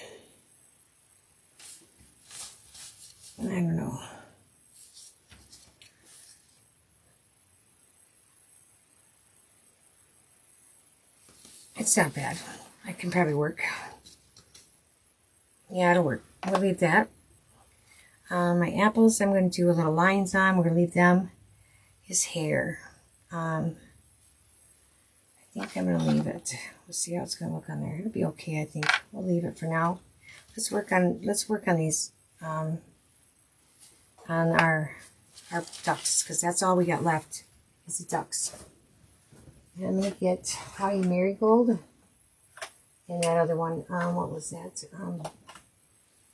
I don't know. It's not bad. I can probably work. Yeah, it'll work. We'll leave that. My apples, I'm going to do a little lines on. We're going to leave them. His hair. I think I'm going to leave it. We'll see how it's going to look on there. It'll be okay, I think. We'll leave it for now. Let's work on these on our ducks, because that's all we got left is the ducks. And I'm going to get probably marigold and that other one. What was that?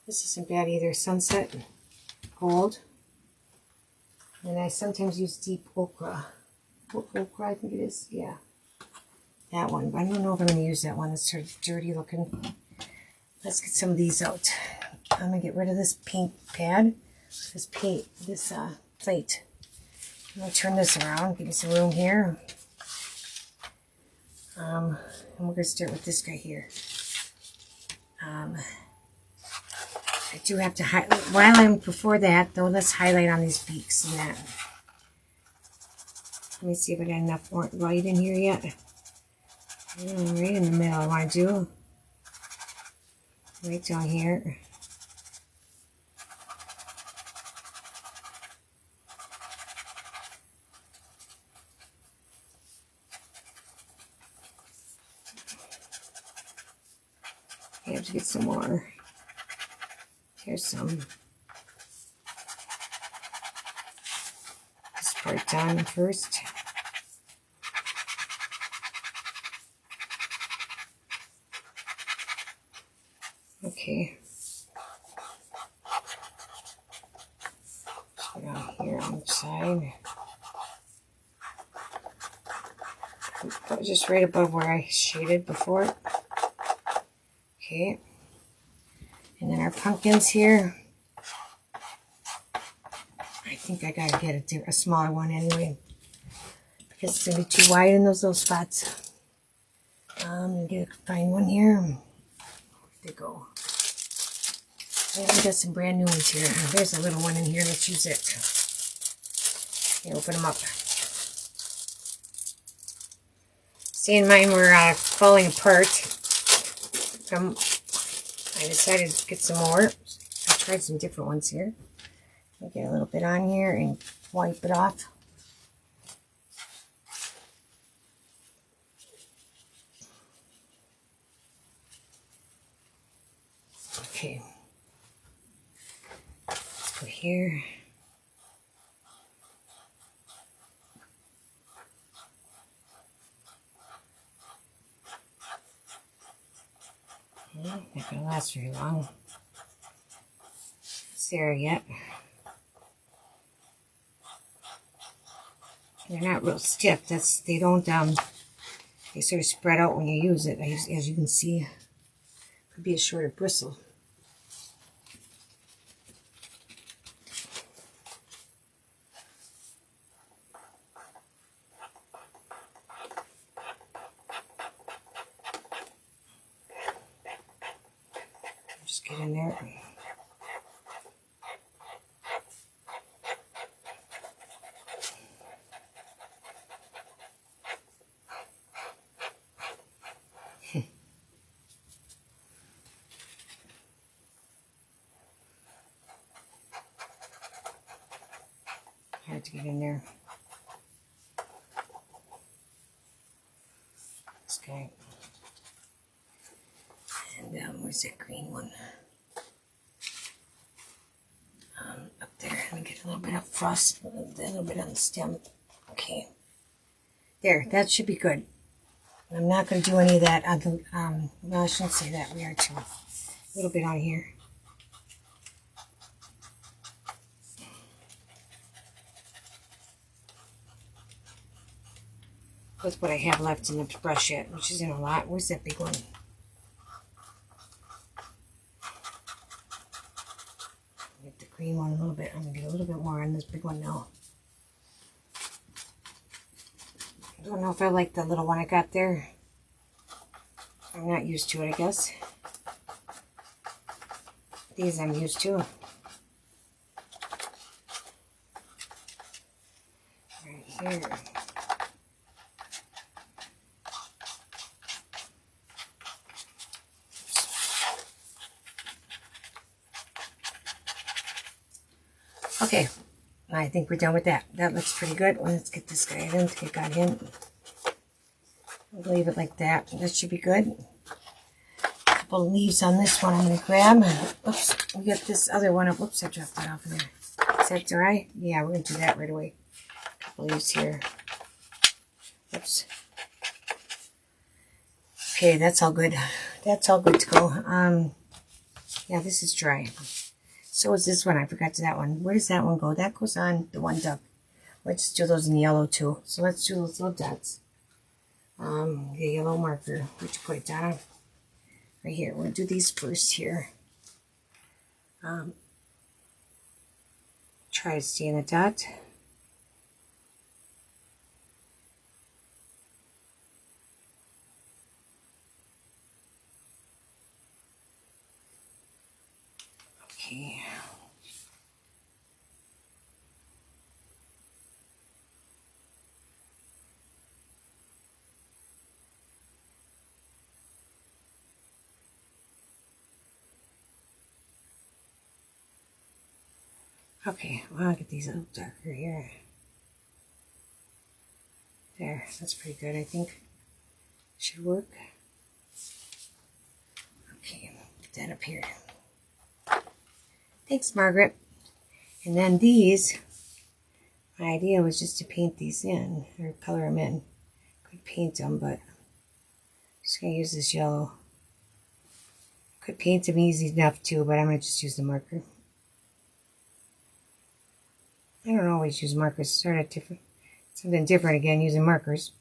This isn't bad either. Sunset gold. And I sometimes use deep ochre. Ochre, I think it is. Yeah. That one. But I don't know if I'm going to use that one. It's sort of dirty looking. Let's get some of these out. I'm going to get rid of this paint pad. This plate. I'm going to turn this around. Give me some room here. And we're going to start with this guy here. I do have to highlight. Before that, though, let's highlight on these beaks and that. Let me see if I got enough white in here yet. Right in the middle, I want to do. Right down here. to get some more. Here's some. This part done first. Okay. Down here on each side. That was just right above where I shaded before. Okay. And then our pumpkins here. I think I gotta get a smaller one anyway, because it's gonna be too wide in those little spots. I'm gonna find one here. Where'd they go? I got some brand new ones here. There's a little one in here. Let's use it. Okay, open them up. Seeing mine were falling apart. I decided to get some more. I tried some different ones here. I'll get a little bit on here and wipe it off. Okay. Let's go here. Not gonna last very long. It's there yet. They're not real stiff. They don't they sort of spread out when you use it. As you can see, could be a shorter bristle. Just get in there. Hard to get in there. This guy. And where's that green one? Up there. Let me get a little bit of frost, a little bit on the stem. Okay. There, that should be good. I'm not going to do any of that on the, well, I shouldn't say that. We are too. A little bit on here. With what I have left in the brush yet, which isn't a lot. Where's that big one? Get the green one a little bit. I'm going to get a little bit more on this big one now. I don't know if I like the little one I got there. I'm not used to it, I guess. These I'm used to. Right here. Okay, I think we're done with that. That looks pretty good. Let's get this guy in. Take out him. We'll leave it like that. That should be good. A couple of leaves on this one I'm going to grab. Oops, we got this other one. Oops, I dropped that off in there. Is that dry? Yeah, we're going to do that right away. A couple leaves here. Oops. Okay, that's all good. That's all good to go. Yeah, this is dry. So is this one. I forgot to that one. Where does that one go? That goes on the one duck. Let's do those in yellow too. So let's do those little dots. The yellow marker. Where'd you put it, Donna? Right here. We'll do these first here. Try to stay in the dot. Okay. Okay, well, I'll get these a little darker here. There, that's pretty good, I think. Should work. Okay, Put that up here. Thanks, Margaret. And then these, my idea was just to paint these in, or color them in. Could paint them, but I'm just going to use this yellow. Could paint them easy enough too, but I'm going to just use the marker. I don't always use markers. Sort of different. Something different again using markers.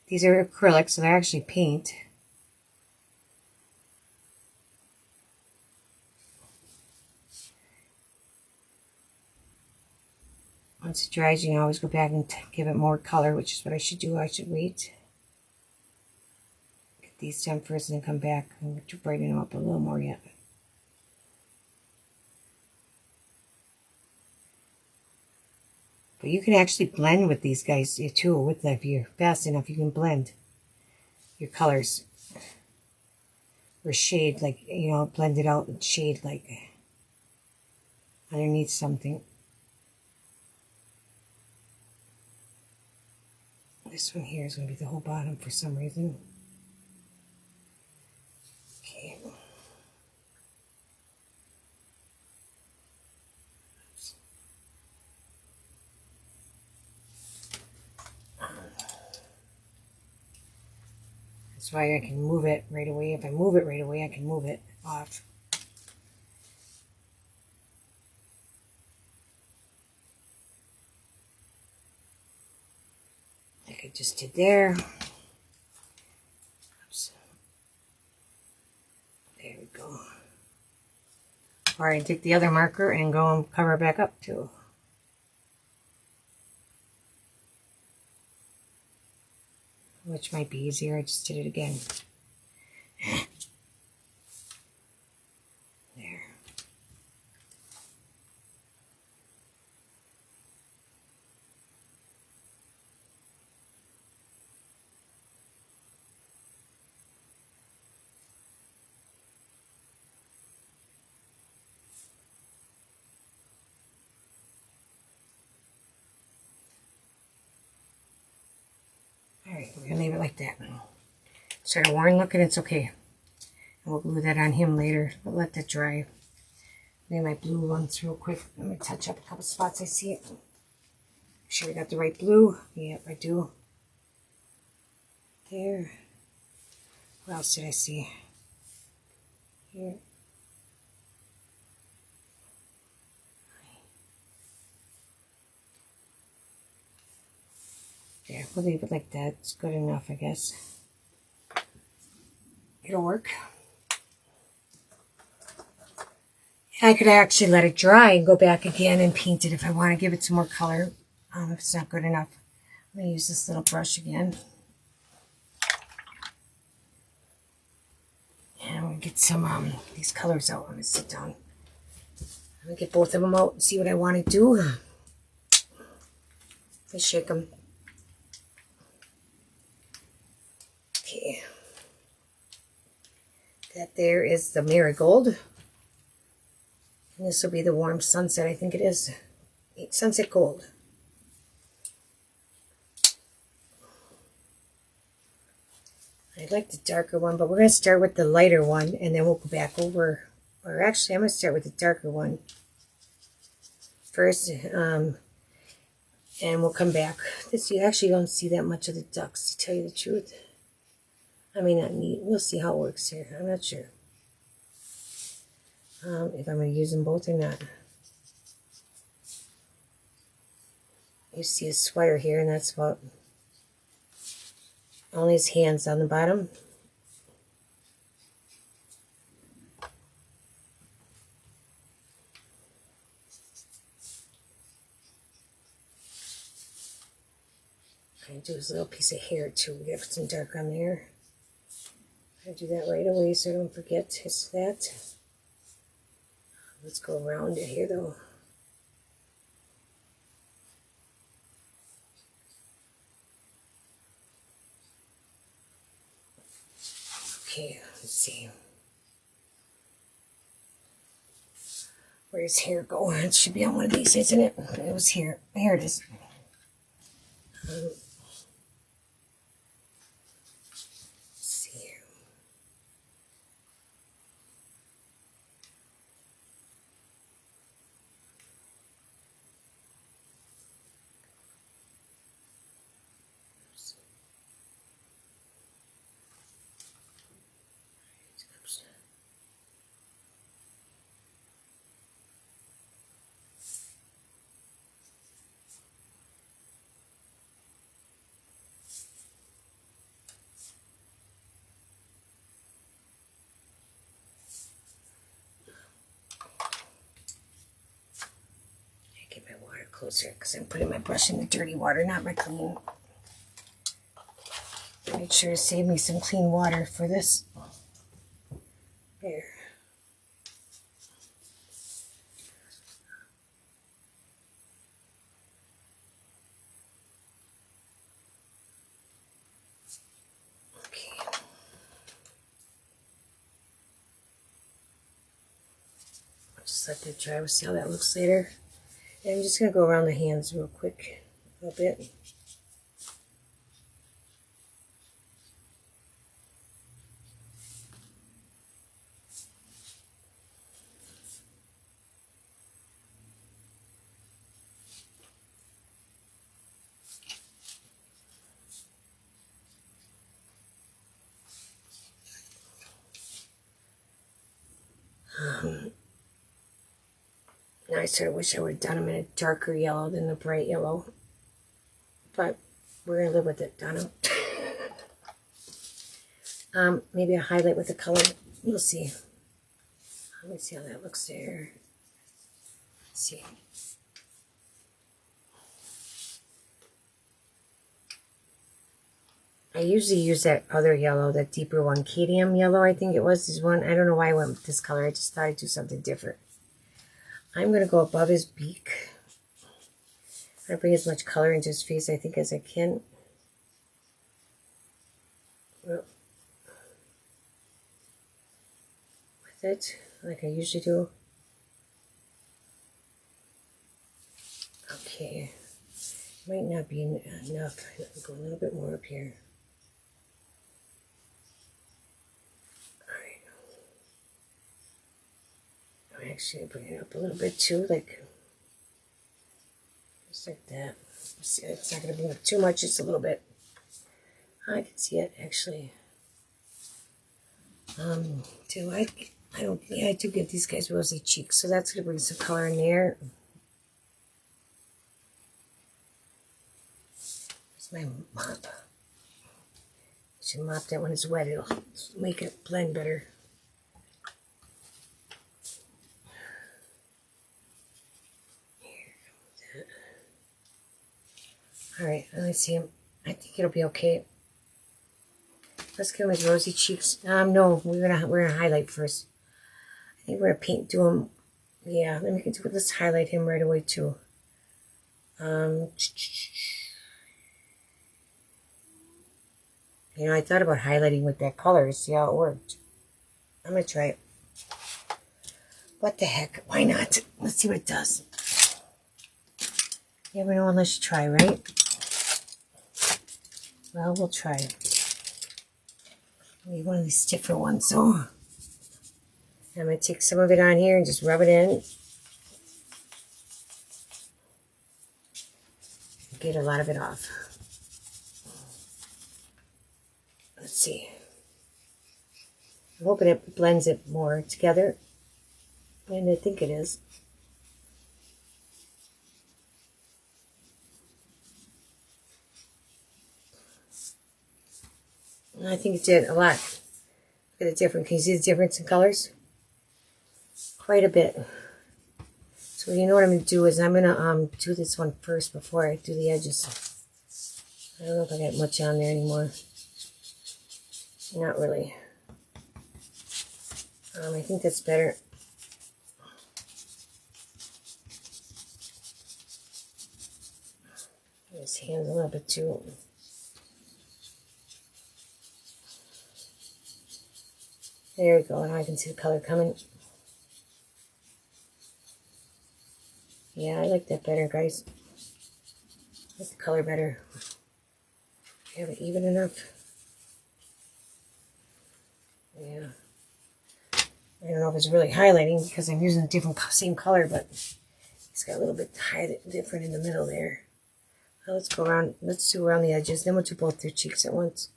These are acrylic, so they're actually paint. Once it dries, you can always go back and give it more color, which is what I should do. I should wait. Get these done first and then come back and brighten them up a little more yet. But you can actually blend with these guys too. With that, if you're fast enough, you can blend your colors or shade, like, you know, blend it out and shade like underneath something. This one here is going to be the whole bottom for some reason. Okay. That's why I can move it right away. If I move it right away, I can move it off. Like I just did there. Oops. There we go. Or I take the other marker and go and cover it back up too. Which might be easier. I just did it again. There. Alright, we're going to leave it like that. Sort of worn looking, it's okay. And we'll glue that on him later. We'll let that dry. Lay my blue ones real quick. Let me touch up a couple spots I see it. Make sure we got the right blue. Yep, I do. There. What else did I see? Here. There, we'll leave it like that. It's good enough, I guess. It'll work. I could actually let it dry and go back again and paint it if I want to give it some more color. If it's not good enough. I'm going to use this little brush again. And I'm going to get some these colors out. I'm going to sit down. I'm going to get both of them out and see what I want to do. Let's shake them. Okay. That there is the marigold. And this will be the warm sunset, I think it is. Sunset gold. I like the darker one, but we're going to start with the lighter one, and then we'll go back over. Or actually, I'm going to start with the darker one first, and we'll come back. This, you actually don't see that much of the ducks, to tell you the truth. I mean, not neat. We'll see how it works here. I'm not sure if I'm going to use them both or not. You see a swire here, and that's about only his hands on the bottom. I'm going to do his little piece of hair too. We're going to put some dark on there. I do that right away so I don't forget it's that. Let's go around it here though. Okay, let's see. Where's hair go? It should be on one of these, isn't it? It was here. Here it is. closer because I'm putting my brush in the dirty water, not my clean. Make sure to save me some clean water for this. There. Just let that dry. We'll see how that looks later. And I'm just going to go around the hands real quick a little bit. I sort of wish I would have done them in a darker yellow than the bright yellow. But we're going to live with it, Donna. Maybe a highlight with the color. We'll see. Let me see how that looks there. Let's see. I usually use that other yellow, that deeper one. Cadmium yellow, I think it was. This one. I don't know why I went with this color. I just thought I'd do something different. I'm going to go above his beak. I'm going to bring as much color into his face, I think, as I can. With it, like I usually do. Okay. Might not be enough. Let me go a little bit more up here. I'm actually bring it up a little bit too, like just like that. See, it's not going to bring up too much, just a little bit. I can see it actually. I do give these guys rosy cheeks, so that's going to bring some color in there. Where's my mop? I should mop that when it's wet. It'll make it blend better. Alright, let me see him. I think it'll be okay. Let's give him his rosy cheeks. No, we're gonna highlight first. I think we're gonna do him. Yeah, let's highlight him right away too. You know, I thought about highlighting with that color to see how it worked. I'm gonna try it. What the heck? Why not? Let's see what it does. You never know unless you try, right? Well, we'll try it. Maybe one of these stiffer ones. So I'm going to take some of it on here and just rub it in. Get a lot of it off. Let's see. I'm hoping it blends it more together. And I think it is. I think it did a lot. Look at the difference. Can you see the difference in colors? Quite a bit. So you know what I'm going to do is I'm going to do this one first before I do the edges. I don't know if I got much on there anymore. Not really. I think that's better. His hands a little bit too. There we go. Now I can see the color coming. Yeah, I like that better, guys. I like the color better. You have it even enough. Yeah. I don't know if it's really highlighting because I'm using a different same color, but it's got a little bit different in the middle there. Now let's go around. Let's do around the edges. Then we'll do both their cheeks at once.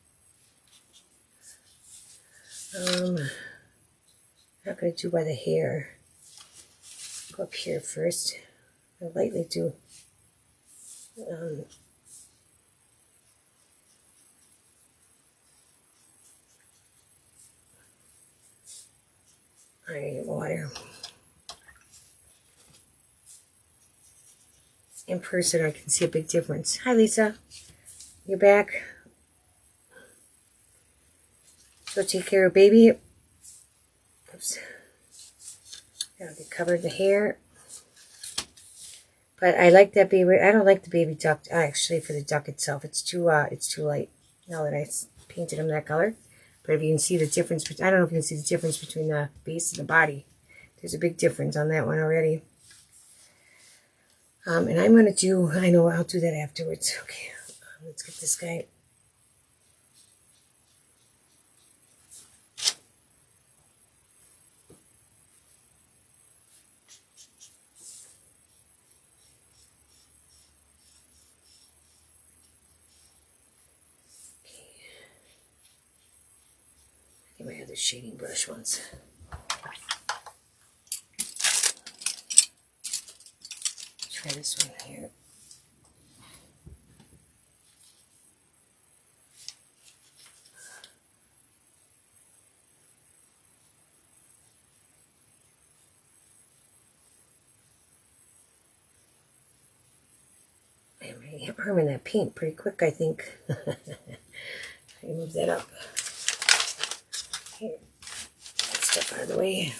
Not going to do by the hair. Go up here first. I lightly do. I need water. in person, I can see a big difference. Hi, Lisa. You're back. So take care of baby. Oops. Gotta get covered the hair. But I like that baby. I don't like the baby duck actually for the duck itself. It's too light. Now that I painted him that color. But if you can see the difference, I don't know if you can see the difference between the base and the body. There's a big difference on that one already. And I'm gonna do. I know I'll do that afterwards. Okay. Let's get this guy. Get my other shading brush once. Try this one here. I'm harming that paint pretty quick, I think. I move that up. Here, that stuff out of the way.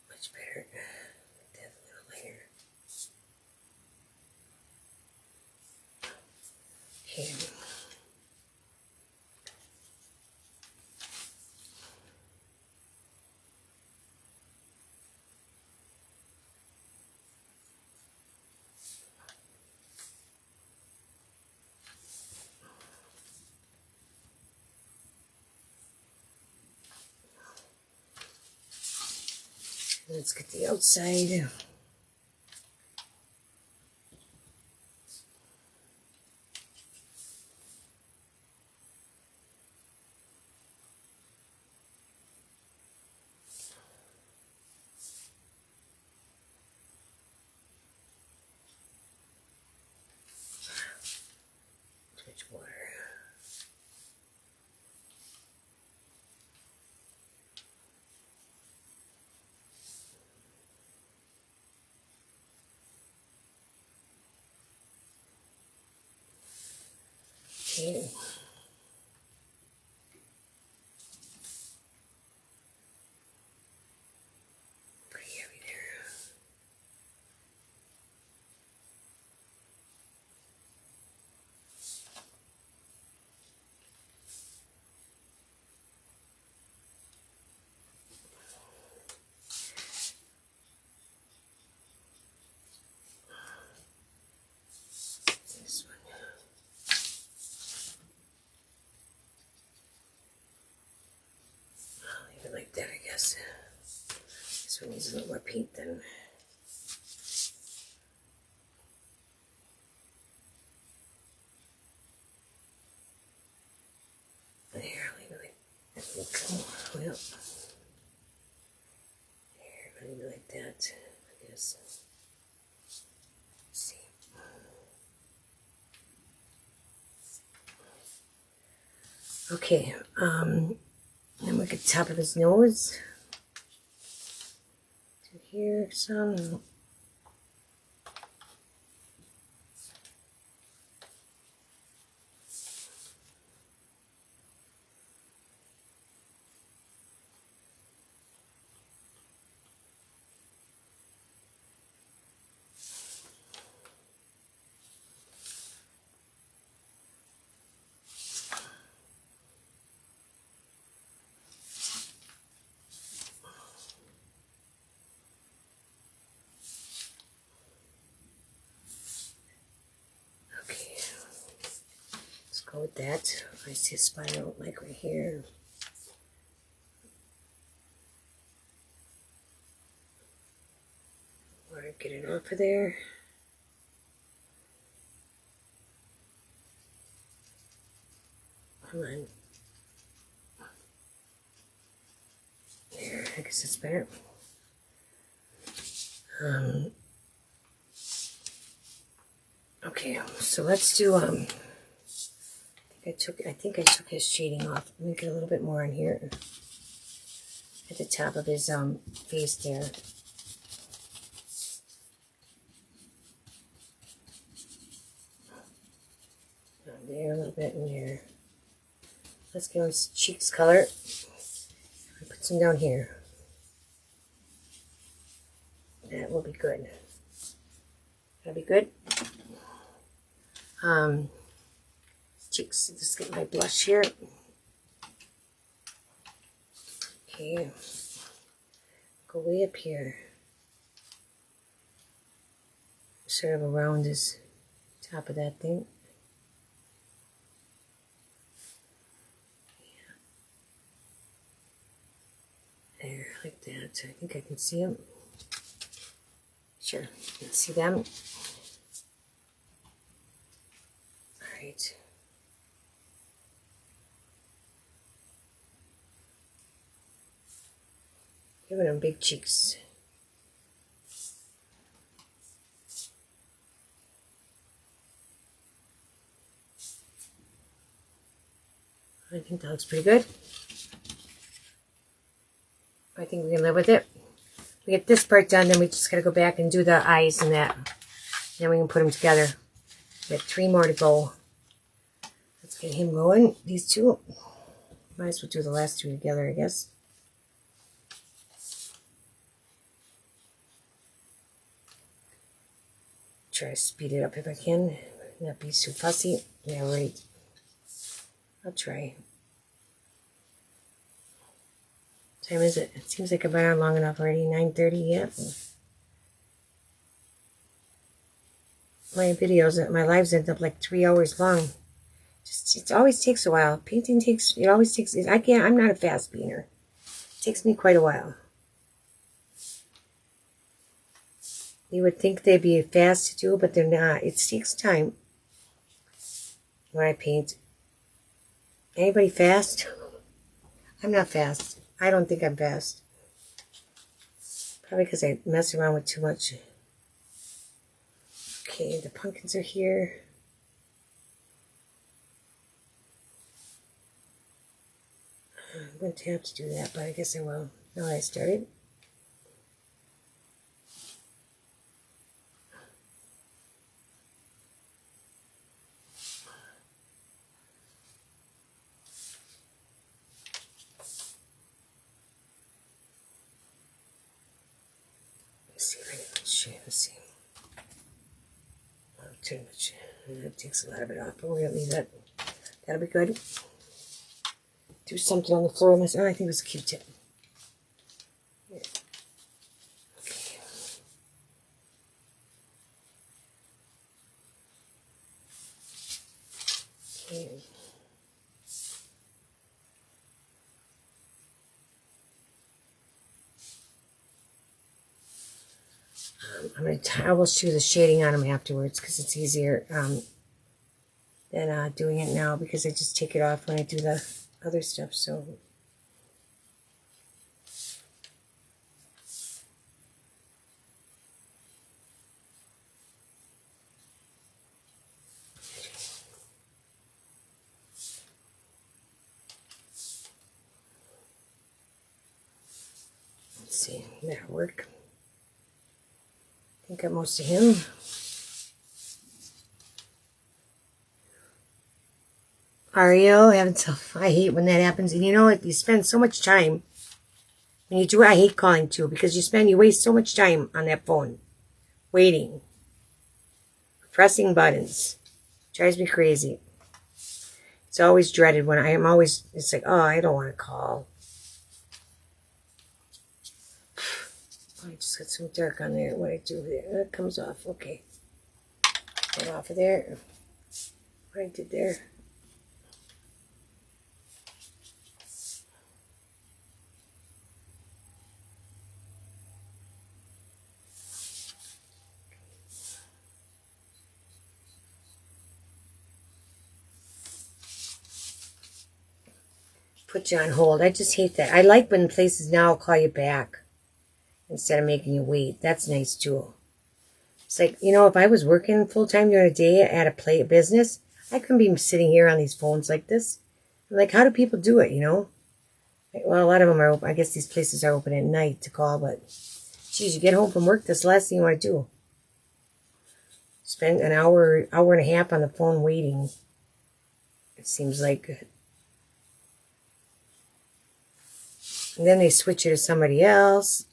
Much better. Make that a little lighter. Okay. Let's get the outside. Touch water. Okay. Pretty heavy there. This one. I'll leave it like that, I guess. This one needs a little more paint than. There, I'll leave it like that. Well, there, I'll leave it like that, I guess. Let's see. Okay, then we get the top of his nose. To here, some. Go with that. I see a spot I don't like right here. Want to get it off of there. Come on. There, I guess it's better. Okay, Okay, so let's do, I think I took his shading off. Let me get a little bit more on here. At the top of his face there. There, a little bit in there. Let's give him his cheeks color. Put some down here. That will be good. That'll be good. Cheeks, just get my blush here. Okay. Go way up here. Sort of around his top of that thing. Yeah. There, like that. I think I can see him. Sure, you can see them. Alright. Giving him big cheeks. I think that looks pretty good. I think we can live with it. We get this part done, then we just gotta go back and do the eyes and that. Then we can put them together. We have 3 more to go. Let's get him going. These 2. Might as well do the last 2 together, I guess. Try to speed it up if I can. Not be too fussy. Yeah, right. I'll try. What time is it? It seems like I've been on long enough already. 9:30, yep. My videos, my lives end up like 3 hours long. It always takes a while. Painting always takes, I'm not a fast painter. It takes me quite a while. You would think they'd be fast to do, but they're not. It takes time when I paint. Anybody fast? I'm not fast. I don't think I'm fast. Probably because I mess around with too much. Okay, the pumpkins are here. I'm going to have to do that, but I guess I will. Now I started. Let's see. Not too much. That takes a lot of it off, but we're going to leave that. That'll be good. Do something on the floor. Oh, I think it was a Q-tip. Yeah. Okay. Okay. I will do the shading on them afterwards because it's easier than doing it now because I just take it off when I do the other stuff. So let's see, that'll work. I think got most of him. Ario, I hate when that happens. And you know what? You spend so much time when you do it. I hate calling too because you waste so much time on that phone, waiting, pressing buttons. Drives me crazy. It's always dreaded when it's like, oh, I don't want to call. I just got some dark on there. What I do there, that comes off. Okay, get off of there. What I did there. Put you on hold. I just hate that. I like when places now call you back instead of making you wait. That's nice too. It's like, you know, if I was working full-time during a day at a play business, I couldn't be sitting here on these phones like this. I'm like, how do people do it, you know? Well, a lot of them are open. I guess these places are open at night to call, but geez, you get home from work, that's the last thing you want to do. Spend an hour and a half on the phone waiting. It seems like. And then they switch you to somebody else.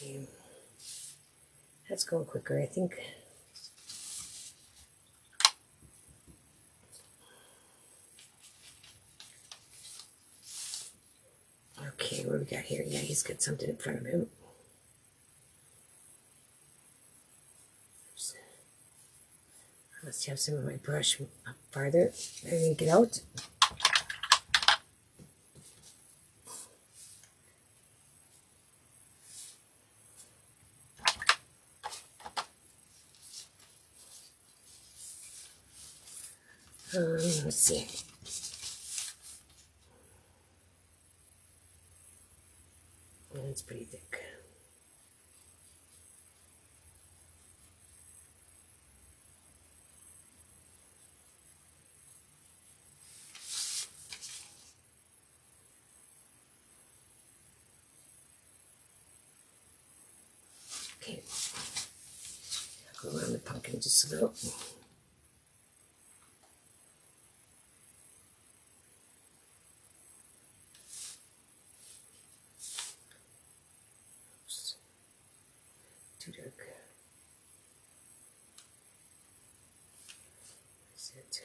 Okay. That's going quicker, I think. Okay, what do we got here? Yeah, he's got something in front of him. Oops. I must have some of my brush up farther. I didn't get out. Let's see. It's pretty thick. Okay. I'll go around the pumpkin just a little. Too dark. That's it.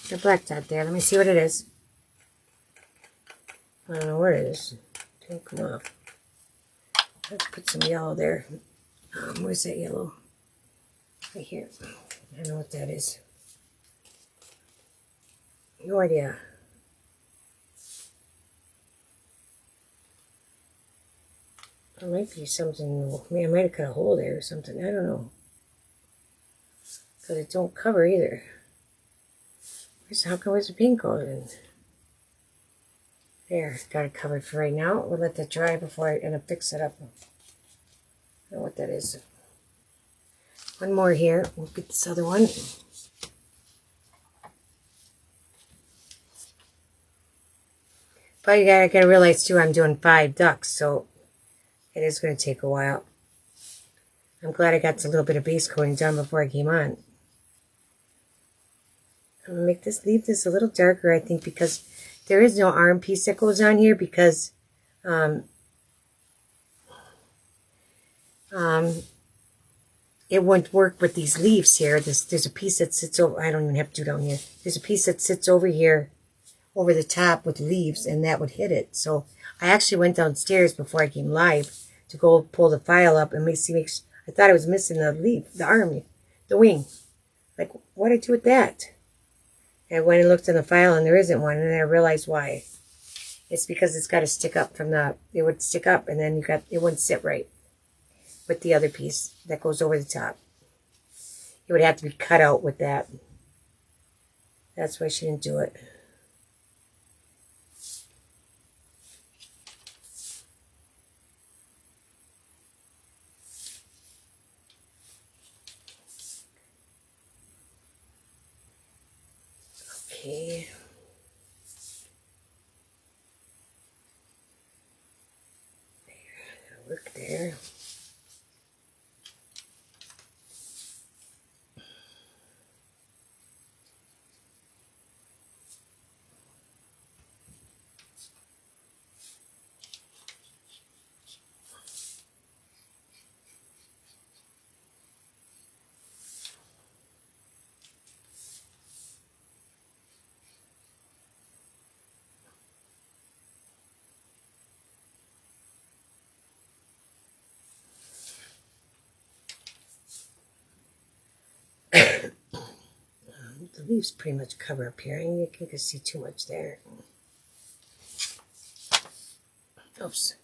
The black dot there. Let me see what it is. I don't know what it is. It didn't come off. Let's put some yellow there. Where's that yellow? Right here. I don't know what that is. No idea. It might be something. I might have cut a hole there or something. I don't know. Because it don't cover either. How come it's a pink color? There, got it covered for right now. We'll let that dry before I fix it up. I don't know what that is. One more here. We'll get this other one. But I gotta realize too, I'm doing 5 ducks, so it is going to take a while. I'm glad I got a little bit of base coating done before I came on. I'm going to leave this a little darker, I think, because there is no arm piece that goes on here because it wouldn't work with these leaves here. There's a piece that sits over, I don't even have to do down here. There's a piece that sits over here, over the top with leaves, and that would hit it. So I actually went downstairs before I came live to go pull the file up and I thought I was missing the leaf, the arm, the wing. Like, what did I do with that? And I went and looked in the file and there isn't one, and then I realized why. It's because it's got to stick up from it would stick up and then it wouldn't sit right with the other piece that goes over the top. It would have to be cut out with that. That's why she didn't do it. Okay. There, work there. The leaves pretty much cover up here. You can see too much there. Oops.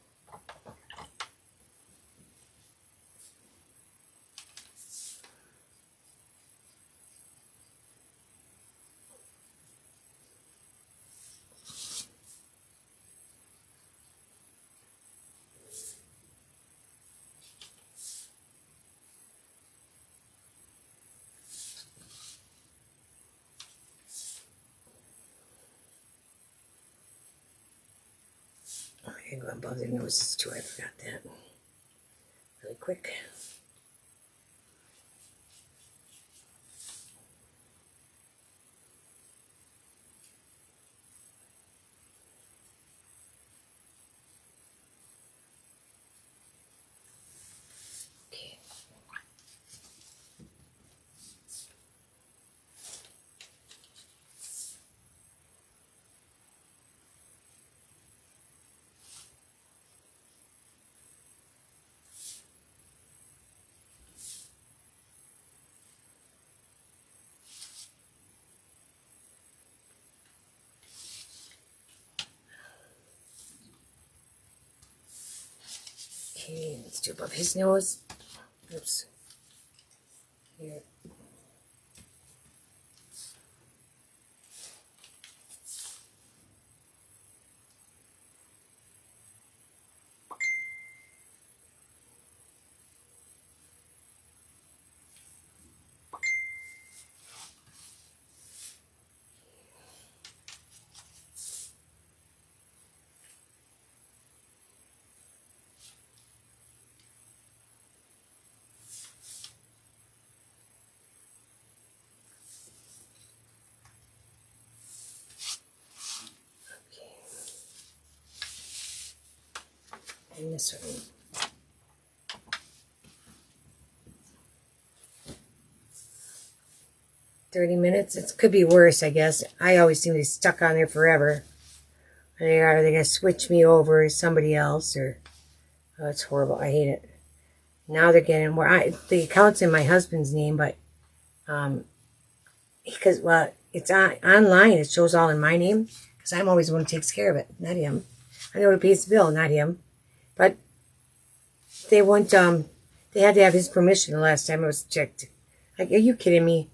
can go above their noses too. I forgot that. Really quick. Okay. Okay, let's do above his nose. Oops. Here. And this one. $30 It could be worse, I guess. I always seem to be stuck on there forever. And they're going to switch me over to somebody else, or oh, it's horrible. I hate it. Now they're getting more. The account's in my husband's name, but because it's online. It shows all in my name because I'm always the one who takes care of it, not him. I know who pays the bill, not him. But they want they had to have his permission the last time it was checked. Like, are you kidding me?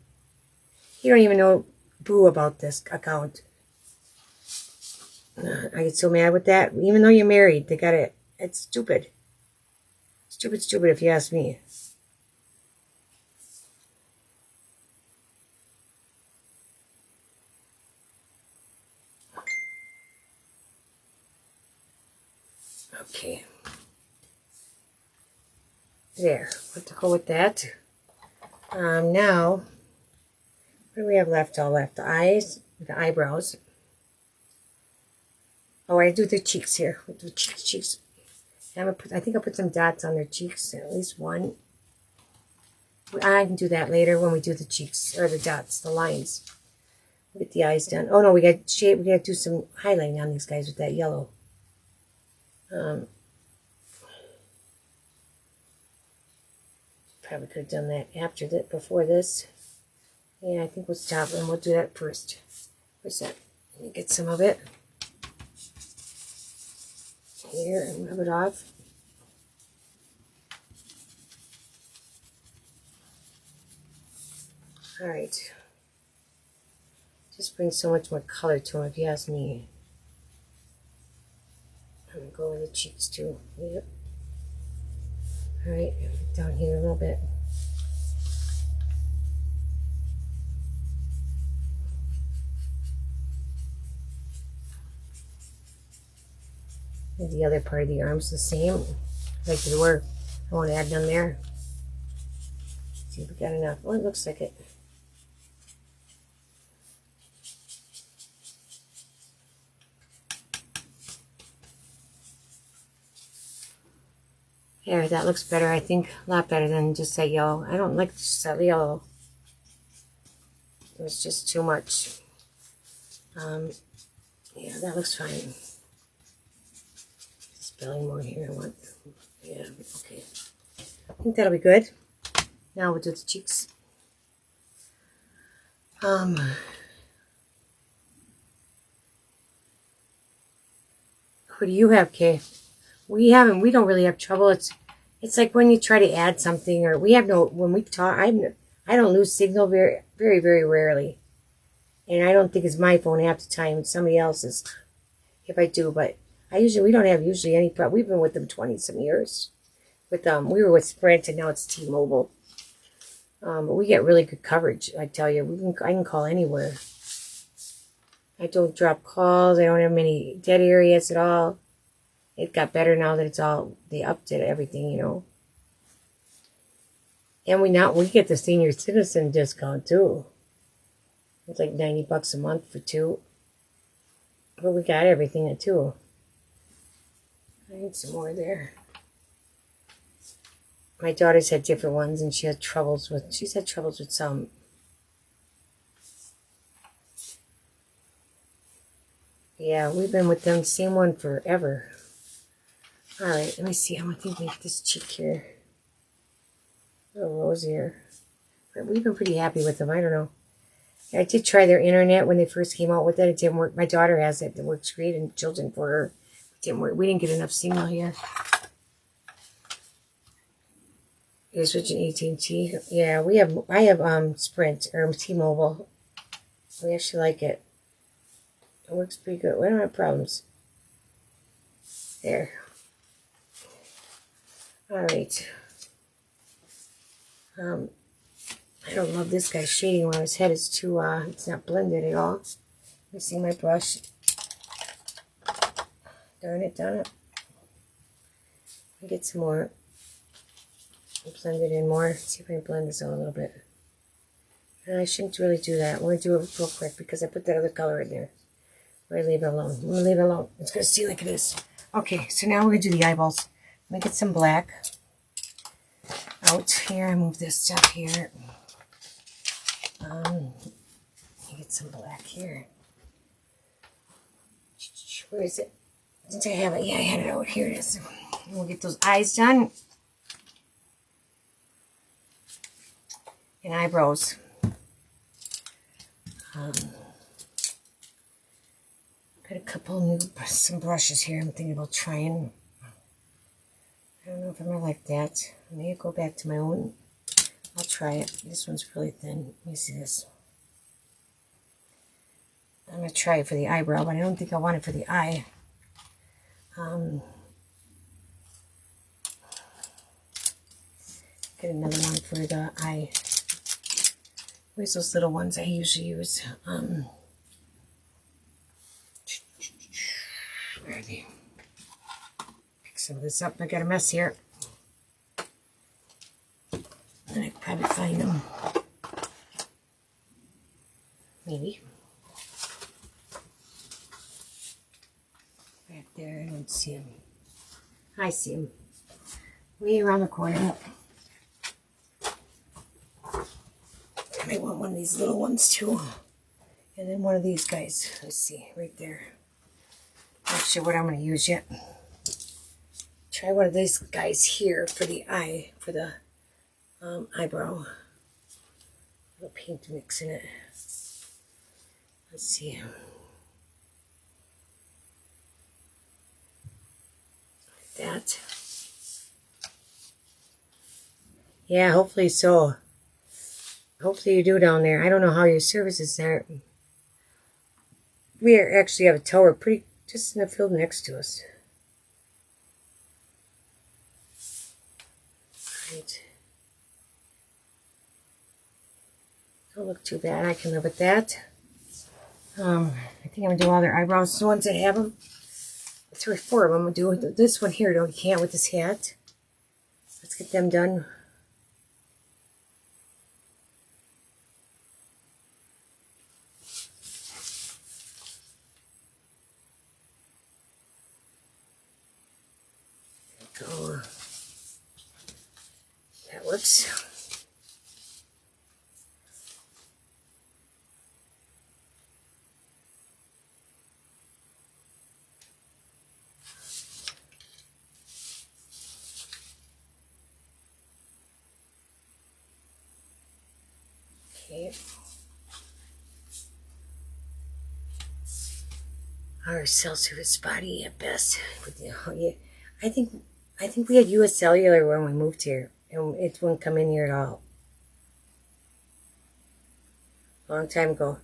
You don't even know boo about this account. I get so mad with that. Even though you're married, they got it. It's stupid. Stupid, stupid, if you ask me. Okay. There. Let's go with that. Now, what do we have left? All left. The eyes, the eyebrows. Oh, I do the cheeks here. We'll do cheeks. I think I'll put some dots on their cheeks, at least one. I can do that later when we do the cheeks, or the dots, the lines. We'll get the eyes done. Oh no, we got shape. We got to do some highlighting on these guys with that yellow. Probably could have done that after that, before this. Yeah, I think we'll stop and we'll do that first. Where's that? Let me get some of it. Here, and rub it off. Alright. Just brings so much more color to them, if you ask me. I'm going to go over the cheeks too. Yep. Alright, down here a little bit. And the other part of the arm's the same. Like they were. I won't add none there. See if we got enough. Oh, it looks like it. There, that looks better, I think. A lot better than just that yellow. I don't like just that yellow. It was just too much. Yeah, that looks fine. Spelling more here. Yeah, okay. I think that'll be good. Now we'll do the cheeks. What do you have, Kay? We don't really have trouble. It's like when you try to add something, or when we talk, I don't lose signal very, very, very rarely. And I don't think it's my phone half the time. It's somebody else's, if I do. But we don't have usually any problem. We've been with them 20-some years. We were with Sprint, and now it's T-Mobile. But we get really good coverage, I tell you. I can call anywhere. I don't drop calls. I don't have many dead areas at all. It got better now that it's all, they upped it, everything, you know. And we get the senior citizen discount too. It's like $90 a month for 2. But we got everything at 2. I need some more there. My daughter's had different ones, and she's had troubles with some. Yeah, we've been with them, same one forever. All right, let me see. I'm going to make this cheek here a little rosier. But we've been pretty happy with them. I don't know. I did try their internet when they first came out with it. It didn't work. My daughter has it. It works great in children for her. It didn't work. We didn't get enough signal here. You're switching AT&T. Yeah, I have Sprint or T-Mobile. We actually like it. It works pretty good. We don't have problems. There. All right. I don't love this guy's shading around his head. It's too it's not blended at all. Let me see my brush. Darn it. Let me get some more. Blend it in more. See if I can blend this out a little bit. And I shouldn't really do that. I'm going to do it real quick because I put that other color in there. I'm going to leave it alone. It's going to stay like it is. Okay, so now we're going to do the eyeballs. Let me get some black out here. I move this stuff here. Let me get some black here. Where is it? Didn't I have it? Yeah, I had it out. Here it is. And we'll get those eyes done. And eyebrows. Got a couple some brushes here. I'm thinking about trying. I don't know if I'm gonna like that. I may go back to my own. I'll try it. This one's really thin. Let me see this. I'm gonna try it for the eyebrow, but I don't think I want it for the eye. Get another one for the eye. Where's those little ones I usually use? Where are they? Pick some of this up. I got a mess here. And I could probably find them. Maybe. Back there, I don't see them. I see them. Way around the corner. I might want one of these little ones too. And then one of these guys. Let's see, right there. Not sure what I'm going to use yet. Try one of these guys here for the eye, for the eyebrow. A little paint mix in it. Let's see. Like that. Yeah, hopefully so. Hopefully you do down there. I don't know how your service is there. We actually have a tower pretty just in the field next to us. Right. Don't look too bad. I can live with that. I think I'm going to do all their eyebrows. The ones that have them. 3 or 4 of them. I'm going to do this one here. Don't you can't with this hat. Let's get them done. Go. That works. Okay. Our cell service spotty at best. Oh, yeah. I think we had US Cellular when we moved here, and it wouldn't come in here at all. Long time ago.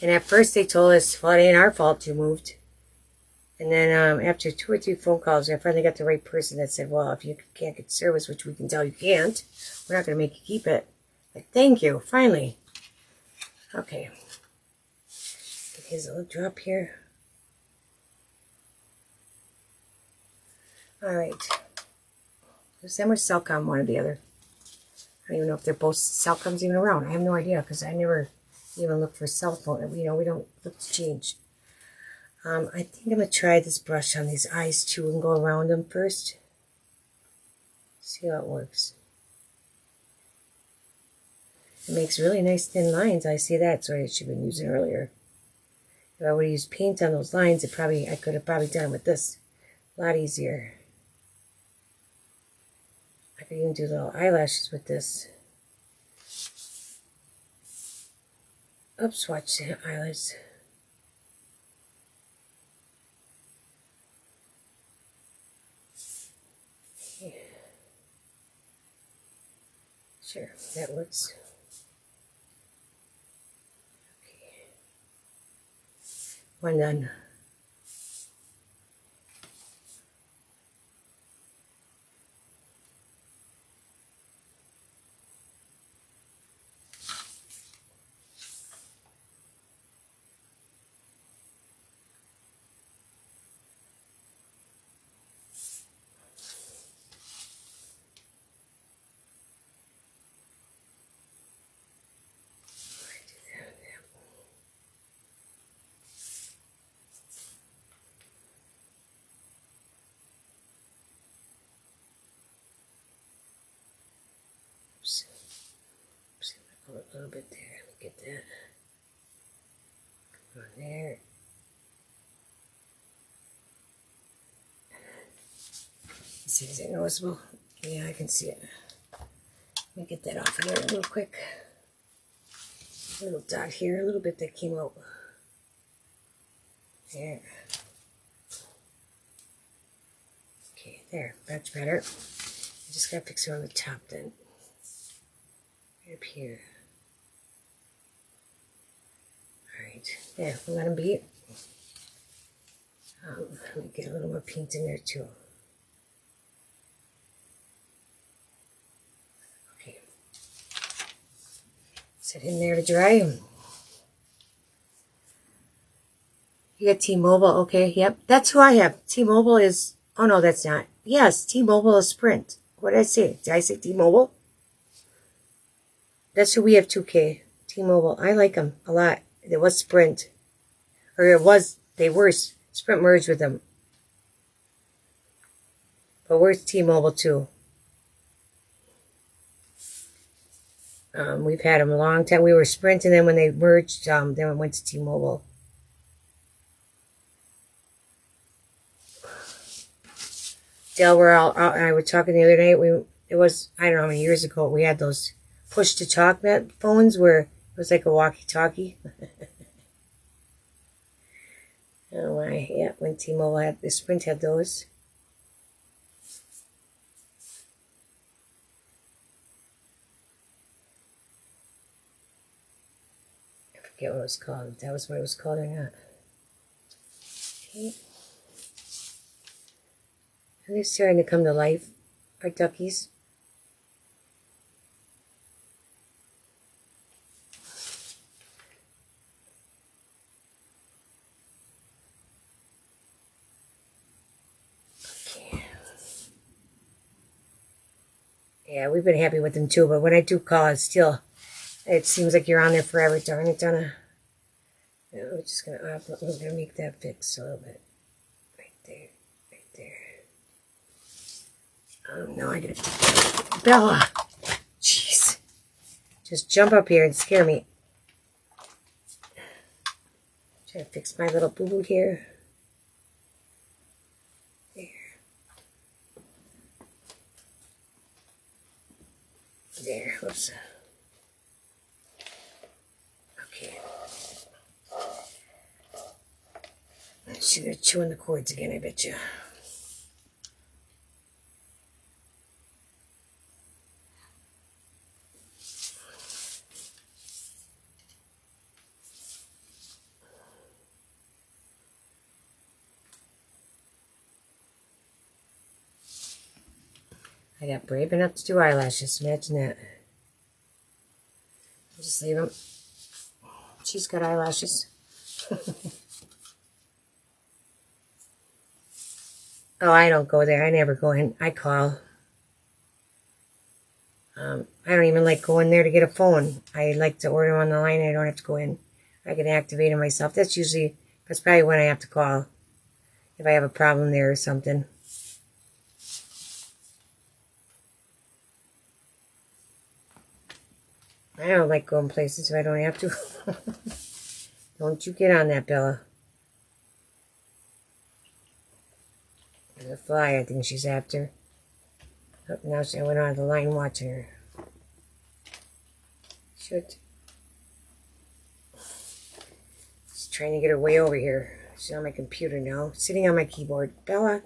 And at first they told us, well, it ain't our fault you moved. And then after 2 or 3 phone calls, I finally got the right person that said, well, if you can't get service, which we can tell you can't, we're not going to make you keep it. Like, thank you, finally. Okay. Here's a little drop here. Alright. There's them or Cellcom, one or the other. I don't even know if they're both Cellcoms even around. I have no idea because I never even look for cell phone. You know, we don't look to change. I think I'm going to try this brush on these eyes too and go around them first. See how it works. It makes really nice thin lines. I see that. Sorry, I should have been using earlier. If I would have used paint on those lines, I could have probably done with this a lot easier. I could even do little eyelashes with this. Oops, watch the eyelids. Yeah. Sure, that works. Okay. One done. A little bit there. Let me get that. Come on there. See, is it noticeable? Yeah, I can see it. Let me get that off of there real quick. A little dot here, a little bit that came out. There. Okay, there. That's better. I just gotta fix it on the top then. Right up here. Alright, there, we'll let them be. Let me get a little more paint in there too. Okay. Set in there to dry. You got T-Mobile, okay, yep. That's who I have. T-Mobile is, oh no, that's not. Yes, T-Mobile is Sprint. What did I say? Did I say T-Mobile? That's who we have 2K. T-Mobile. I like them a lot. It was Sprint. They were, Sprint merged with them. But we're T-Mobile too. We've had them a long time. We were Sprint, and then when they merged, then we went to T-Mobile. Dale, I was talking the other night. It was, I don't know how many years ago, we had those push-to-talk phones where it was like a walkie-talkie. I don't know why. Yeah, when T-Mobile had, the Sprint had those. I forget what it was called. If that was what it was called or not. Okay. And they're starting to come to life, our duckies. Okay. Yeah, we've been happy with them too, but when I do call, it seems like you're on there forever. Darn it, Donna. Yeah, we're just gonna make that fix a little bit. Right there. Right there. Oh no, I gotta Bella. Jeez. Just jump up here and scare me. Try to fix my little boo-boo here. There. There. Whoops. Okay. See, they're chewing the cords again, I bet you. I got brave enough to do eyelashes. Imagine that. I'll just leave them. She's got eyelashes. Oh, I don't go there. I never go in. I call. I don't even like going there to get a phone. I like to order on the line. I don't have to go in. I can activate it myself. That's probably when I have to call. If I have a problem there or something. I don't like going places if I don't have to. Don't you get on that, Bella. There's a fly I think she's after. Oh, now I went on the line watching her. Shoot. She's trying to get her way over here. She's on my computer now. Sitting on my keyboard. Bella.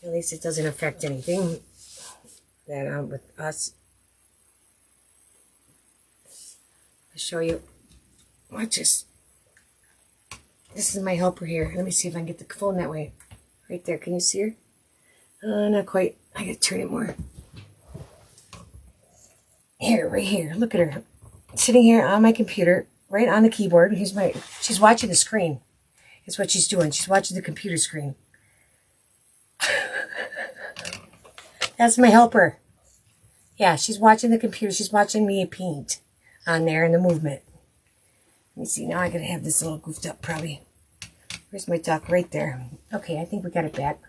At least it doesn't affect anything. That with us. I'll show you. Watch this. This is my helper here. Let me see if I can get the phone that way. Right there. Can you see her? Not quite. I gotta turn it more. Here, right here. Look at her. Sitting here on my computer, right on the keyboard. She's watching the screen. That's what she's doing. She's watching the computer screen. That's my helper. Yeah, she's watching the computer. She's watching me paint on there in the movement. Let me see. Now I gotta have this a little goofed up probably. Where's my duck? Right there. Okay, I think we got it back.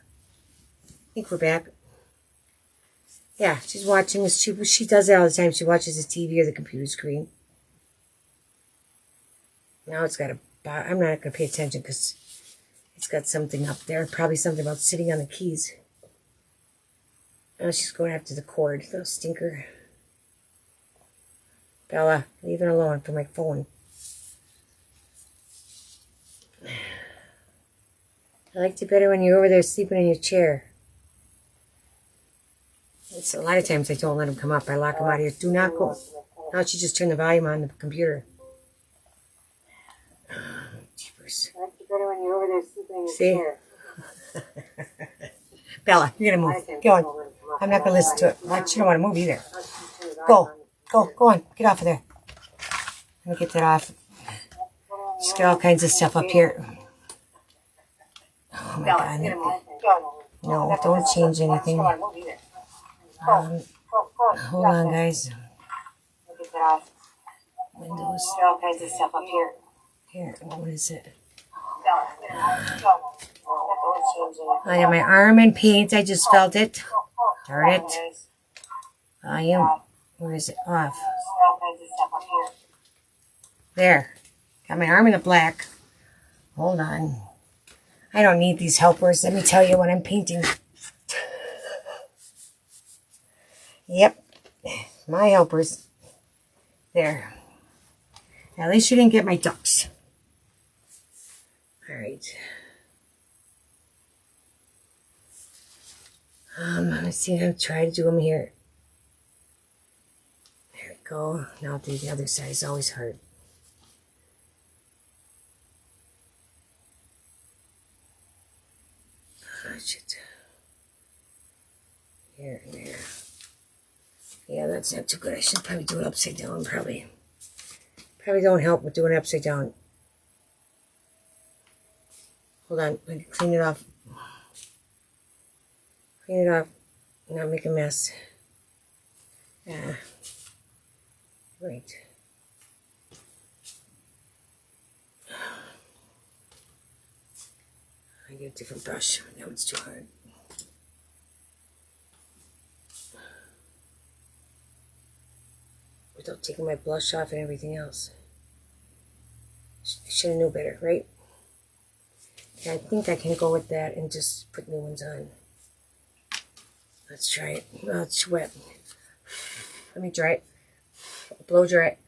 I think we're back. Yeah, she's watching this. She does it all the time. She watches the TV or the computer screen. Now it's got a... I'm not going to pay attention because it's got something up there. Probably something about sitting on the keys. Oh, she's going after the cord. Little stinker. Bella, leave it alone for my phone. I liked it better when you're over there sleeping in your chair. It's a lot of times I don't let him come up. I lock him out of here. Do not go. Now she just turned the volume on the computer. Jeepers. I liked it better when you're over there sleeping in your chair. Bella, you're going to move. Go on. I'm not going to listen to it. She don't want to move either. Go. Go on. Get off of there. Let me get that off. She's got all kinds of stuff up here. Oh my God. No, don't change anything. Hold on, guys. Windows. All kinds of stuff up here. Here, what is it? I have my arm in paint. I just felt it. Darn it. I am. Where is it? Off. There. Got my arm in the black. Hold on. I don't need these helpers. Let me tell you when I'm painting. Yep. My helpers. There. At least you didn't get my ducks. Alright. Let's see. I'm trying to do them here. There we go. Now I'll do the other side. It's always hard. Shit. Here and there. Yeah, that's not too good. I should probably do it upside down, probably. Probably don't help with doing it upside down. Hold on. I can clean it off. Clean it off. Not make a mess. Yeah. Right. I get a different brush. That one's too hard. Without taking my blush off and everything else. I should have known better, right? Yeah, I think I can go with that and just put new ones on. Let's try it. Oh, it's wet. Let me dry it. Blow dry it.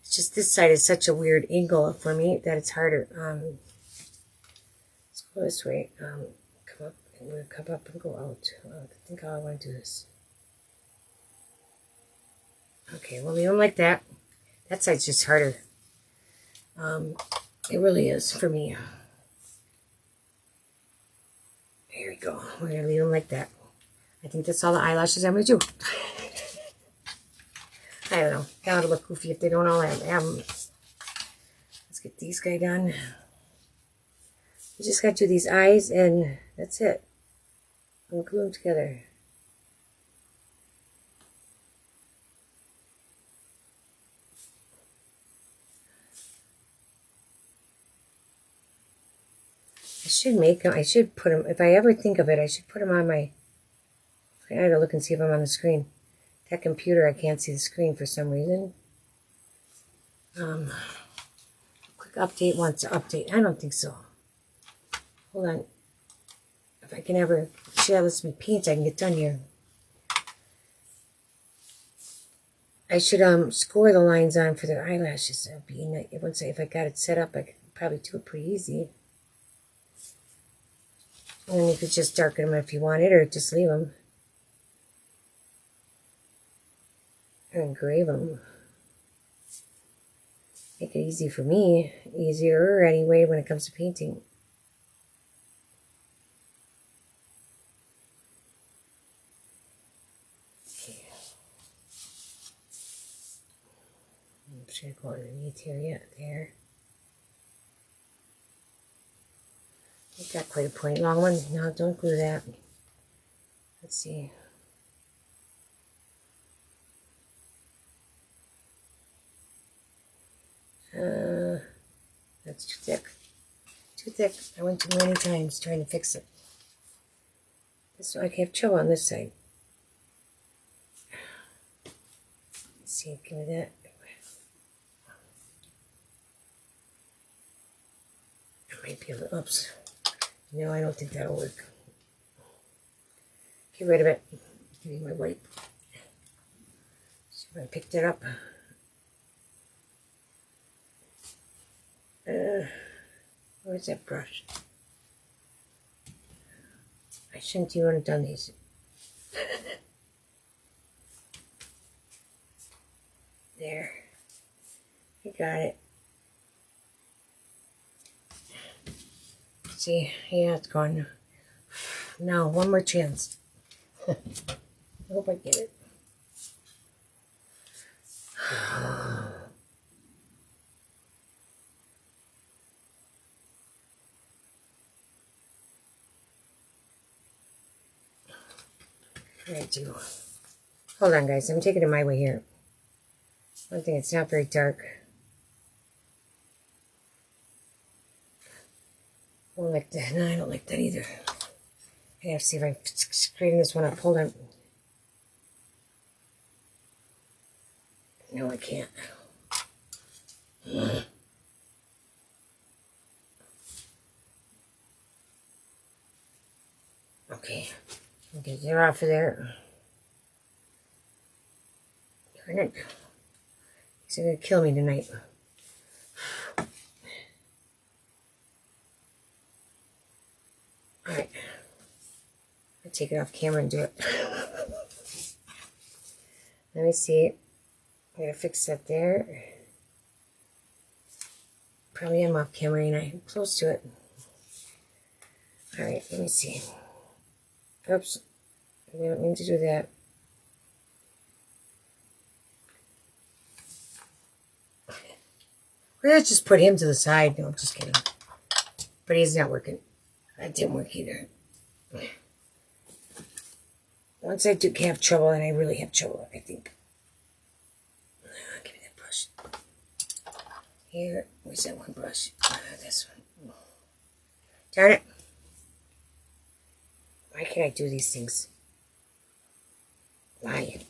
It's just this side is such a weird angle for me that it's harder. Let's go this way. Come up. I'm going to come up and go out. I think I want to do this. Okay, well, we don't like that. That side's just harder. It really is for me. There we go. We're going to leave them like that. I think that's all the eyelashes I'm going to do. I don't know. That'll look goofy if they don't all have them. Let's get these guys done. You just got to do these eyes and that's it. And glue them together. I should make them, I should put them, if I ever think of it, I should put them on my, I gotta look and see if I'm on the screen. That computer, I can't see the screen for some reason. Quick update wants to update. I don't think so. Hold on. If I can ever, that lets me paint, I can get done here. I should score the lines on for the eyelashes. That'd be nice. Once if I got it set up, I could probably do it pretty easy. And then you could just darken them if you wanted, or just leave them. And engrave them. Make it easy for me. Easier anyway when it comes to painting. Okay. I'm just going to go underneath here yet. There. I've got quite a point. Long one. No, don't glue that. Let's see. That's too thick. Too thick. I went too many times trying to fix it. This one, I have trouble on this side. Let's see, give me that. I might be able to, oops. No, I don't think that'll work. Get rid of it. Give me my wipe. See if I picked it up. Where's that brush? I shouldn't even have done these. There. I got it. See, yeah, it's gone. Now, one more chance. I hope I get it. I do. Hold on, guys. I'm taking it my way here. One thing, it's not very dark. I don't like that. No, I don't like that either. I have to see if I can straighten this one up. Hold on. No, I can't. Okay. I'll get it off of there. Darn it. He's going to kill me tonight. Alright. I'll take it off camera and do it. Let me see. I'm going to fix that there. Probably am off camera and I'm close to it. Alright, let me see. Oops. I don't mean to do that. Let's just put him to the side. No, I'm just kidding. But he's not working. That didn't work either. Once I do have trouble, and I really have trouble, I think. Give me that brush. Here. Where's that one brush? This one. Darn it. Why can't I do these things? Why?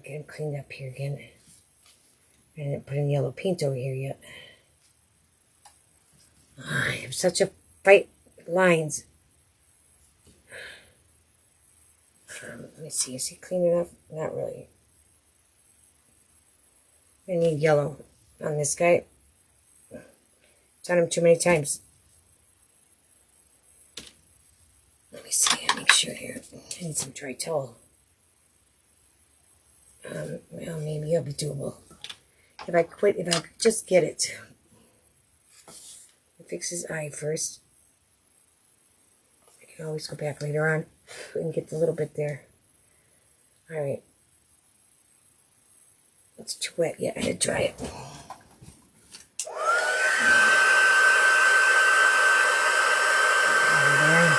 Get him cleaned up here again. I didn't put any yellow paint over here yet. I have such a fight with lines. Let me see. Is he clean enough? Not really. I need yellow on this guy. Done him too many times. Let me see. Make sure here. I need some dry towel. Well, maybe it'll be doable. If I could just get it. Fix his eye first. I can always go back later on and get the little bit there. Alright. It's too wet yet. I had to dry it. There.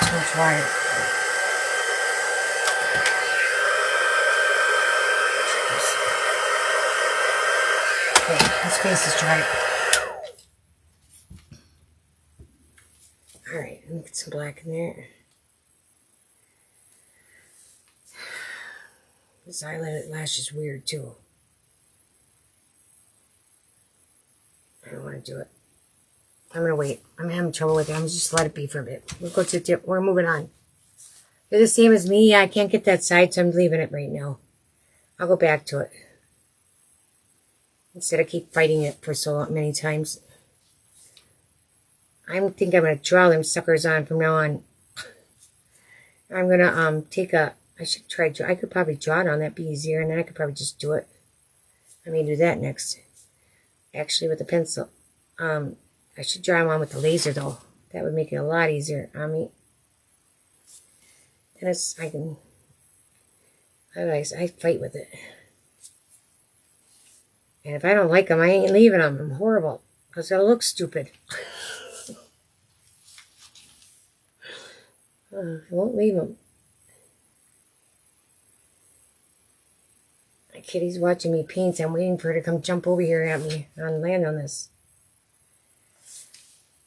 Too much water. Okay, this face is dry. Alright, let me get some black in there. This eyelash is weird too. I don't want to do it. I'm going to wait. I'm having trouble with it. I'm just let it be for a bit. We'll go to the tip. We're moving on. You're the same as me. Yeah, I can't get that side, so I'm leaving it right now. I'll go back to it. Instead of keep fighting it for so many times. I think I'm going to draw them suckers on from now on. I'm going to take a... I should try... I could probably draw it on. That'd be easier. And then I could probably just do it. I may do that next. Actually, with the pencil. I should draw them on with the laser, though. That would make it a lot easier on me. Then I can... Otherwise, I fight with it. And if I don't like them, I ain't leaving them. I'm horrible. Because it'll look stupid. I won't leave them. My kitty's watching me paint. I'm waiting for her to come jump over here at me and land on this.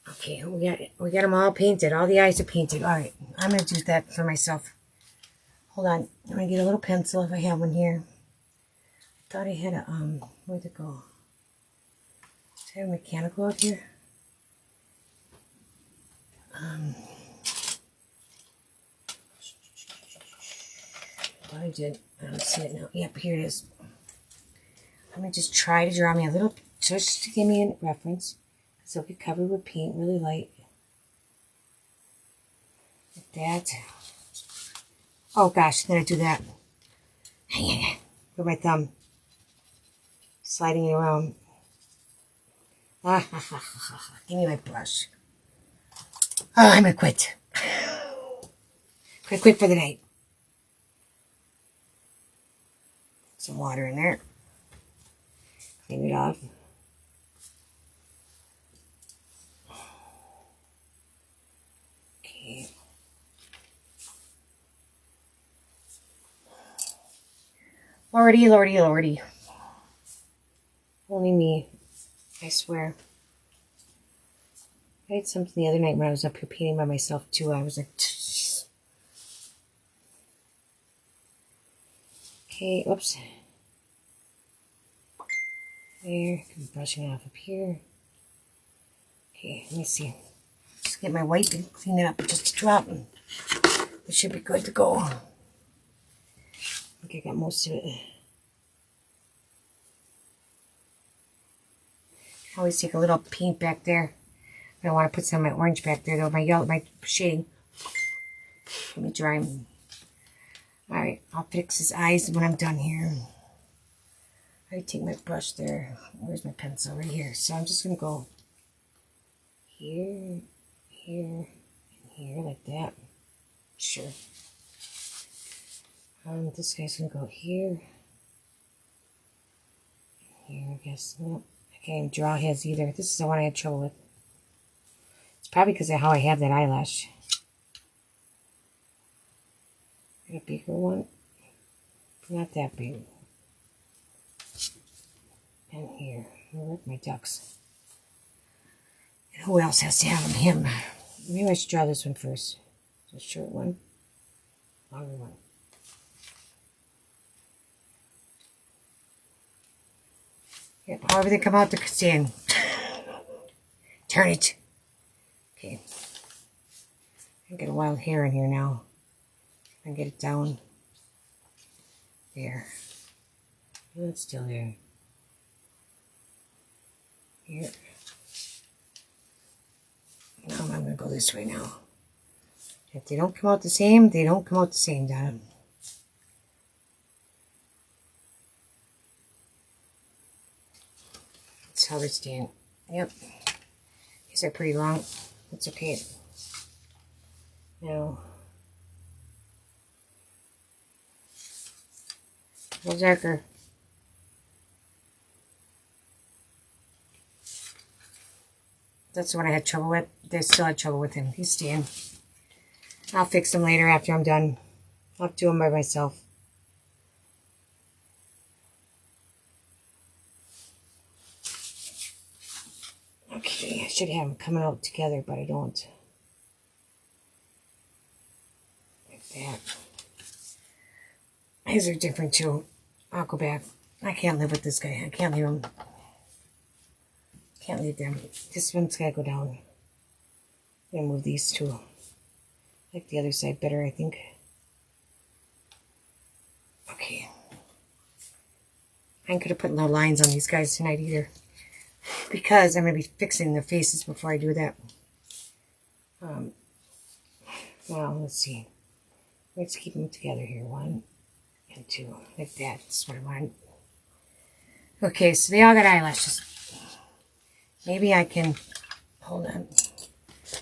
Okay, we got them all painted. All the eyes are painted. All right, I'm going to do that for myself. Hold on. I'm going to get a little pencil if I have one here. I thought I had a, where'd it go? Is there a mechanical out here? What I did. I don't see it now. Yep, here it is. I'm going to just try to draw me a little, just to give me a reference. So it covered with paint, really light. Like that. Oh gosh, did I do that? With my thumb. Sliding it around. Give me my brush. Oh, I'm gonna quit. Quit for the night. Some water in there. Clean it off. Okay. Lordy, lordy, lordy. Only me. I swear. I had something the other night when I was up here painting by myself too. I was like, jeez. Okay, oops. There, I'm brushing it off up here. Okay, let me see. Just get my white and clean it up just a drop. And it should be good to go. I think I got most of it. I always take a little paint back there. I don't want to put some of my orange back there though. My yellow, my shading. Let me dry them. Alright, I'll fix his eyes when I'm done here. I take my brush there. Where's my pencil? Right here. So I'm just going to go here, here, and here, like that. Sure. This guy's going to go here. Here, I guess. Nope. I can't even draw his either. This is the one I had trouble with. It's probably because of how I have that eyelash. Got a bigger one. Not that big. And here. Where's my ducks? And who else has to have them? Him. Maybe I should draw this one first. The short one. Longer one. Yep, however they come out the stand. Turn it. Okay. I get a wild hair in here now. I get it down. There. And it's still there. Here. Now I'm going to go this way now. If they don't come out the same, they don't come out the same, Donna. That's how they stand. Yep. These are pretty long. That's okay. Now, A little darker. That's the one I had trouble with. They still had trouble with him. He's staying. I'll fix him later after I'm done. I'll do them by myself. Okay, I should have them coming out together, but I don't. Like that. His are different too. I'll go back. I can't live with this guy. I can't leave him. Can't leave them. This one's gotta go down. I'm gonna move these two. I like the other side better, I think. Okay. I ain't gonna put no lines on these guys tonight either, because I'm gonna be fixing their faces before I do that. Well, let's see. Let's keep them together here. 1 and 2, like that. That's what I want. Okay, so they all got eyelashes. Maybe I can, hold on.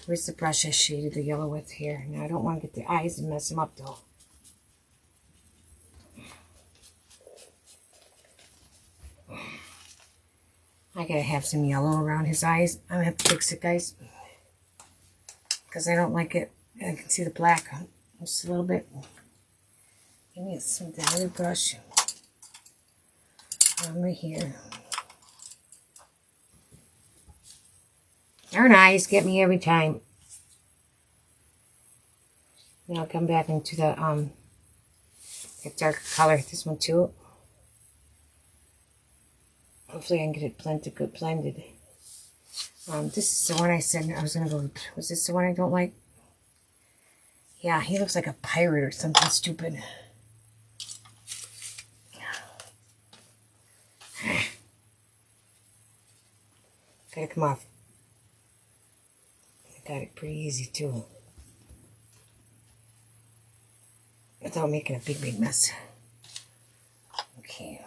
Where's the brush I shaded the yellow with here? Now I don't want to get the eyes and mess them up though. I gotta have some yellow around his eyes. I'm gonna have to fix it, guys, because I don't like it. I can see the black just a little bit. Give me some other brush. Right here. Darn eyes get me every time. Then I'll come back into the darker color. This one too. Hopefully I can get it blended, good blended. This is the one I said I was gonna go. Was this the one I don't like? Yeah, he looks like a pirate or something stupid. Gotta come off. I got it pretty easy too, without making a big mess. Okay.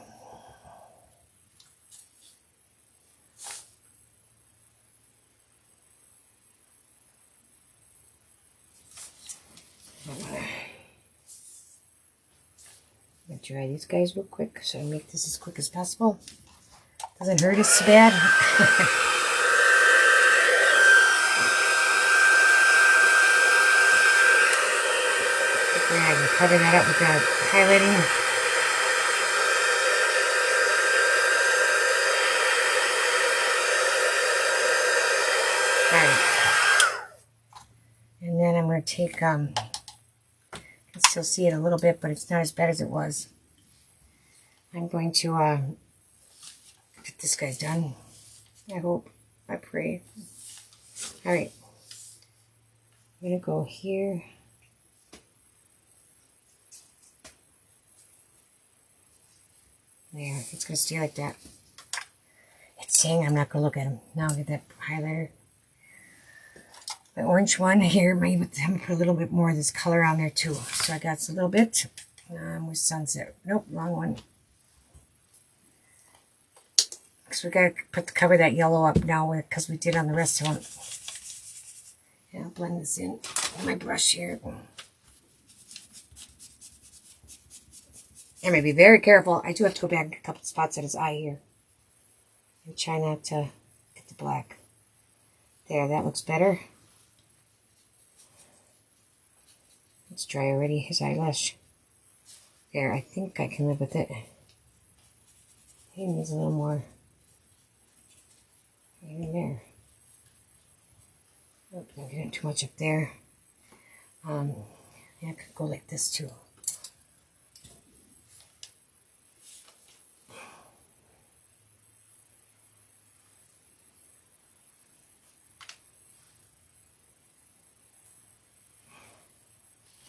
I'm gonna dry these guys real quick so I make this as quick as possible. Doesn't hurt us too bad. I can cover that up with that highlighting. Alright. And then I'm going to take, you can still see it a little bit, but it's not as bad as it was. I'm going to get this guy done. I hope. I pray. Alright. I'm going to go here. There, it's going to stay like that. It's saying I'm not going to look at him. Now I'll get that highlighter. My orange one here, maybe with them put a little bit more of this color on there too. So I got a little bit with sunset. Nope, wrong one. Because we got to cover that yellow up now because we did on the rest of them. Yeah, I'll blend this in with my brush here. I'm going to be very careful. I do have to go back a couple spots at his eye here. And try not to get the black. There, that looks better. It's dry already, his eyelash. There, I think I can live with it. He needs a little more. Right in there. Oh, I'm getting too much up there. Yeah, I could go like this too.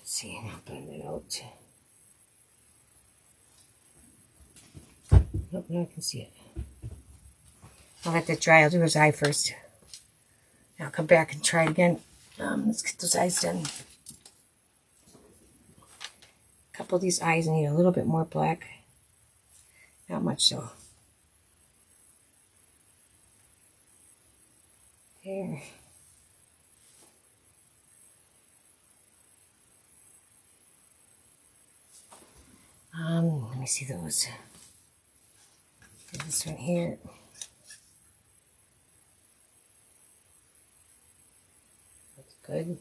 See, I'll blend it out. Nope, now I can see it. I'll let that dry. I'll do his eye first. I'll come back and try it again. Let's get those eyes done. A couple of these eyes need a little bit more black. Not much though. There. me see those. This one here. That's good.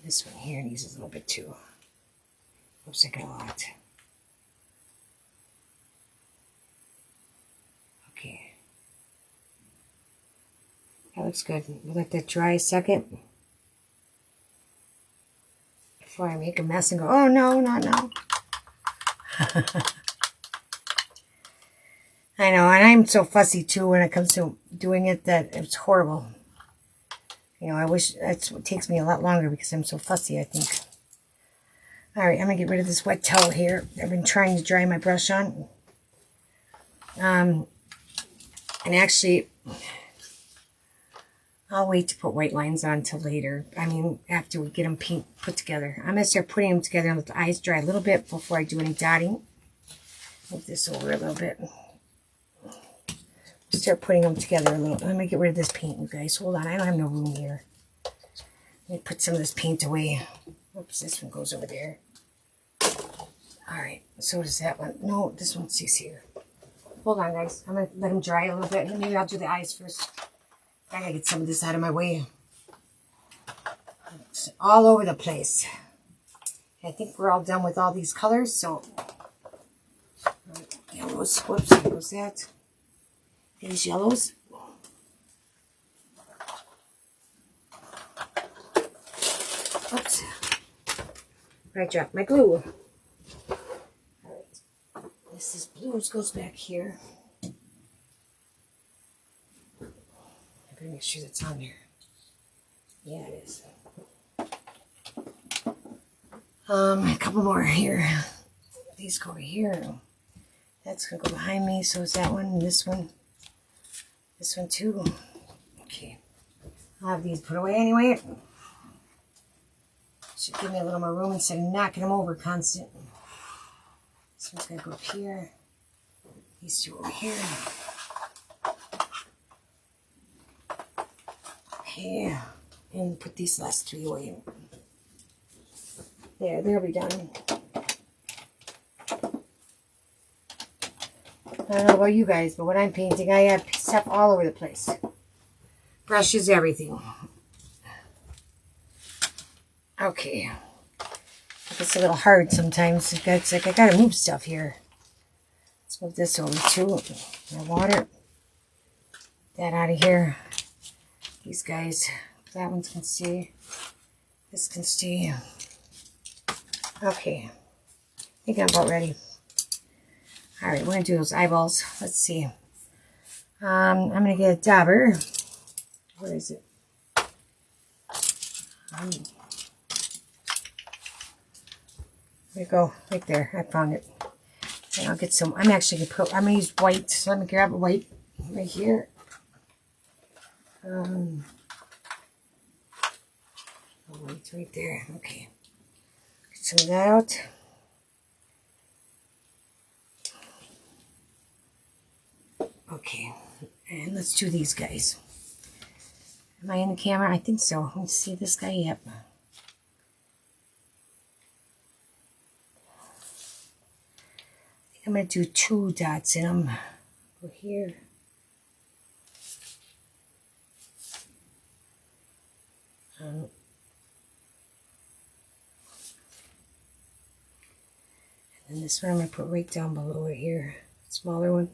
This one here needs a little bit too. Looks like a lot. Okay. That looks good. We'll let that dry a second before I make a mess and go, oh no, not now. I know, and I'm so fussy too when it comes to doing it that it's horrible. You know, I wish that's what takes me a lot longer because I'm so fussy, I think. Alright, I'm going to get rid of this wet towel here. I've been trying to dry my brush on. And actually, I'll wait to put white lines on till later. I mean, after we get them put together. I'm going to start putting them together and let the eyes dry a little bit before I do any dotting. Move this over a little bit. Start putting them together a little. Let me get rid of this paint, you guys. Hold on, I don't have no room here. Let me put some of this paint away. Oops, this one goes over there. Alright, so does that one. No, this one stays here. Hold on, guys. I'm going to let them dry a little bit. And maybe I'll do the eyes first. I gotta get some of this out of my way. It's all over the place. I think we're all done with all these colors, so yellows. Whoops, there goes that. These yellows. Oops. I dropped my glue. Alright. This is blues, goes back here. I better make sure that's on there. Yeah, it is. A couple more here. These go over here. That's gonna go behind me, so is that one and this one. This one too. Okay. I'll have these put away anyway. Should give me a little more room instead of knocking them over constant. This one's gonna go up here. These two over here. Okay. And put these last three away. There, they'll be done. I don't know about you guys, but when I'm painting, I have stuff all over the place. Brushes, everything. Okay. It's a little hard sometimes. It's like I gotta move stuff here. Let's move this over too. My water. That out of here. These guys. That one can stay. This can stay. Okay. I think I'm about ready. Alright, we're going to do those eyeballs. Let's see. I'm going to get a dauber. Where is it? There we go. Right there. I found it. And I'll get some. I'm actually going to put, I'm going to use white. So let me grab a white right here. White right there. Okay. Get some of that out. Okay, and let's do these guys. Am I in the camera? I think so. Let me see this guy. Yep. I think I'm going to do 2 dots in them. Go here. And then this one I'm going to put right down below it here. Smaller one.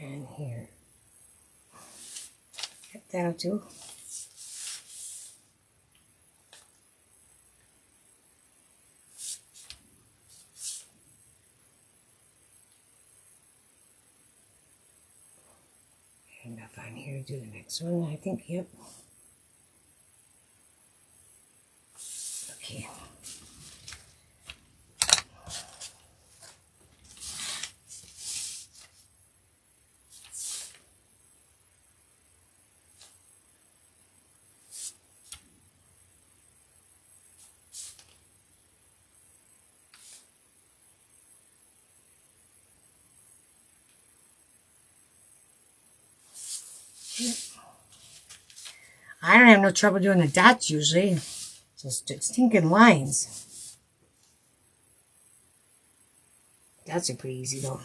And here. Yep, that'll do. And enough on here to do the next one, I think, yep. Okay. I don't have no trouble doing the dots usually. Just stinking lines. Dots are pretty easy though.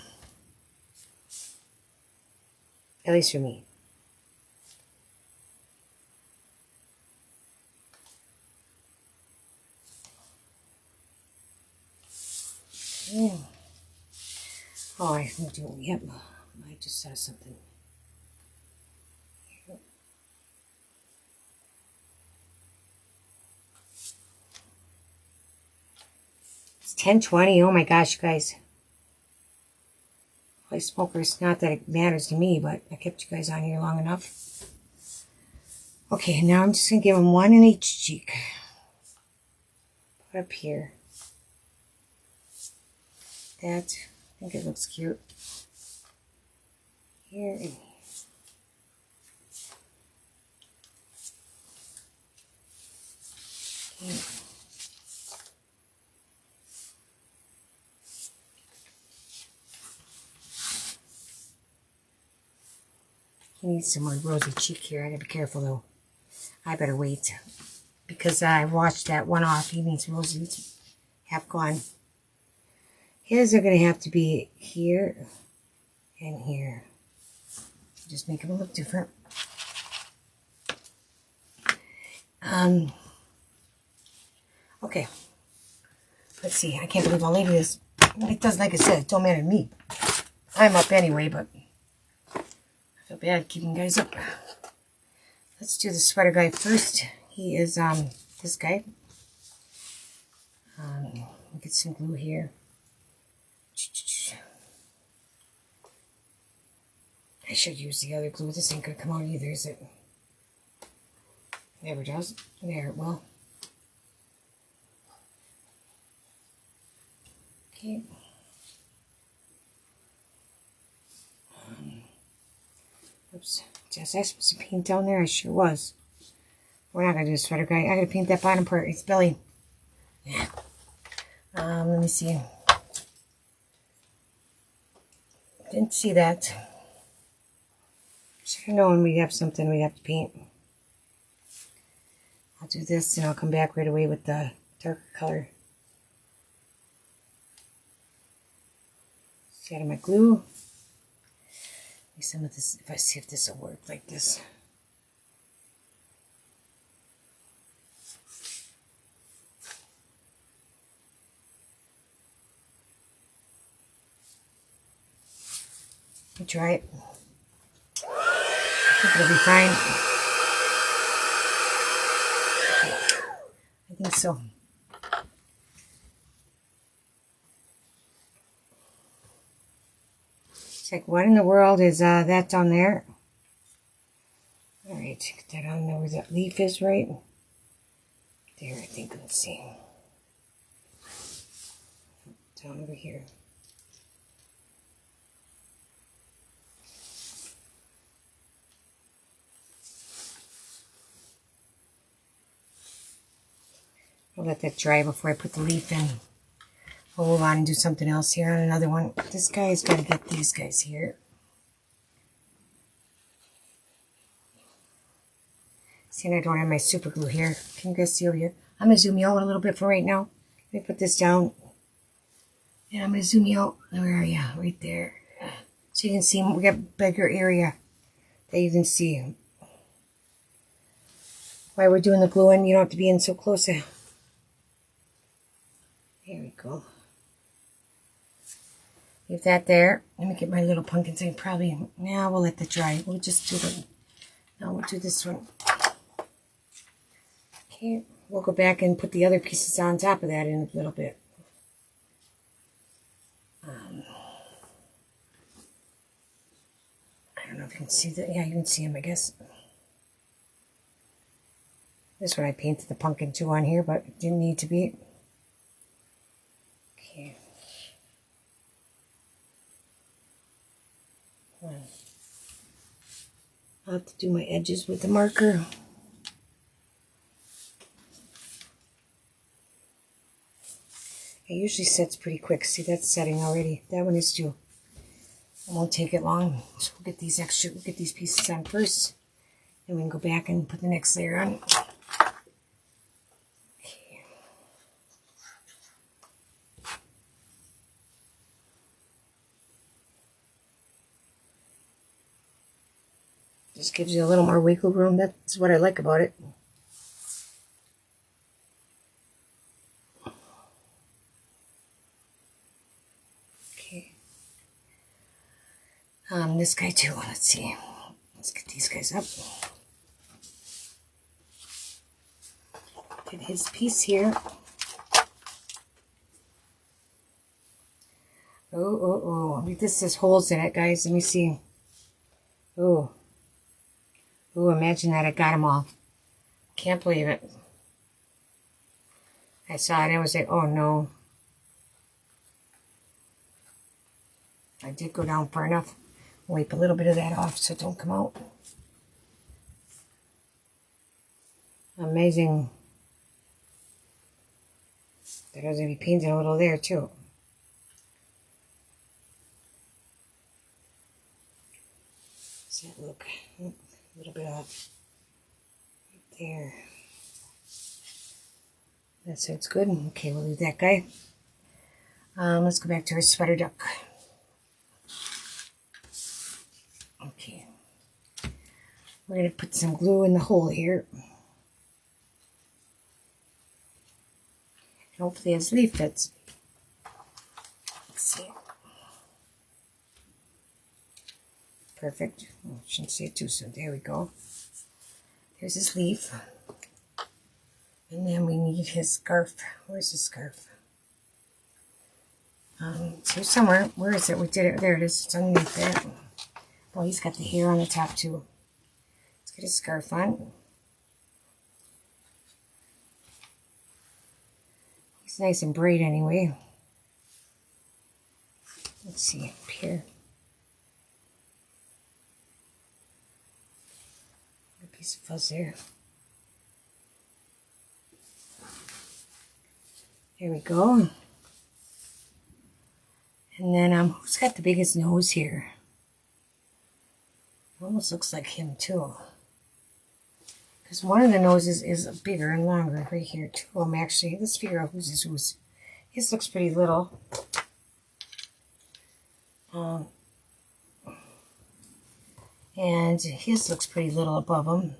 At least for me. Yeah. Oh, I'm doing, yep. I just saw something. It's 10:20. Oh my gosh, you guys. Holy smokers, not that it matters to me, but I kept you guys on here long enough. Okay, now I'm just going to give them one in each cheek. Put up here. That, I think it looks cute. Here and here. Okay. He needs some more rosy cheek here. I gotta be careful though. I better wait because I washed that one off. He needs rosy. It's half gone. His are gonna have to be here and here. Just make them look different. Okay. Let's see. I can't believe how late it is. It does, like I said, it don't matter to me. I'm up anyway, but I feel bad keeping guys up. Let's do the sweater guy first. He is this guy. Get some glue here. I should use the other glue. This ain't gonna come out either, is it? Never does. There it will. Okay. Oops. Was I supposed to paint down there? I sure was. We're not gonna do a sweater guy. I gotta paint that bottom part. It's belly. Yeah. Let me see. Didn't see that. Should have known we'd have something we'd have to paint. I'll do this and I'll come back right away with the darker color. See out of my glue. Maybe some of this, if I see if this will work like this. Let me try it. I think it'll be fine. I think so. Check what in the world is that down there? Alright, get that on there where that leaf is, right? There, I think. Let's see. Down over here. I'll let that dry before I put the leaf in. We'll move on and do something else here on another one. This guy's got to get these guys here. See, I don't have my super glue here. Can you guys see over here? I'm going to zoom you out a little bit for right now. Let me put this down. And I'm going to zoom you out. Where are you? Right there. So you can see we got a bigger area that you can see. While we're doing the gluing, you don't have to be in so close. There we go. Leave that there. Let me get my little pumpkins. I probably, now we'll let that dry. We'll just do the, now we'll do this one. Okay, we'll go back and put the other pieces on top of that in a little bit. I don't know if you can see that. Yeah, you can see them, I guess. This one I painted the pumpkin too on here, but it didn't need to be. Okay. I'll have to do my edges with the marker. It usually sets pretty quick. See, that's setting already. That one is too. It won't take it long. So we'll get these pieces on first. And we can go back and put the next layer on. Okay. Just gives you a little more wiggle room. That's what I like about it. Okay. This guy too. Let's see. Let's get these guys up. Get his piece here. Oh. This has holes in it, guys. Let me see. Oh, imagine that. I got them all. Can't believe it. I saw it and I was like, oh no. I did go down far enough. Wipe a little bit of that off so it don't come out. Amazing. There was going to be painted a little there too. Does that look? A little bit off. Right there. That's it's good. Okay, we'll leave that guy. Let's go back to our sweater duck. Okay. We're going to put some glue in the hole here. And hopefully his leaf fits. Let's see. Perfect. Oh, shouldn't say it too soon. There we go. There's his leaf. And then we need his scarf. Where's his scarf? It's here somewhere. Where is it? We did it. There it is. It's underneath there. Well, he's got the hair on the top too. Let's get his scarf on. He's nice and bright anyway. Let's see up here. A piece of fuzz there. There we go. And then who's got the biggest nose here? Almost looks like him too. Because one of the noses is bigger and longer right here too. Actually, let's figure out whose is whose. His looks pretty little. And his looks pretty little above him.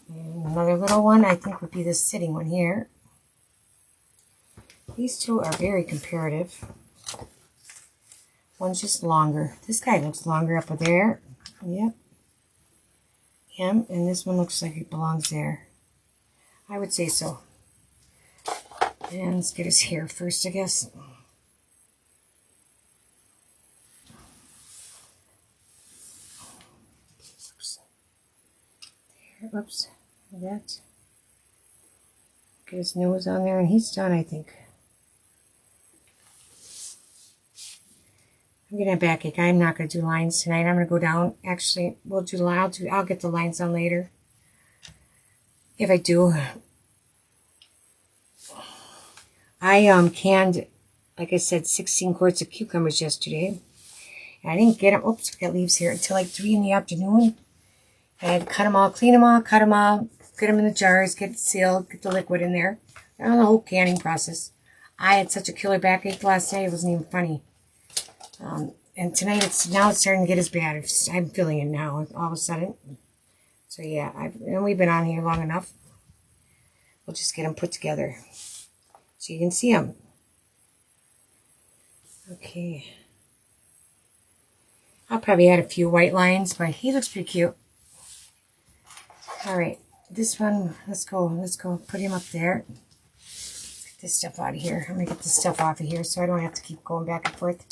And another little one I think would be this sitting one here. These two are very comparative. One's just longer. This guy looks longer up there. Yep. Him. And this one looks like it belongs there. I would say so. And let's get his hair first, I guess. Oops. That. Get his nose on there, and he's done, I think. I'm getting a backache. I'm not going to do lines tonight. I'm going to go down. Actually, I'll get the lines on later. If I do. I canned, like I said, 16 quarts of cucumbers yesterday. And I didn't get them. Oops, I got leaves here until like 3 in the afternoon. I had to cut them all, clean them all, cut them all, get them in the jars, get it sealed, get the liquid in there. The whole canning process. I had such a killer backache last night, it wasn't even funny. And tonight, it's starting to get as bad. I'm feeling it now, all of a sudden. So yeah, and we've been on here long enough. We'll just get them put together so you can see them. Okay. I'll probably add a few white lines, but he looks pretty cute. All right, this one, let's go put him up there. Let's get this stuff out of here. I'm gonna get this stuff off of here so I don't have to keep going back and forth.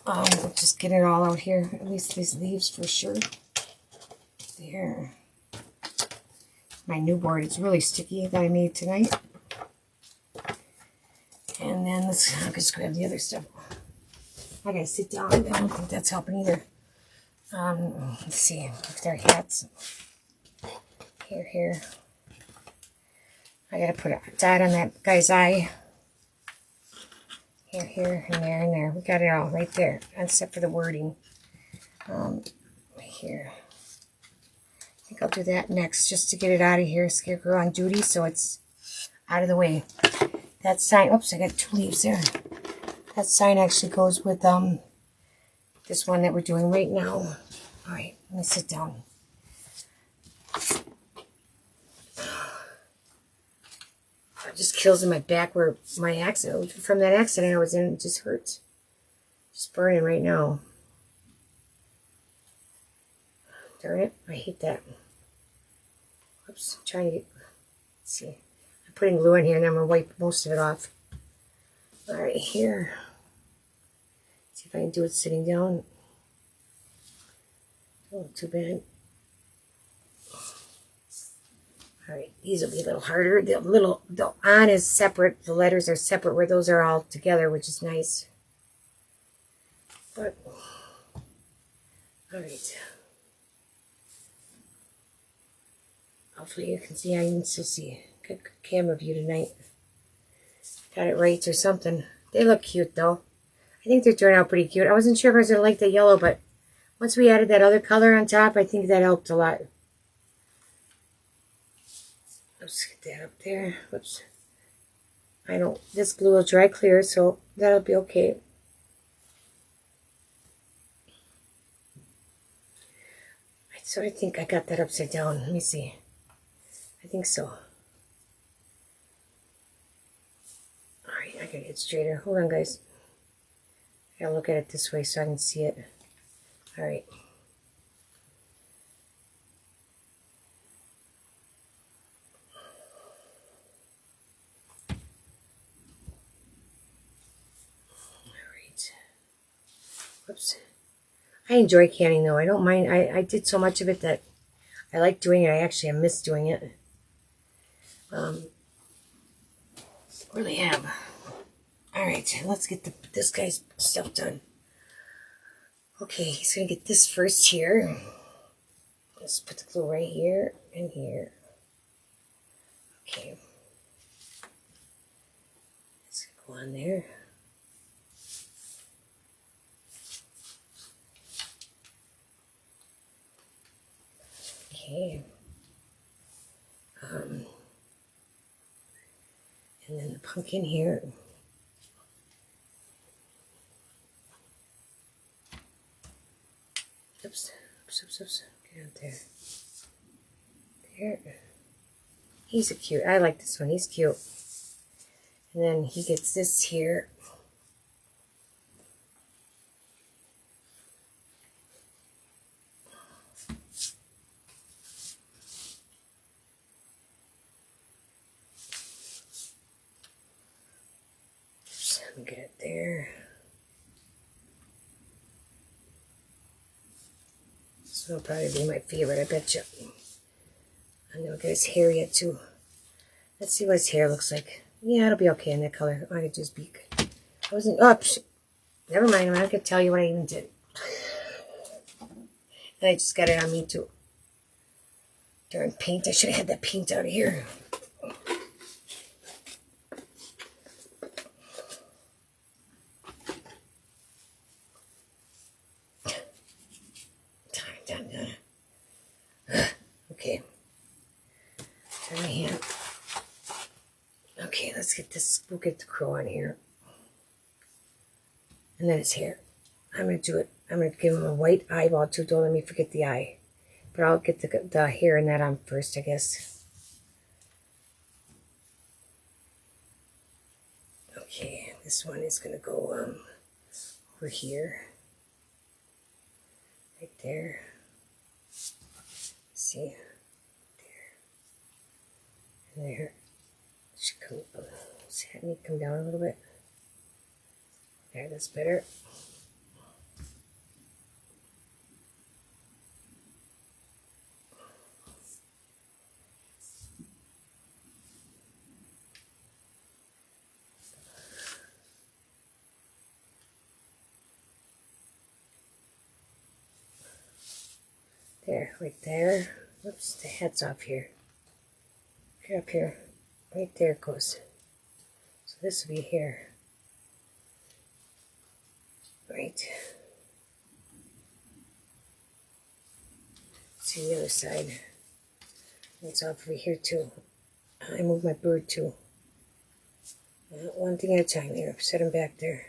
We'll just get it all out here, at least these leaves for sure. There. My new board is really sticky that I made tonight. And then I'll just grab the other stuff. I gotta sit down. I don't think that's helping either. Let's see. Look at their hats. Here. I gotta put a dot on that guy's eye. Here, and there, and there. We got it all right there, except for the wording. Right here. I think I'll do that next, just to get it out of here. Scarecrow on duty, so it's out of the way. That sign, oops, I got 2 leaves there. That sign actually goes with this one that we're doing right now. All right, let me sit down. It just kills in my back where my accident, from that accident I was in, it just hurts. Just burning right now. Darn it, I hate that. Oops, I'm trying to get, let's see. I'm putting glue in here and I'm going to wipe most of it off. All right, here. See if I can do it sitting down. Oh, too bad. All right, these will be a little harder. The on is separate. The letters are separate where those are all together, which is nice. But, all right. Hopefully you can see. I can still see. Good camera view tonight. Got it right or something. They look cute though. I think they're turning out pretty cute. I wasn't sure if I was going to like the yellow, but once we added that other color on top, I think that helped a lot. Let's get that up there. Whoops. This glue will dry clear, so that'll be okay. So I think I got that upside down. Let me see. I think so. Alright, I gotta get straighter. Hold on, guys. I gotta look at it this way so I can see it. Alright. Whoops. I enjoy canning though. I don't mind. I did so much of it that I like doing it. I miss doing it. Really have. Alright, let's get this guy's stuff done. Okay, he's going to get this first here. Let's put the glue right here and here. Okay. Let's go on there. Okay. And then the pumpkin here. Oops. Get out there. There. He's a cute. I like this one. He's cute. And then he gets this here. Let me get it there. This will probably be my favorite, I bet you. I'm gonna get his hair yet too. Let's see what his hair looks like. Yeah, it'll be okay in that color. I could just beak. I wasn't. Oh, never mind. I'm not gonna tell you what I even did. And I just got it on me too. Darn paint. I should have had that paint out of here. Okay. Turn my hand. Okay, let's get this. We'll get the crow on here. And then his hair. I'm going to do it. I'm going to give him a white eyeball too. Don't let me forget the eye. But I'll get the hair and that on first, I guess. Okay, this one is going to go over here. Right there. See? There. And there. Should come, does it need to come down a little bit? There, that's better. There, right there. Whoops, the head's off here. Get up here. Right there it goes. So this will be here. Right. See the other side. It's off over here too. I moved my bird too. One thing at a time here. Set him back there.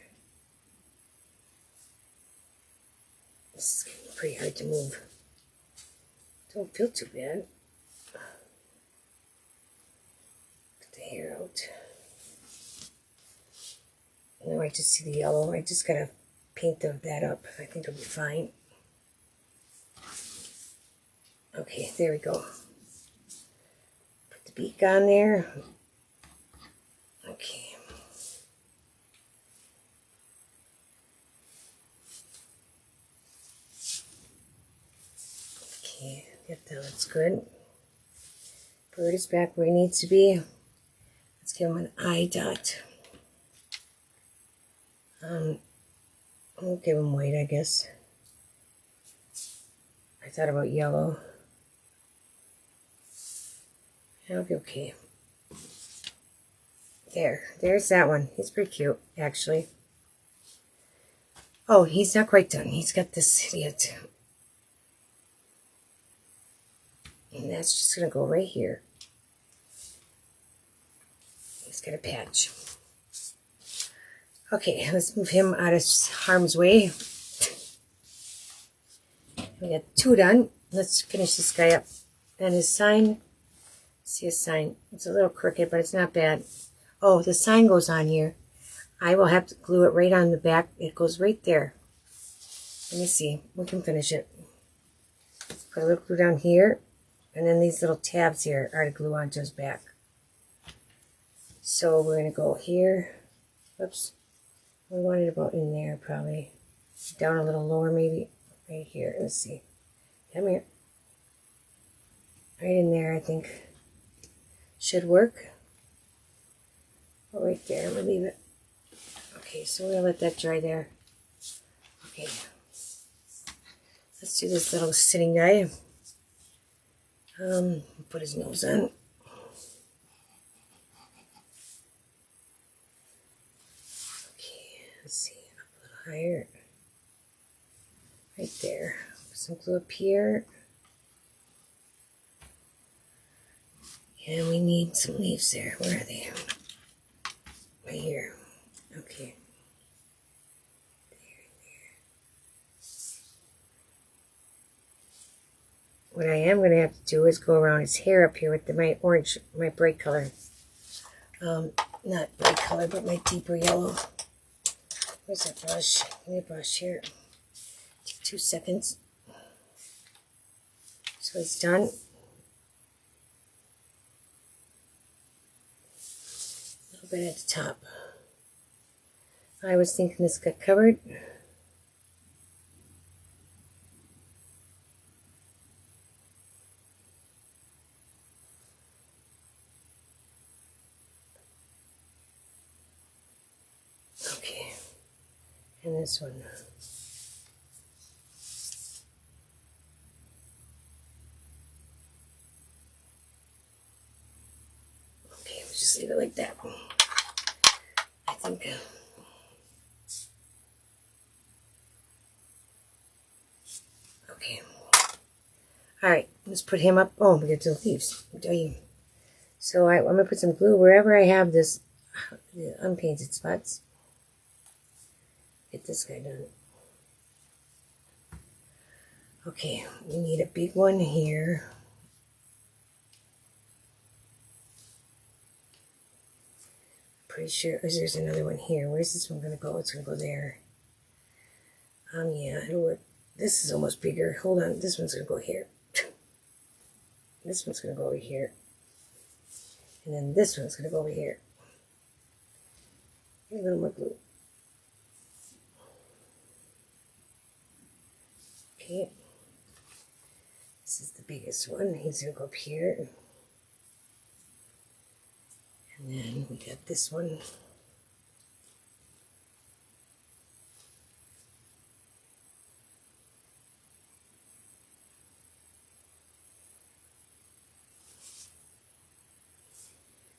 This is pretty hard to move. Don't feel too bad. Get the hair out. Now I just see the yellow. I just gotta paint that up. I think it'll be fine. Okay, there we go. Put the beak on there. Okay. Okay, yep, that looks good. Bird is back where he needs to be. Let's give him an eye dot. I'll give him white, I guess. I thought about yellow. That'll be okay. There's that one. He's pretty cute, actually. Oh, he's not quite done. He's got this yet. And that's just going to go right here. He's got a patch. Okay, let's move him out of harm's way. We got 2 done. Let's finish this guy up. And his sign, see his sign. It's a little crooked, but it's not bad. Oh, the sign goes on here. I will have to glue it right on the back. It goes right there. Let me see. We can finish it. Put a little glue down here. And then these little tabs here are to glue onto his back. So we're going to go here. Oops. We want it about in there, probably. Down a little lower, maybe. Right here. Let's see. Come here. Right in there, I think. Should work. Oh, right there. I'm going to leave it. Okay, so we're going to let that dry there. Okay. Let's do this little sitting guy. Put his nose on. Okay, let's see. Up a little higher. Right there. Put some glue up here. And we need some leaves there. Where are they? Right here. Okay. What I am going to have to do is go around his hair up here with my orange, my bright color. Not bright color, but my deeper yellow. Where's that brush? Give me a brush here. Take 2 seconds. So it's done. A little bit at the top. I was thinking this got covered. Okay, and this one. Okay, we'll just leave it like that. I think. Okay. All right, let's put him up. Oh, we got the leaves. So I'm going to put some glue wherever I have this unpainted spots. Get this guy done. Okay, we need a big one here. Pretty sure there's another one here. Where's this one going to go? It's going to go there. Yeah, it'll work. This is almost bigger. Hold on, this one's going to go here. This one's going to go over here. And then this one's going to go over here. A little more glue. Okay. This is the biggest one. He's going to go up here. And then we got this one.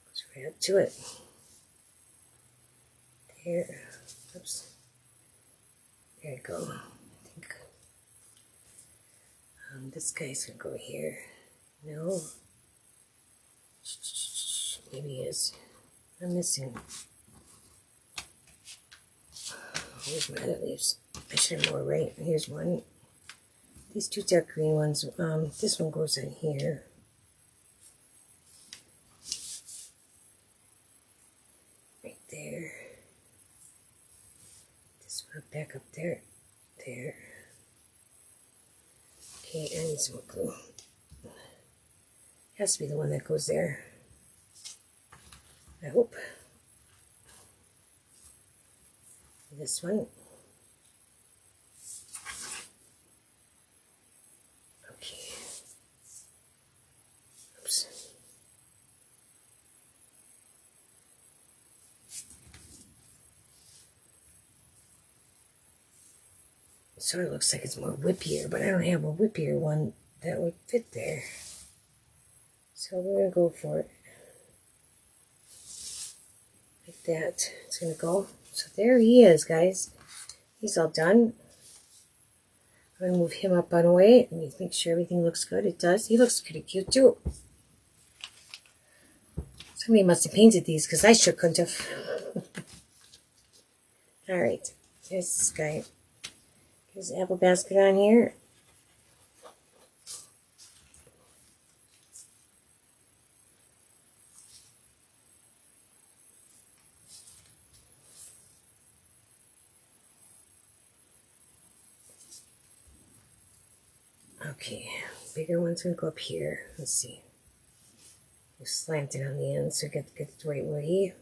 Goes right up to it. There. Oops. There you go. I think this guy's gonna go here. No. Maybe he is. I'm missing. Here's my other leaves. I should have more right. Here's one. These two dark green ones. This one goes in here. Right there. This one back up there. There. Okay, I need some more glue. Has to be the one that goes there. I hope. This one. Okay. Oops. It sort of looks like it's more whippier, but I don't have a whippier one that would fit there. So we're going to go for it. Like that. It's going to go. So there he is, guys. He's all done. I'm going to move him up on a way and make sure everything looks good. It does. He looks pretty cute too. Somebody must have painted these because I sure couldn't have. Alright. There's this guy. There's the apple basket on here. Okay, bigger one's gonna go up here. Let's see. Just slant it on the end so get the right way.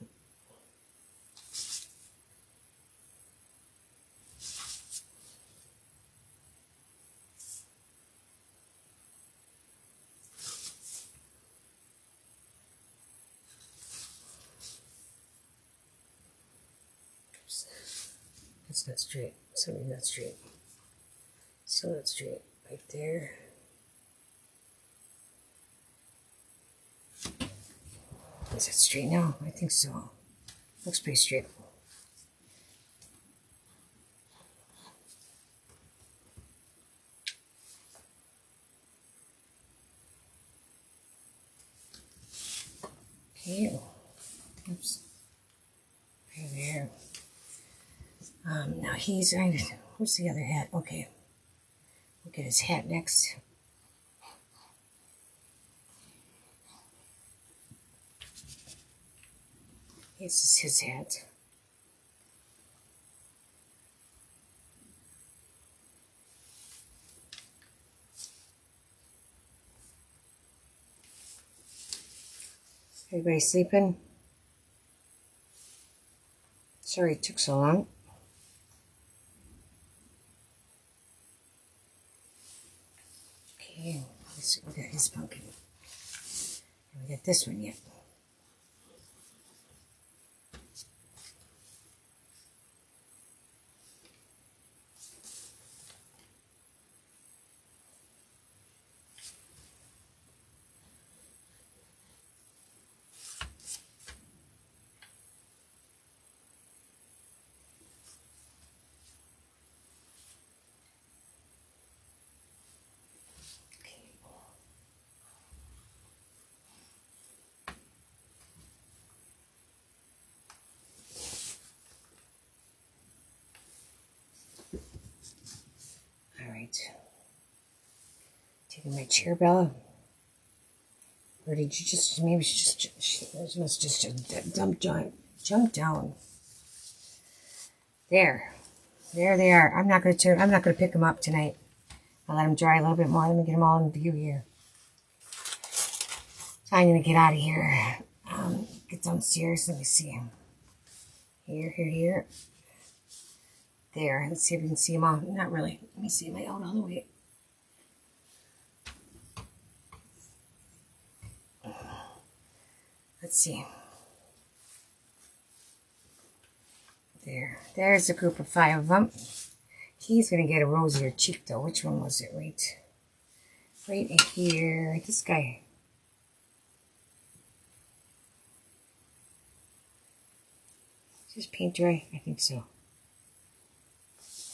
Oops. That's not straight. Something not straight. Still not straight. Right there. Is that straight now? I think so. Looks pretty straight. Okay. Oops. Right there. Now he's. Where's the other hat? Okay. We'll get his hat next. This is his hat. Everybody sleeping? Sorry it took so long. Okay, we got his pumpkin. And we got this one yet. Taking my chair, Bella. Or did you just, maybe she must just jump down. There they are. I'm not gonna pick them up tonight. I'll let them dry a little bit more. Let me get them all in view here. So I'm gonna get out of here. Get downstairs. Let me see. Here. There. Let's see if we can see them all. Not really. Let me see. Am I out all the way? Let's see. There's a group of 5 of them. He's going to get a rosier cheek, though. Which one was it? Right here. This guy. Just paint dry? I think so.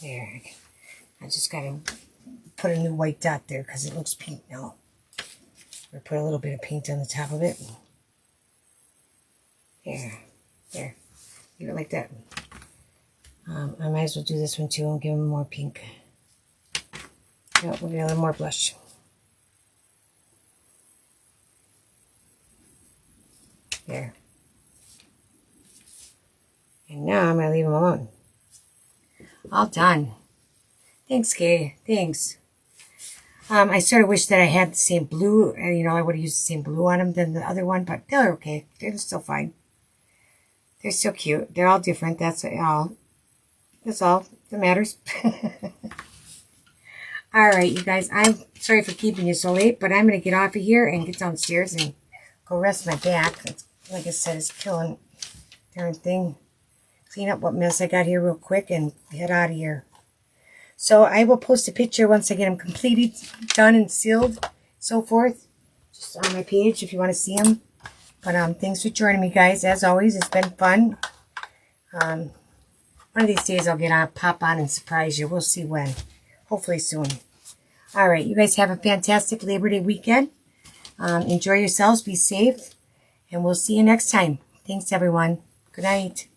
There. I just got to put a new white dot there because it looks pink now. Or put a little bit of paint on the top of it. There. There. Leave it like that. I might as well do this one too and give them more pink. No, we'll get a little more blush. There. And now I'm going to leave them alone. All done. Thanks, Kay. Thanks. I sort of wish that I had the same blue. You know, I would have used the same blue on them than the other one, but they're okay. They're still fine. They're still cute. They're all different. That's all. That's all that matters. All right, you guys. I'm sorry for keeping you so late, but I'm going to get off of here and get downstairs and go rest my back. It's, like I said, it's killing darn thing. Clean up what mess I got here real quick and head out of here. So I will post a picture once I get them completed, done and sealed, so forth. Just on my page if you want to see them. But thanks for joining me, guys. As always, it's been fun. One of these days I'll get on, pop on and surprise you. We'll see when. Hopefully soon. All right, you guys have a fantastic Labor Day weekend. Enjoy yourselves. Be safe. And we'll see you next time. Thanks, everyone. Good night.